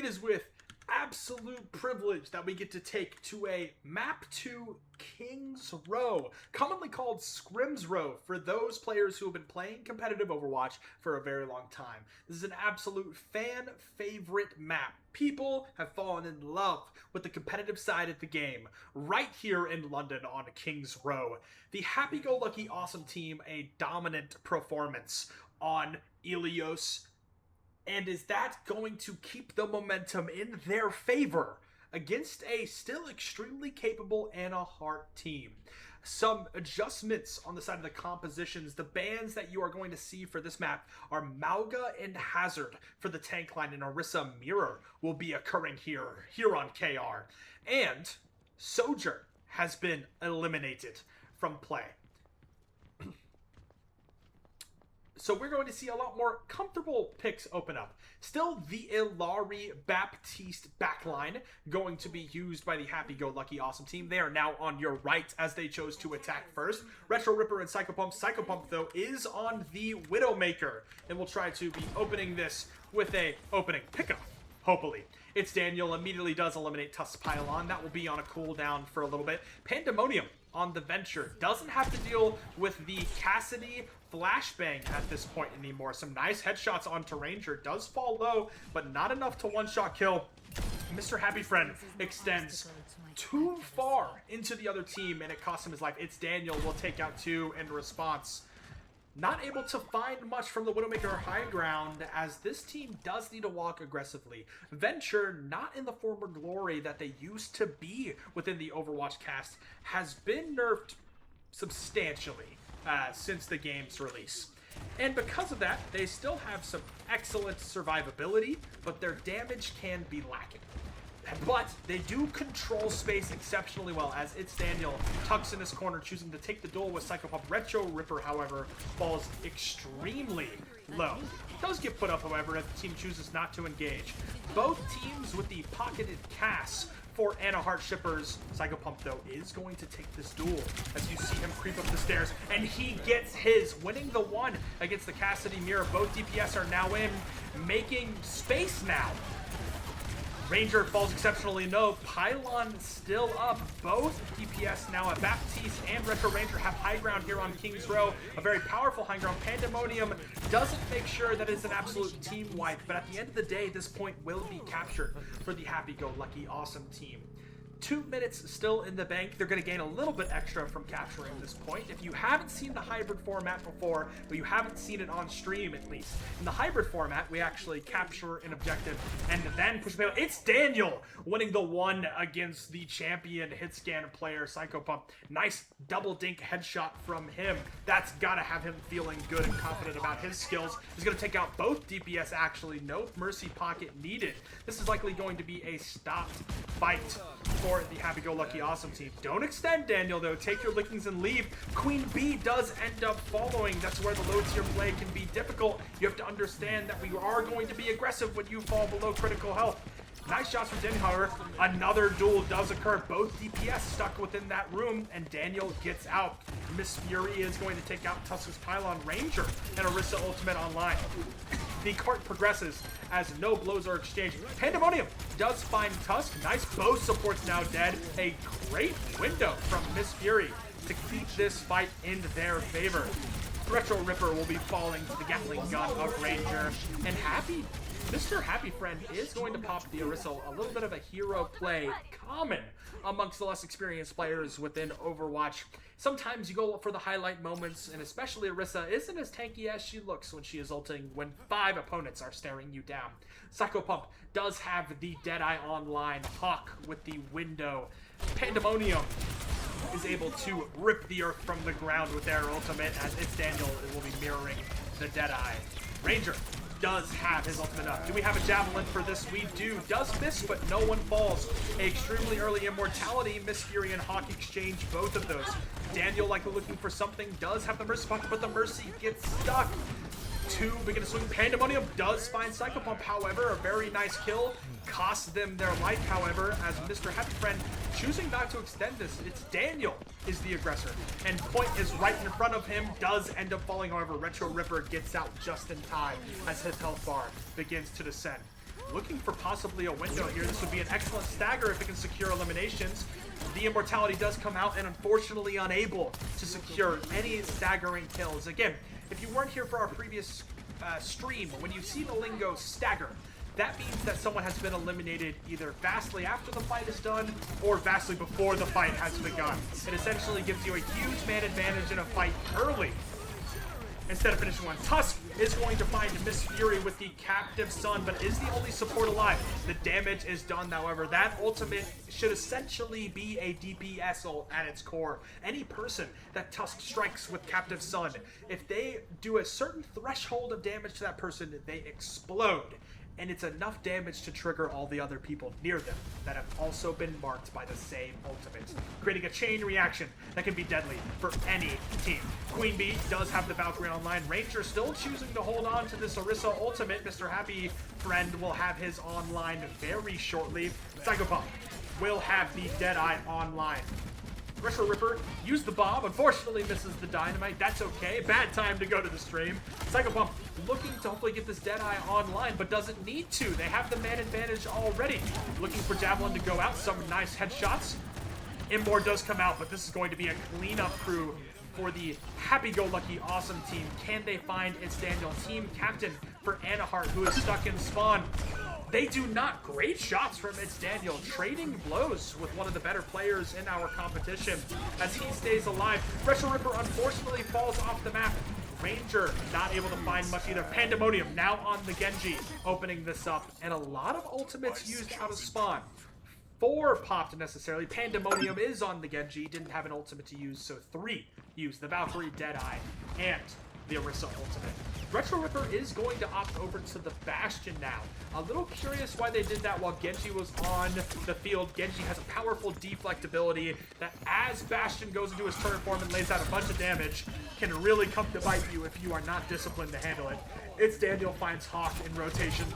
[SPEAKER 1] It is with absolute privilege that we get to take to a map 2 King's Row, commonly called Scrim's Row for those players who have been playing competitive Overwatch for a very long time. This is an absolute fan favorite map. People have fallen in love with the competitive side of the game right here in London on King's Row. The happy-go-lucky awesome team, a dominant performance on Ilios. And is that going to keep the momentum in their favor against a still extremely capable Anaheart team? Some adjustments on the side of the compositions. The bans that you are going to see for this map are Mauga and Hazard for the tank line, and Orisa Mirror will be occurring here on KR. And Sojourn has been eliminated from play. So we're going to see a lot more comfortable picks open up. Still the Ilari Baptiste backline going to be used by the happy-go-lucky awesome team. They are now on your right as they chose to attack first. Retro Ripper and Psycho Pump. Psycho Pump, though, is on the Widowmaker. And we'll try to be opening this with a opening pickup, hopefully. It's Daniel, immediately does eliminate Tusk's Pylon. That will be on a cooldown for a little bit. Pandemonium on the Venture. Doesn't have to deal with the Cassidy flashbang at this point anymore. Some nice headshots onto Ranger. Does fall low, but not enough to one-shot kill. Mr. Happy Friend extends too far into the other team, and it costs him his life. It's Daniel. Will take out 2 in response. Not able to find much from the Widowmaker high ground, as this team does need to walk aggressively. Venture, not in the former glory that they used to be within the Overwatch cast, has been nerfed substantially since the game's release. And because of that, they still have some excellent survivability, but their damage can be lacking. But they do control space exceptionally well, as It's Daniel tucks in his corner, choosing to take the duel with Psycho Pump. Retro Ripper, however, falls extremely low. Does get put up, however, as the team chooses not to engage. Both teams with the pocketed Cass for Anaheart shippers. Psycho Pump, though, is going to take this duel as you see him creep up the stairs, and he gets his, winning the one against the Cassidy Mirror. Both DPS are now in, making space now. Ranger falls exceptionally low. Pylon still up. Both DPS now at Baptiste and Retro Ranger have high ground here on King's Row. A very powerful high ground. Pandemonium doesn't make sure that it's an absolute team wipe, but at the end of the day, this point will be captured for the happy-go-lucky awesome team. 2 minutes still in the bank. They're going to gain a little bit extra from capturing this point. If you haven't seen the hybrid format before, but you haven't seen it on stream at least, in the hybrid format, we actually capture an objective and then push the. It's Daniel winning the one against the champion hit scan player, Psycho Pump. Nice double dink headshot from him. That's got to have him feeling good and confident about his skills. He's going to take out both DPS, actually. No mercy pocket needed. This is likely going to be a stopped fight for the happy-go-lucky awesome team. Don't extend, Daniel, though. Take your lickings and leave. Queen Bee does end up following. That's where the low-tier play can be difficult. You have to understand that we are going to be aggressive when you fall below critical health. Nice shots from Daniel, however. Another duel does occur. Both DPS stuck within that room, and Daniel gets out. Miss Fury is going to take out Tusk's Pylon. Ranger and Orisa ultimate online. The cart progresses as no blows are exchanged. Pandemonium does find Tusk. Nice bow supports now dead. A great window from Miss Fury to keep this fight in their favor. Retro Ripper will be falling to the Gatling gun of Ranger. And Mr. Happy Friend is going to pop the Orisa. A little bit of a hero play common amongst the less experienced players within Overwatch. Sometimes you go for the highlight moments, and especially Orisa isn't as tanky as she looks when she is ulting when 5 opponents are staring you down. Psycho Pump does have the Deadeye online. Hawk with the window. Pandemonium is able to rip the earth from the ground with their ultimate, as It's Daniel will be mirroring the Deadeye. Ranger does have his ultimate up. Do we have a javelin for this? We do. Does miss, but no one falls. Extremely early immortality. Miss Fury and Hawk exchange both of those. Daniel, likely looking for something, does have the Mercy pocket, but the Mercy gets stuck. 2 begin to swing. Pandemonium does find Psycho Pump, however. A very nice kill. Costs them their life, however, as Mr. Happy Friend choosing not to extend this. It's Daniel is the aggressor, and point is right in front of him. Does end up falling, however. Retro Ripper gets out just in time as his health bar begins to descend. looking for possibly a window here. This would be an excellent stagger if it can secure eliminations. The immortality does come out and unfortunately unable to secure any staggering kills. Again, if you weren't here for our previous stream, when you see the lingo stagger, that means that someone has been eliminated either vastly after the fight is done or vastly before the fight has begun. It essentially gives you a huge man advantage in a fight early instead of finishing one. Tusk is going to find Miss Fury with the captive son, but is the only support alive. The damage is done, however. That ultimate should essentially be a DPS ult at its core. Any person that Tusk strikes with captive son, if they do a certain threshold of damage to that person, they explode. And it's enough damage to trigger all the other people near them that have also been marked by the same ultimate, creating a chain reaction that can be deadly for any team. Queen Bee does have the Valkyrie online. Ranger still choosing to hold on to this Orisa ultimate. Mr. Happy Friend will have his online very shortly. Psychopomp will have the Deadeye online. Retro Ripper used the bomb, unfortunately misses the dynamite. That's okay. Bad time to go to the stream. Psychopomp looking to hopefully get this Deadeye online, but doesn't need to. They have the man advantage already. Looking for Javelin to go out. Some nice headshots. Immor does come out, but this is going to be a cleanup crew for the happy-go-lucky awesome team. Can they find It's Daniel, team captain for Anahart, who is stuck in spawn? They do not. Great shots from It's Daniel, trading blows with one of the better players in our competition as he stays alive. Retro Ripper unfortunately falls off the map. Ranger not able to find much either. Pandemonium now on the Genji, opening this up, and a lot of ultimates used out of spawn. 4 popped necessarily. Pandemonium is on the Genji, didn't have an ultimate to use, so 3 used the Valkyrie, Deadeye, and the Orisa ultimate. Retro Ripper is going to opt over to the Bastion now. A little curious why they did that while Genji was on the field. Genji has a powerful deflect ability that as Bastion goes into his turret form and lays out a bunch of damage, can really come to bite you if you are not disciplined to handle it. It's Daniel finds Hawk in rotation.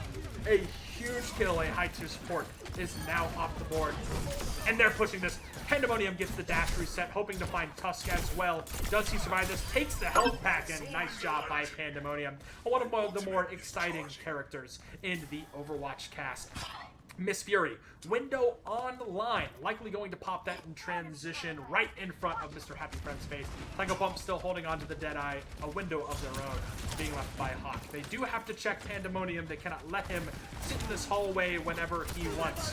[SPEAKER 1] A huge kill, a high tier support is now off the board. And they're pushing this. Pandemonium gets the dash reset, hoping to find Tusk as well. Does he survive this? Takes the health pack, and nice job by Pandemonium. One of the more exciting characters in the Overwatch cast. Miss Fury, window online, likely going to pop that in transition right in front of Mr. Happy Friend's face. Psychopomp still holding on to the Deadeye, a window of their own being left by Hawk. They do have to check Pandemonium. They cannot let him sit in this hallway whenever he wants.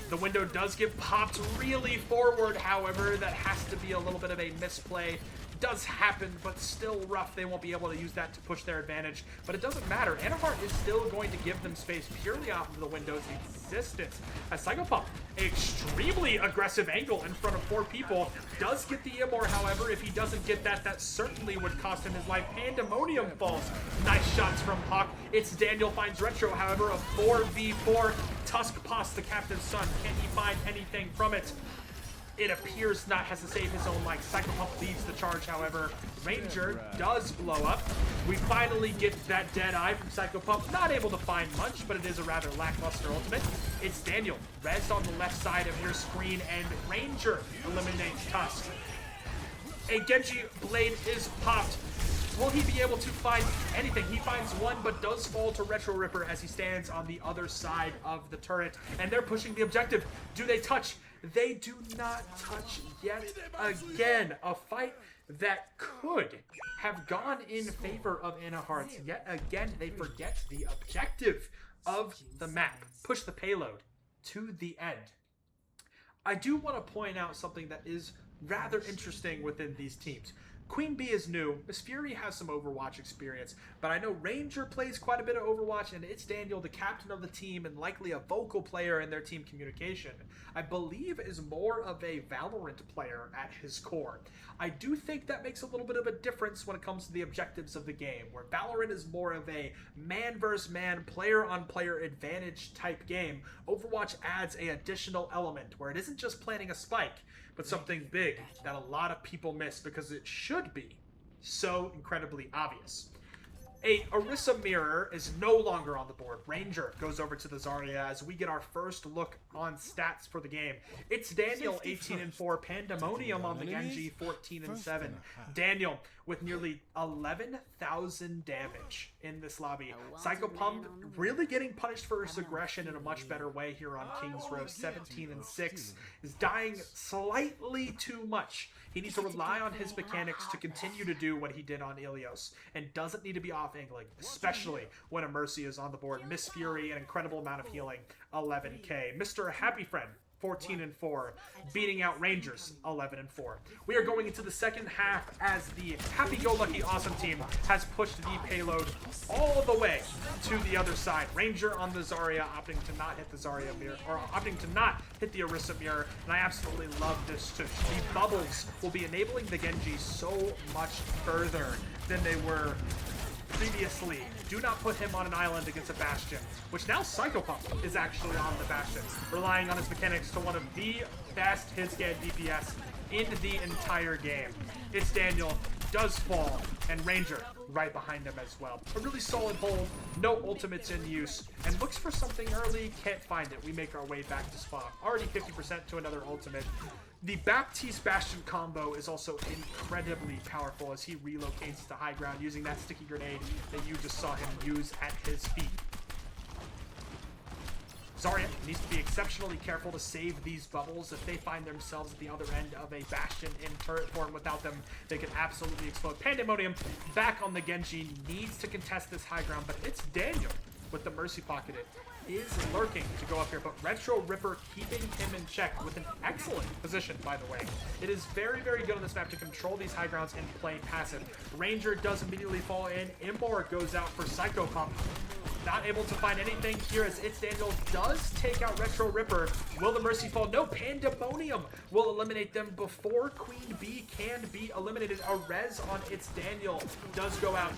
[SPEAKER 1] The window does get popped really forward, however. That has to be a little bit of a misplay. Does happen, but still rough. They won't be able to use that to push their advantage, but it doesn't matter. Anahart is still going to give them space purely off of the window's existence. As Psychopomp, extremely aggressive angle in front of 4 people, does get the Immor, however. If he doesn't get that, that certainly would cost him his life. Pandemonium falls. Nice shots from Hawk. It's Daniel finds Retro, however, a 4v4. Tusk past the captain's son. Can he find anything from it? It appears not has to save his own life. Psychopomp leads the charge, however. Ranger does blow up. We finally get that Deadeye from Psychopomp. Not able to find much, but it is a rather lackluster ultimate. It's Daniel. Res on the left side of your screen, and Ranger eliminates Tusk. A Genji blade is popped. Will he be able to find anything? He finds one, but does fall to Retro Ripper as he stands on the other side of the turret. And they're pushing the objective. Do they touch? They do not touch yet again. A fight that could have gone in favor of Anahart. Yet again, they forget the objective of the map. Push the payload to the end. I do want to point out something that is rather interesting within these teams. Queen Bee is new. Miss Fury has some Overwatch experience, but I know Ranger plays quite a bit of Overwatch, and It's Daniel, the captain of the team and likely a vocal player in their team communication, I believe is more of a Valorant player at his core. I do think that makes a little bit of a difference when it comes to the objectives of the game, where Valorant is more of a man versus man, player on player advantage type game. Overwatch adds an additional element where it isn't just planting a spike, but something big that a lot of people miss because it should be so incredibly obvious. A Orisa mirror is no longer on the board. Ranger goes over to the Zarya as we get our first look on stats for the game. It's Daniel 18-4, Pandemonium on the Genji 14-7. Daniel with nearly 11,000 damage in this lobby. Psycho Pump really getting punished for his aggression in a much better way here on King's Row. 17-6 is dying slightly too much. He needs to rely on his mechanics to continue to do what he did on Ilios, and doesn't need to be off-angling, especially when a Mercy is on the board. Miss Fury, an incredible amount of healing, 11k. Mr. Happy Friend, 14-4, beating out Rangers, 11-4. We are going into the second half as the happy-go-lucky awesome team has pushed the payload all the way to the other side. Ranger on the Zarya, opting to not hit the Zarya mirror, or opting to not hit the Orisa mirror, and I absolutely love this too. The bubbles will be enabling the Genji so much further than they were previously. Do not put him on an island against a Bastion, which now Psycho Pump is actually on the Bastion, relying on his mechanics to one of the best hit scan DPS in the entire game. It's Daniel, does fall, and Ranger right behind him as well. A really solid hold, no ultimates in use, and looks for something early, can't find it. We make our way back to spawn. Already 50% to another ultimate. The Baptiste Bastion combo is also incredibly powerful as he relocates to high ground using that sticky grenade that you just saw him use at his feet. Zarya needs to be exceptionally careful to save these bubbles. If they find themselves at the other end of a Bastion in turret form, without them, they can absolutely explode. Pandemonium back on the Genji, needs to contest this high ground, but it's Daniel with the Mercy pocketed. Is lurking to go up here, but Retro Ripper keeping him in check with an excellent position, by the way. It is very, very good on this map to control these high grounds and play passive. Ranger does immediately fall in. Immor goes out for Psycho Pump. Not able to find anything here as It's Daniel does take out Retro Ripper. Will the Mercy fall? No, Pandemonium will eliminate them before Queen Bee can be eliminated. A res on It's Daniel does go out.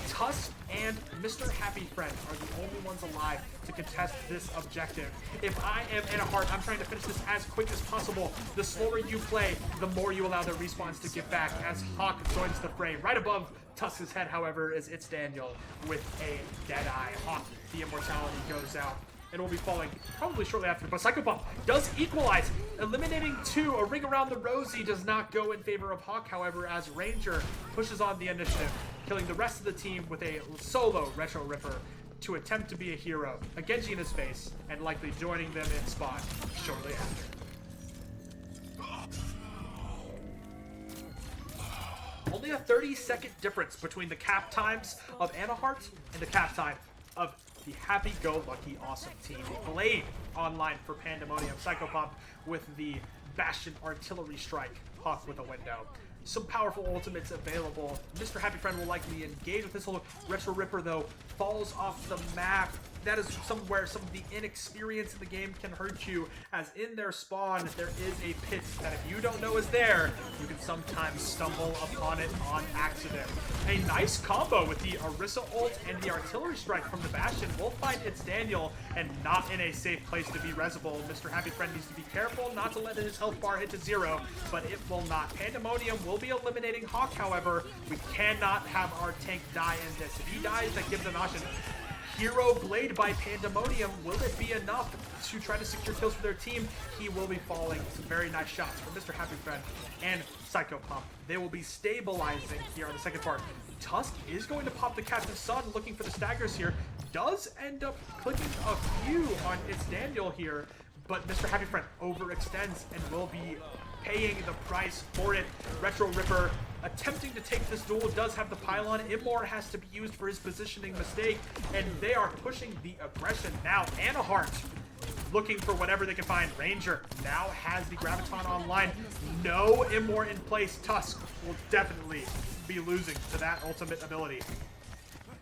[SPEAKER 1] Tusk and Mr. Happy Friend are the only ones alive to contest this objective. If I am in a heart, I'm trying to finish this as quick as possible. The slower you play, the more you allow the respawns to get back as Hawk joins the fray. Right above Tusk's head, however, is It's Daniel with a Deadeye. Hawk, the immortality goes out and will be falling probably shortly after. But Psycho Pump does equalize, eliminating two. A ring around the rosy does not go in favor of Hawk, however, as Ranger pushes on the initiative, killing the rest of the team with a solo Retro Ripper to attempt to be a hero. A Genji in his face, and likely joining them in spawn shortly after. Only a 30-second difference between the cap times of Anahart and the cap time of the happy-go-lucky awesome team. Blade online for Pandemonium. Psycho Pump with the Bastion artillery strike. Hawk with a window. Some powerful ultimates available. Mr. Happy Friend will likely engage with this whole Retro Ripper, though, falls off the map. That is somewhere some of the inexperience in the game can hurt you, as in their spawn, there is a pit that if you don't know is there, you can sometimes stumble upon it on accident. A nice combo with the Orisa ult and the artillery strike from the Bastion will find It's Daniel, and not in a safe place to be resable. Mr. Happy Friend needs to be careful not to let his health bar hit to 0, but it will not. Pandemonium will be eliminating Hawk, however. We cannot have our tank die in this. If he dies, that gives an option. Hero Blade by Pandemonium. Will it be enough to try to secure kills for their team? He will be falling. Some very nice shots from Mr. Happy Friend and Psycho Pump. They will be stabilizing here on the second part. Tusk is going to pop the Captive Sun, looking for the staggers here. Does end up clicking a few on It's Daniel here, but Mr. Happy Friend overextends and will be paying the price for it. Retro Ripper attempting to take this duel, does have the pylon. Immor has to be used for his positioning mistake, and they are pushing the aggression now. Anahart looking for whatever they can find. Ranger now has the Graviton online. No Immor in place. Tusk will definitely be losing to that ultimate ability.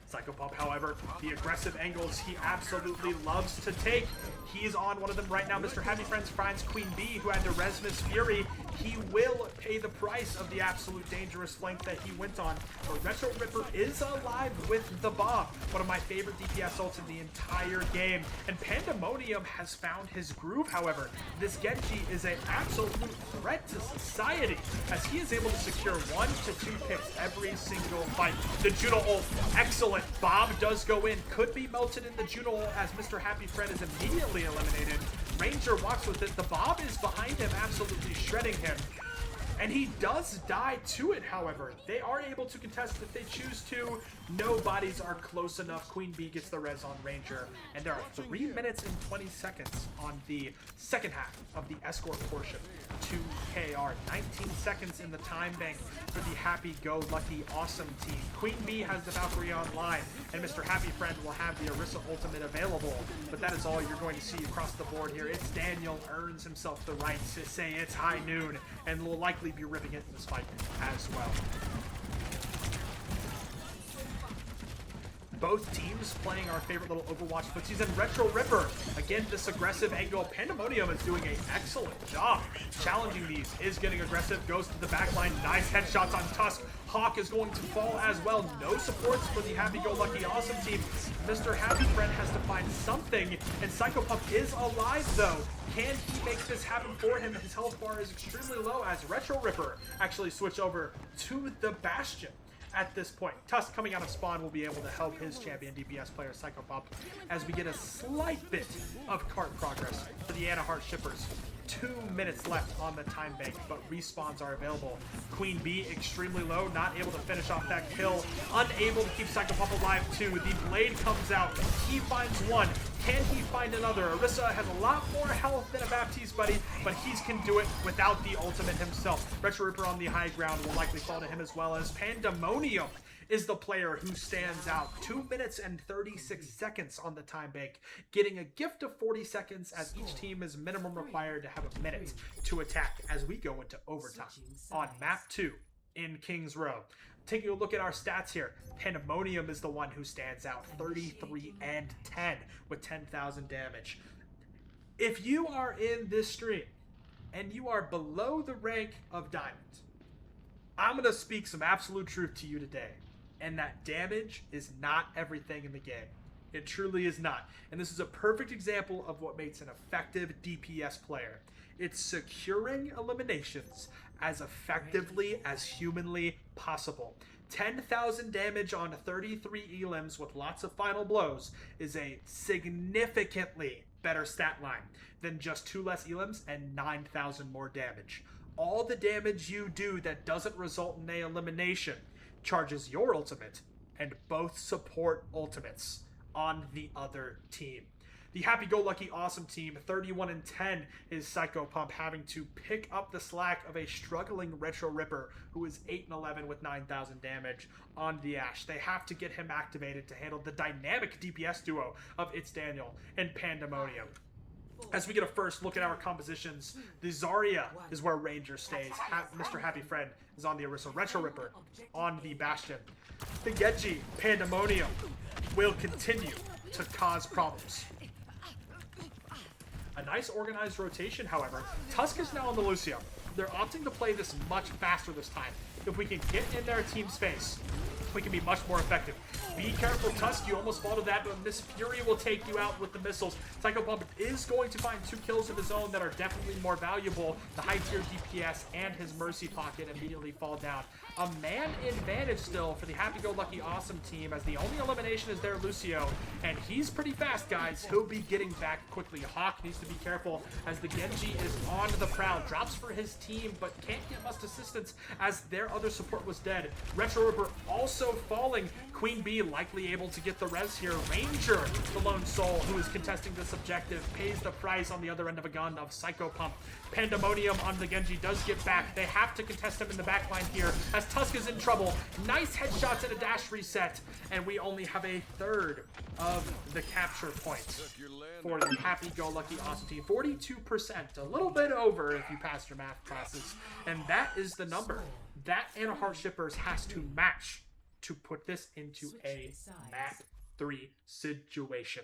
[SPEAKER 1] Psycho Pump, however, the aggressive angles he absolutely loves to take. He's on one of them right now. Mr. Happy Friends finds Queen Bee, who had to res Miss Fury. He will pay the price of the absolute dangerous flank that he went on. But Retro Ripper is alive with the bomb. One of my favorite DPS ults in the entire game. And Pandemonium has found his groove, however. This Genji is an absolute threat to society, as he is able to secure 1 to 2 picks every single fight. The Juno ult, excellent. Bomb does go in. Could be melted in the Juno ult as Mr. Happy Friend is immediately eliminated. Ranger walks with it. The bomb is behind him, absolutely shredding him. And he does die to it, however. They are able to contest if they choose to. No bodies are close enough. Queen Bee gets the res on Ranger. And there are 3 minutes and 20 seconds on the second half of the escort portion to KR. 19 seconds in the time bank for the happy-go-lucky awesome team. Queen Bee has the Valkyrie online, and Mr. Happy Friend will have the Orisa ultimate available. But that is all you're going to see across the board here. It's Daniel earns himself the right to say it's high noon, and will likely be ripping it in this fight as well. Both teams playing our favorite little Overwatch footsies, and Retro Ripper, again, this aggressive angle. Pandemonium is doing an excellent job challenging these, is getting aggressive, goes to the back line, nice headshots on Tusk. Hawk is going to fall as well. No supports for the happy-go-lucky awesome team. Mr. Happy Friend has to find something, and Psycho Pump is alive though. Can he make this happen for him? His health bar is extremely low as Retro Ripper actually switch over to the Bastion. At this point, Tusk coming out of spawn will be able to help his champion DPS player Psycho Pump as we get a slight bit of cart progress for the Anahart shippers. 2 minutes left on the time bank, but respawns are available. Queen Bee extremely low, not able to finish off that kill, unable to keep Psycho Pump alive too. The blade comes out, he finds one. Can he find another? Orisa has a lot more health than a Baptiste buddy, but he can do it without the ultimate himself. Retro Ripper on the high ground will likely fall to him, as well as Pandemonium is the player who stands out. 2 minutes and 36 seconds on the time bank, getting a gift of 40 seconds as each team is minimum required to have a minute to attack as we go into overtime on map 2 in Kings Row. Taking a look at our stats here, Pandemonium is the one who stands out, 33 and 10 with 10,000 damage. If you are in this stream and you are below the rank of Diamond, I'm going to speak some absolute truth to you today. And that damage is not everything in the game. It truly is not. And this is a perfect example of what makes an effective DPS player. It's securing eliminations as effectively as humanly possible. 10,000 damage on 33 elims with lots of final blows is a significantly better stat line than just 2 less elims and 9,000 more damage. All the damage you do that doesn't result in a elimination charges your ultimate and both support ultimates on the other team. The happy-go-lucky awesome team, 31 and 10, is Psycho Pump having to pick up the slack of a struggling Retro Ripper who is 8 and 11 with 9,000 damage on the Ashe. They have to get him activated to handle the dynamic DPS duo of It's Daniel and Pandemonium. As we get a first look at our compositions, the Zarya is where Ranger stays. Mr. Happy Friend is on the Orisa. Retro Ripper on the Bastion. The Genji Pandemonium will continue to cause problems. A nice organized rotation, however. Tusk is now on the Lucio. They're opting to play this much faster this time. If we can get in their team space, we can be much more effective. Be careful, Tusk. You almost fall to that, but Miss Fury will take you out with the missiles. Psycho Pump is going to find 2 kills of his own that are definitely more valuable. The high-tier DPS and his Mercy Pocket immediately fall down. A man advantage still for the happy-go-lucky awesome team, as the only elimination is their Lucio, and he's pretty fast, guys. He'll be getting back quickly. Hawk needs to be careful as the Genji is on the prowl. Drops for his team, but can't get much assistance as their other support was dead. Retro Ripper also falling. Queen Bee likely able to get the res here. Ranger, the lone soul who is contesting this objective, pays the price on the other end of a gun of Psycho Pump. Pandemonium on the Genji does get back. They have to contest him in the backline here as Tusk is in trouble. Nice headshots and a dash reset, and we only have a third of the capture points for the happy-go-lucky awesome team. 42%, a little bit over if you pass your math classes, and that is the number that Anahart Shippers has to match to put this into a map 3 situation.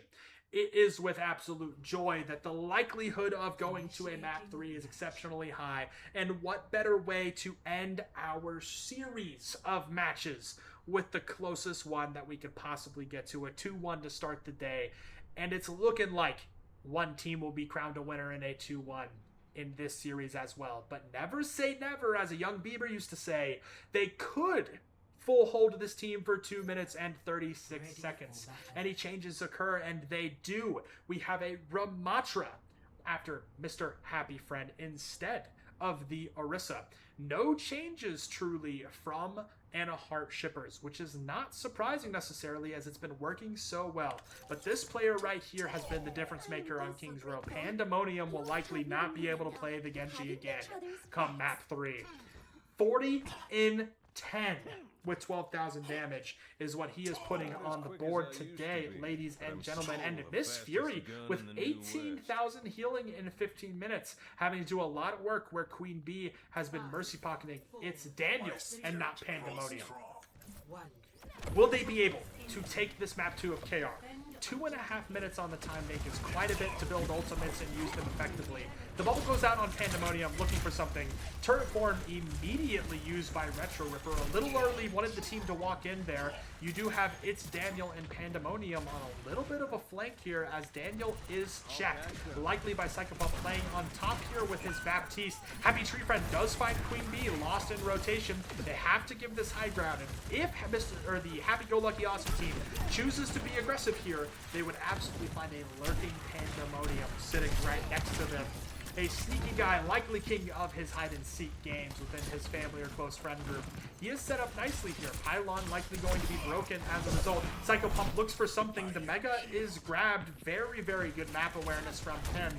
[SPEAKER 1] It is with absolute joy that the likelihood of going to a map 3 is exceptionally high, and what better way to end our series of matches with the closest one that we could possibly get to, a 2-1 to start the day, and it's looking like one team will be crowned a winner in a 2-1 in this series as well. But never say never, as a young Bieber used to say. They could full hold of this team for 2 minutes and 36 seconds. Any changes occur, and they do. We have a Ramatra after Mr. Happy Friend instead of the Orisa. No changes truly from Anna Hart shippers, which is not surprising necessarily as it's been working so well. But this player right here has been the difference maker on King's Row. Pandemonium will likely not be able to play the Genji again come map 3. 40 in 10 with 12,000 damage is what he is putting on the board today, ladies and gentlemen. And Miss Fury with 18,000 healing in 15 minutes, having to do a lot of work where Queen Bee has been mercy pocketing. It's Daniel and not Pandemonium. Will they be able to take this map 2 of KR? 2.5 minutes on the time bank is quite a bit to build ultimates and use them effectively. The bubble goes out on Pandemonium looking for something. Turret form immediately used by Retro Ripper. A little early, wanted the team to walk in there. You do have It's Daniel and Pandemonium on a little bit of a flank here as Daniel is checked. Likely by Psychopomp playing on top here with his Baptiste. Happy Tree Friend does find Queen Bee lost in rotation. They have to give this high ground. And if the Happy-Go-Lucky Awesome team chooses to be aggressive here, they would absolutely find a lurking Pandemonium sitting right next to them. A sneaky guy, likely king of his hide-and-seek games within his family or close friend group. He is set up nicely here. Pylon likely going to be broken as a result. Psychopomp looks for something. The Mega is grabbed. Very, very good map awareness from him.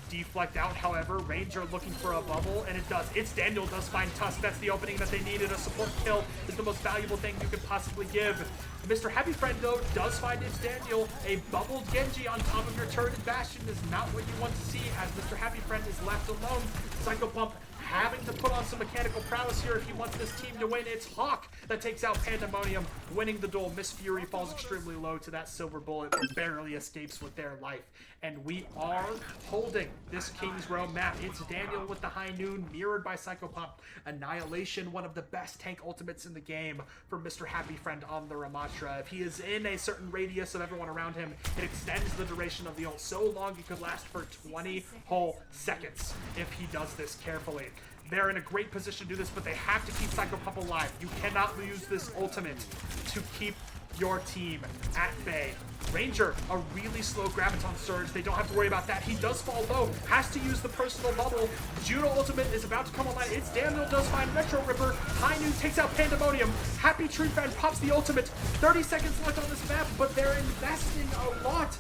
[SPEAKER 1] Deflect out, however. Ranger looking for a bubble, and it does. It's Daniel does find Tusk. That's the opening that they needed. A support kill is the most valuable thing you could possibly give. Mr. Happy Friend, though, does find It's Daniel. A bubbled Genji on top of your turreted Bastion is not what you want to see, as Mr. Happy Friend is left alone. Psychopomp having to put on some mechanical prowess here if he wants this team to win. It's Hawk that takes out Pandemonium, winning the duel. Miss Fury falls extremely low to that silver bullet, but barely escapes with their life. And we are holding this King's Row map. It's Daniel with the high noon, mirrored by Psychopomp. Annihilation, one of the best tank ultimates in the game for Mr. Happy Friend on the Ramatra. If he is in a certain radius of everyone around him, it extends the duration of the ult so long it could last for 20 whole seconds if he does this carefully. They're in a great position to do this, but they have to keep Psychopomp alive. You cannot use this ultimate to keep your team at bay. Ranger, a really slow Graviton Surge. They don't have to worry about that. He does fall low. Has to use the personal bubble. Juno ultimate is about to come online. It's Daniel does find Retro Ripper. High Noon takes out Pandemonium. Happy Tree Friend pops the ultimate. 30 seconds left on this map, but they're investing a lot.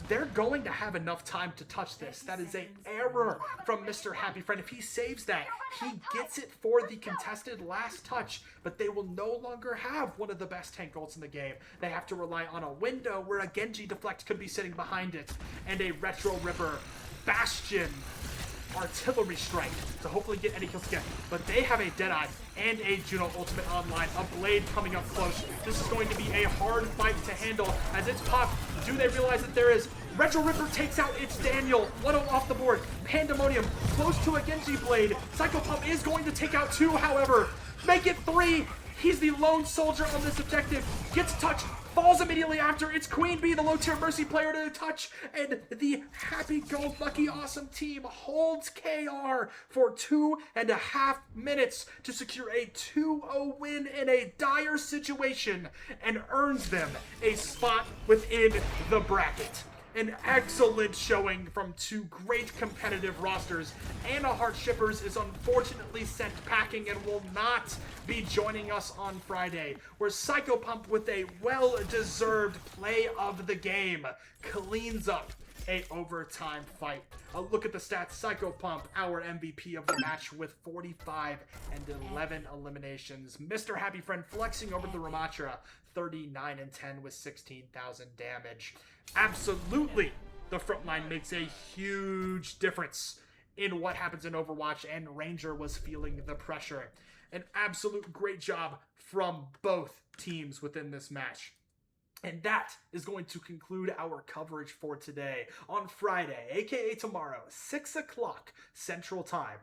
[SPEAKER 1] They're going to have enough time to touch this. That is an error from Mr. Happy Friend. If he saves that, he gets it for the contested last touch, but they will no longer have one of the best tank ults in the game. They have to rely on a window where a Genji Deflect could be sitting behind it, and a Retro Ripper Bastion artillery strike to hopefully get any kills again. But they have a Deadeye and a Juno ultimate online. A Blade coming up close. This is going to be a hard fight to handle as it's popped. Do they realize that there is? Retro Ripper takes out It's Daniel. 1-0 off the board. Pandemonium close to a Genji Blade. Psychopomp is going to take out 2, however. Make it 3. He's the lone soldier on this objective. Gets touched. Falls immediately after. It's Queen Bee, the low-tier Mercy player, to touch, and the Happy-Go-Lucky Awesome team holds KR for 2.5 minutes to secure a 2-0 win in a dire situation and earns them a spot within the bracket. An excellent showing from two great competitive rosters. Anna Hart Shippers is unfortunately sent packing and will not be joining us on Friday, where Psychopomp, with a well-deserved play of the game, cleans up a overtime fight. A look at the stats. Psychopomp, our MVP of the match, with 45 and 11 eliminations. Mr. Happy Friend flexing over the Ramatra, 39 and 10 with 16,000 damage. Absolutely, the front line makes a huge difference in what happens in Overwatch, and Ranger was feeling the pressure. An absolute great job from both teams within this match. And that is going to conclude our coverage for today. On Friday, aka tomorrow, 6 o'clock Central Time,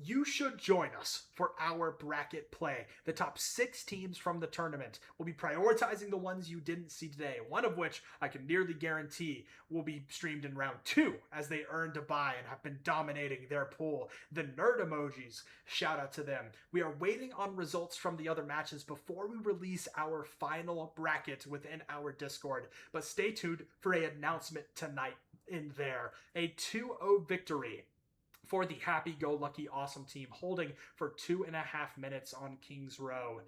[SPEAKER 1] you should join us for our bracket play. The top 6 teams from the tournament. We'll be prioritizing the ones you didn't see today, one of which I can nearly guarantee will be streamed in round 2, as they earned a bye and have been dominating their pool. The nerd emojis, shout out to them. We are waiting on results from the other matches before we release our final bracket within our Discord, but stay tuned for an announcement tonight in there. A 2-0 victory for the happy-go-lucky awesome team, holding for 2.5 minutes on King's Row.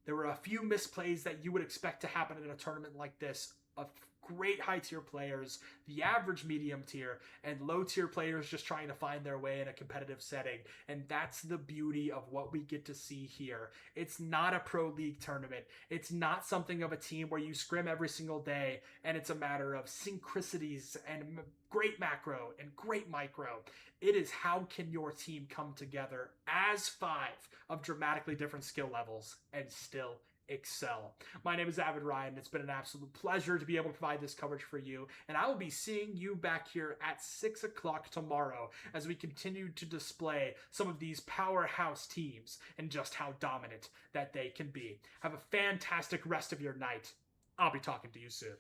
[SPEAKER 1] There were a few misplays that you would expect to happen in a tournament like this of great high tier players, the average medium tier, and low tier players just trying to find their way in a competitive setting. And that's the beauty of what we get to see here. It's not a pro league tournament. It's not something of a team where you scrim every single day and it's a matter of synchronicities and great macro and great micro. It is how can your team come together as five of dramatically different skill levels and still excel. My name is Avid Ryan. It's been an absolute pleasure to be able to provide this coverage for you, and I will be seeing you back here at 6 o'clock tomorrow as we continue to display some of these powerhouse teams and just how dominant that they can be. Have a fantastic rest of your night. I'll be talking to you soon.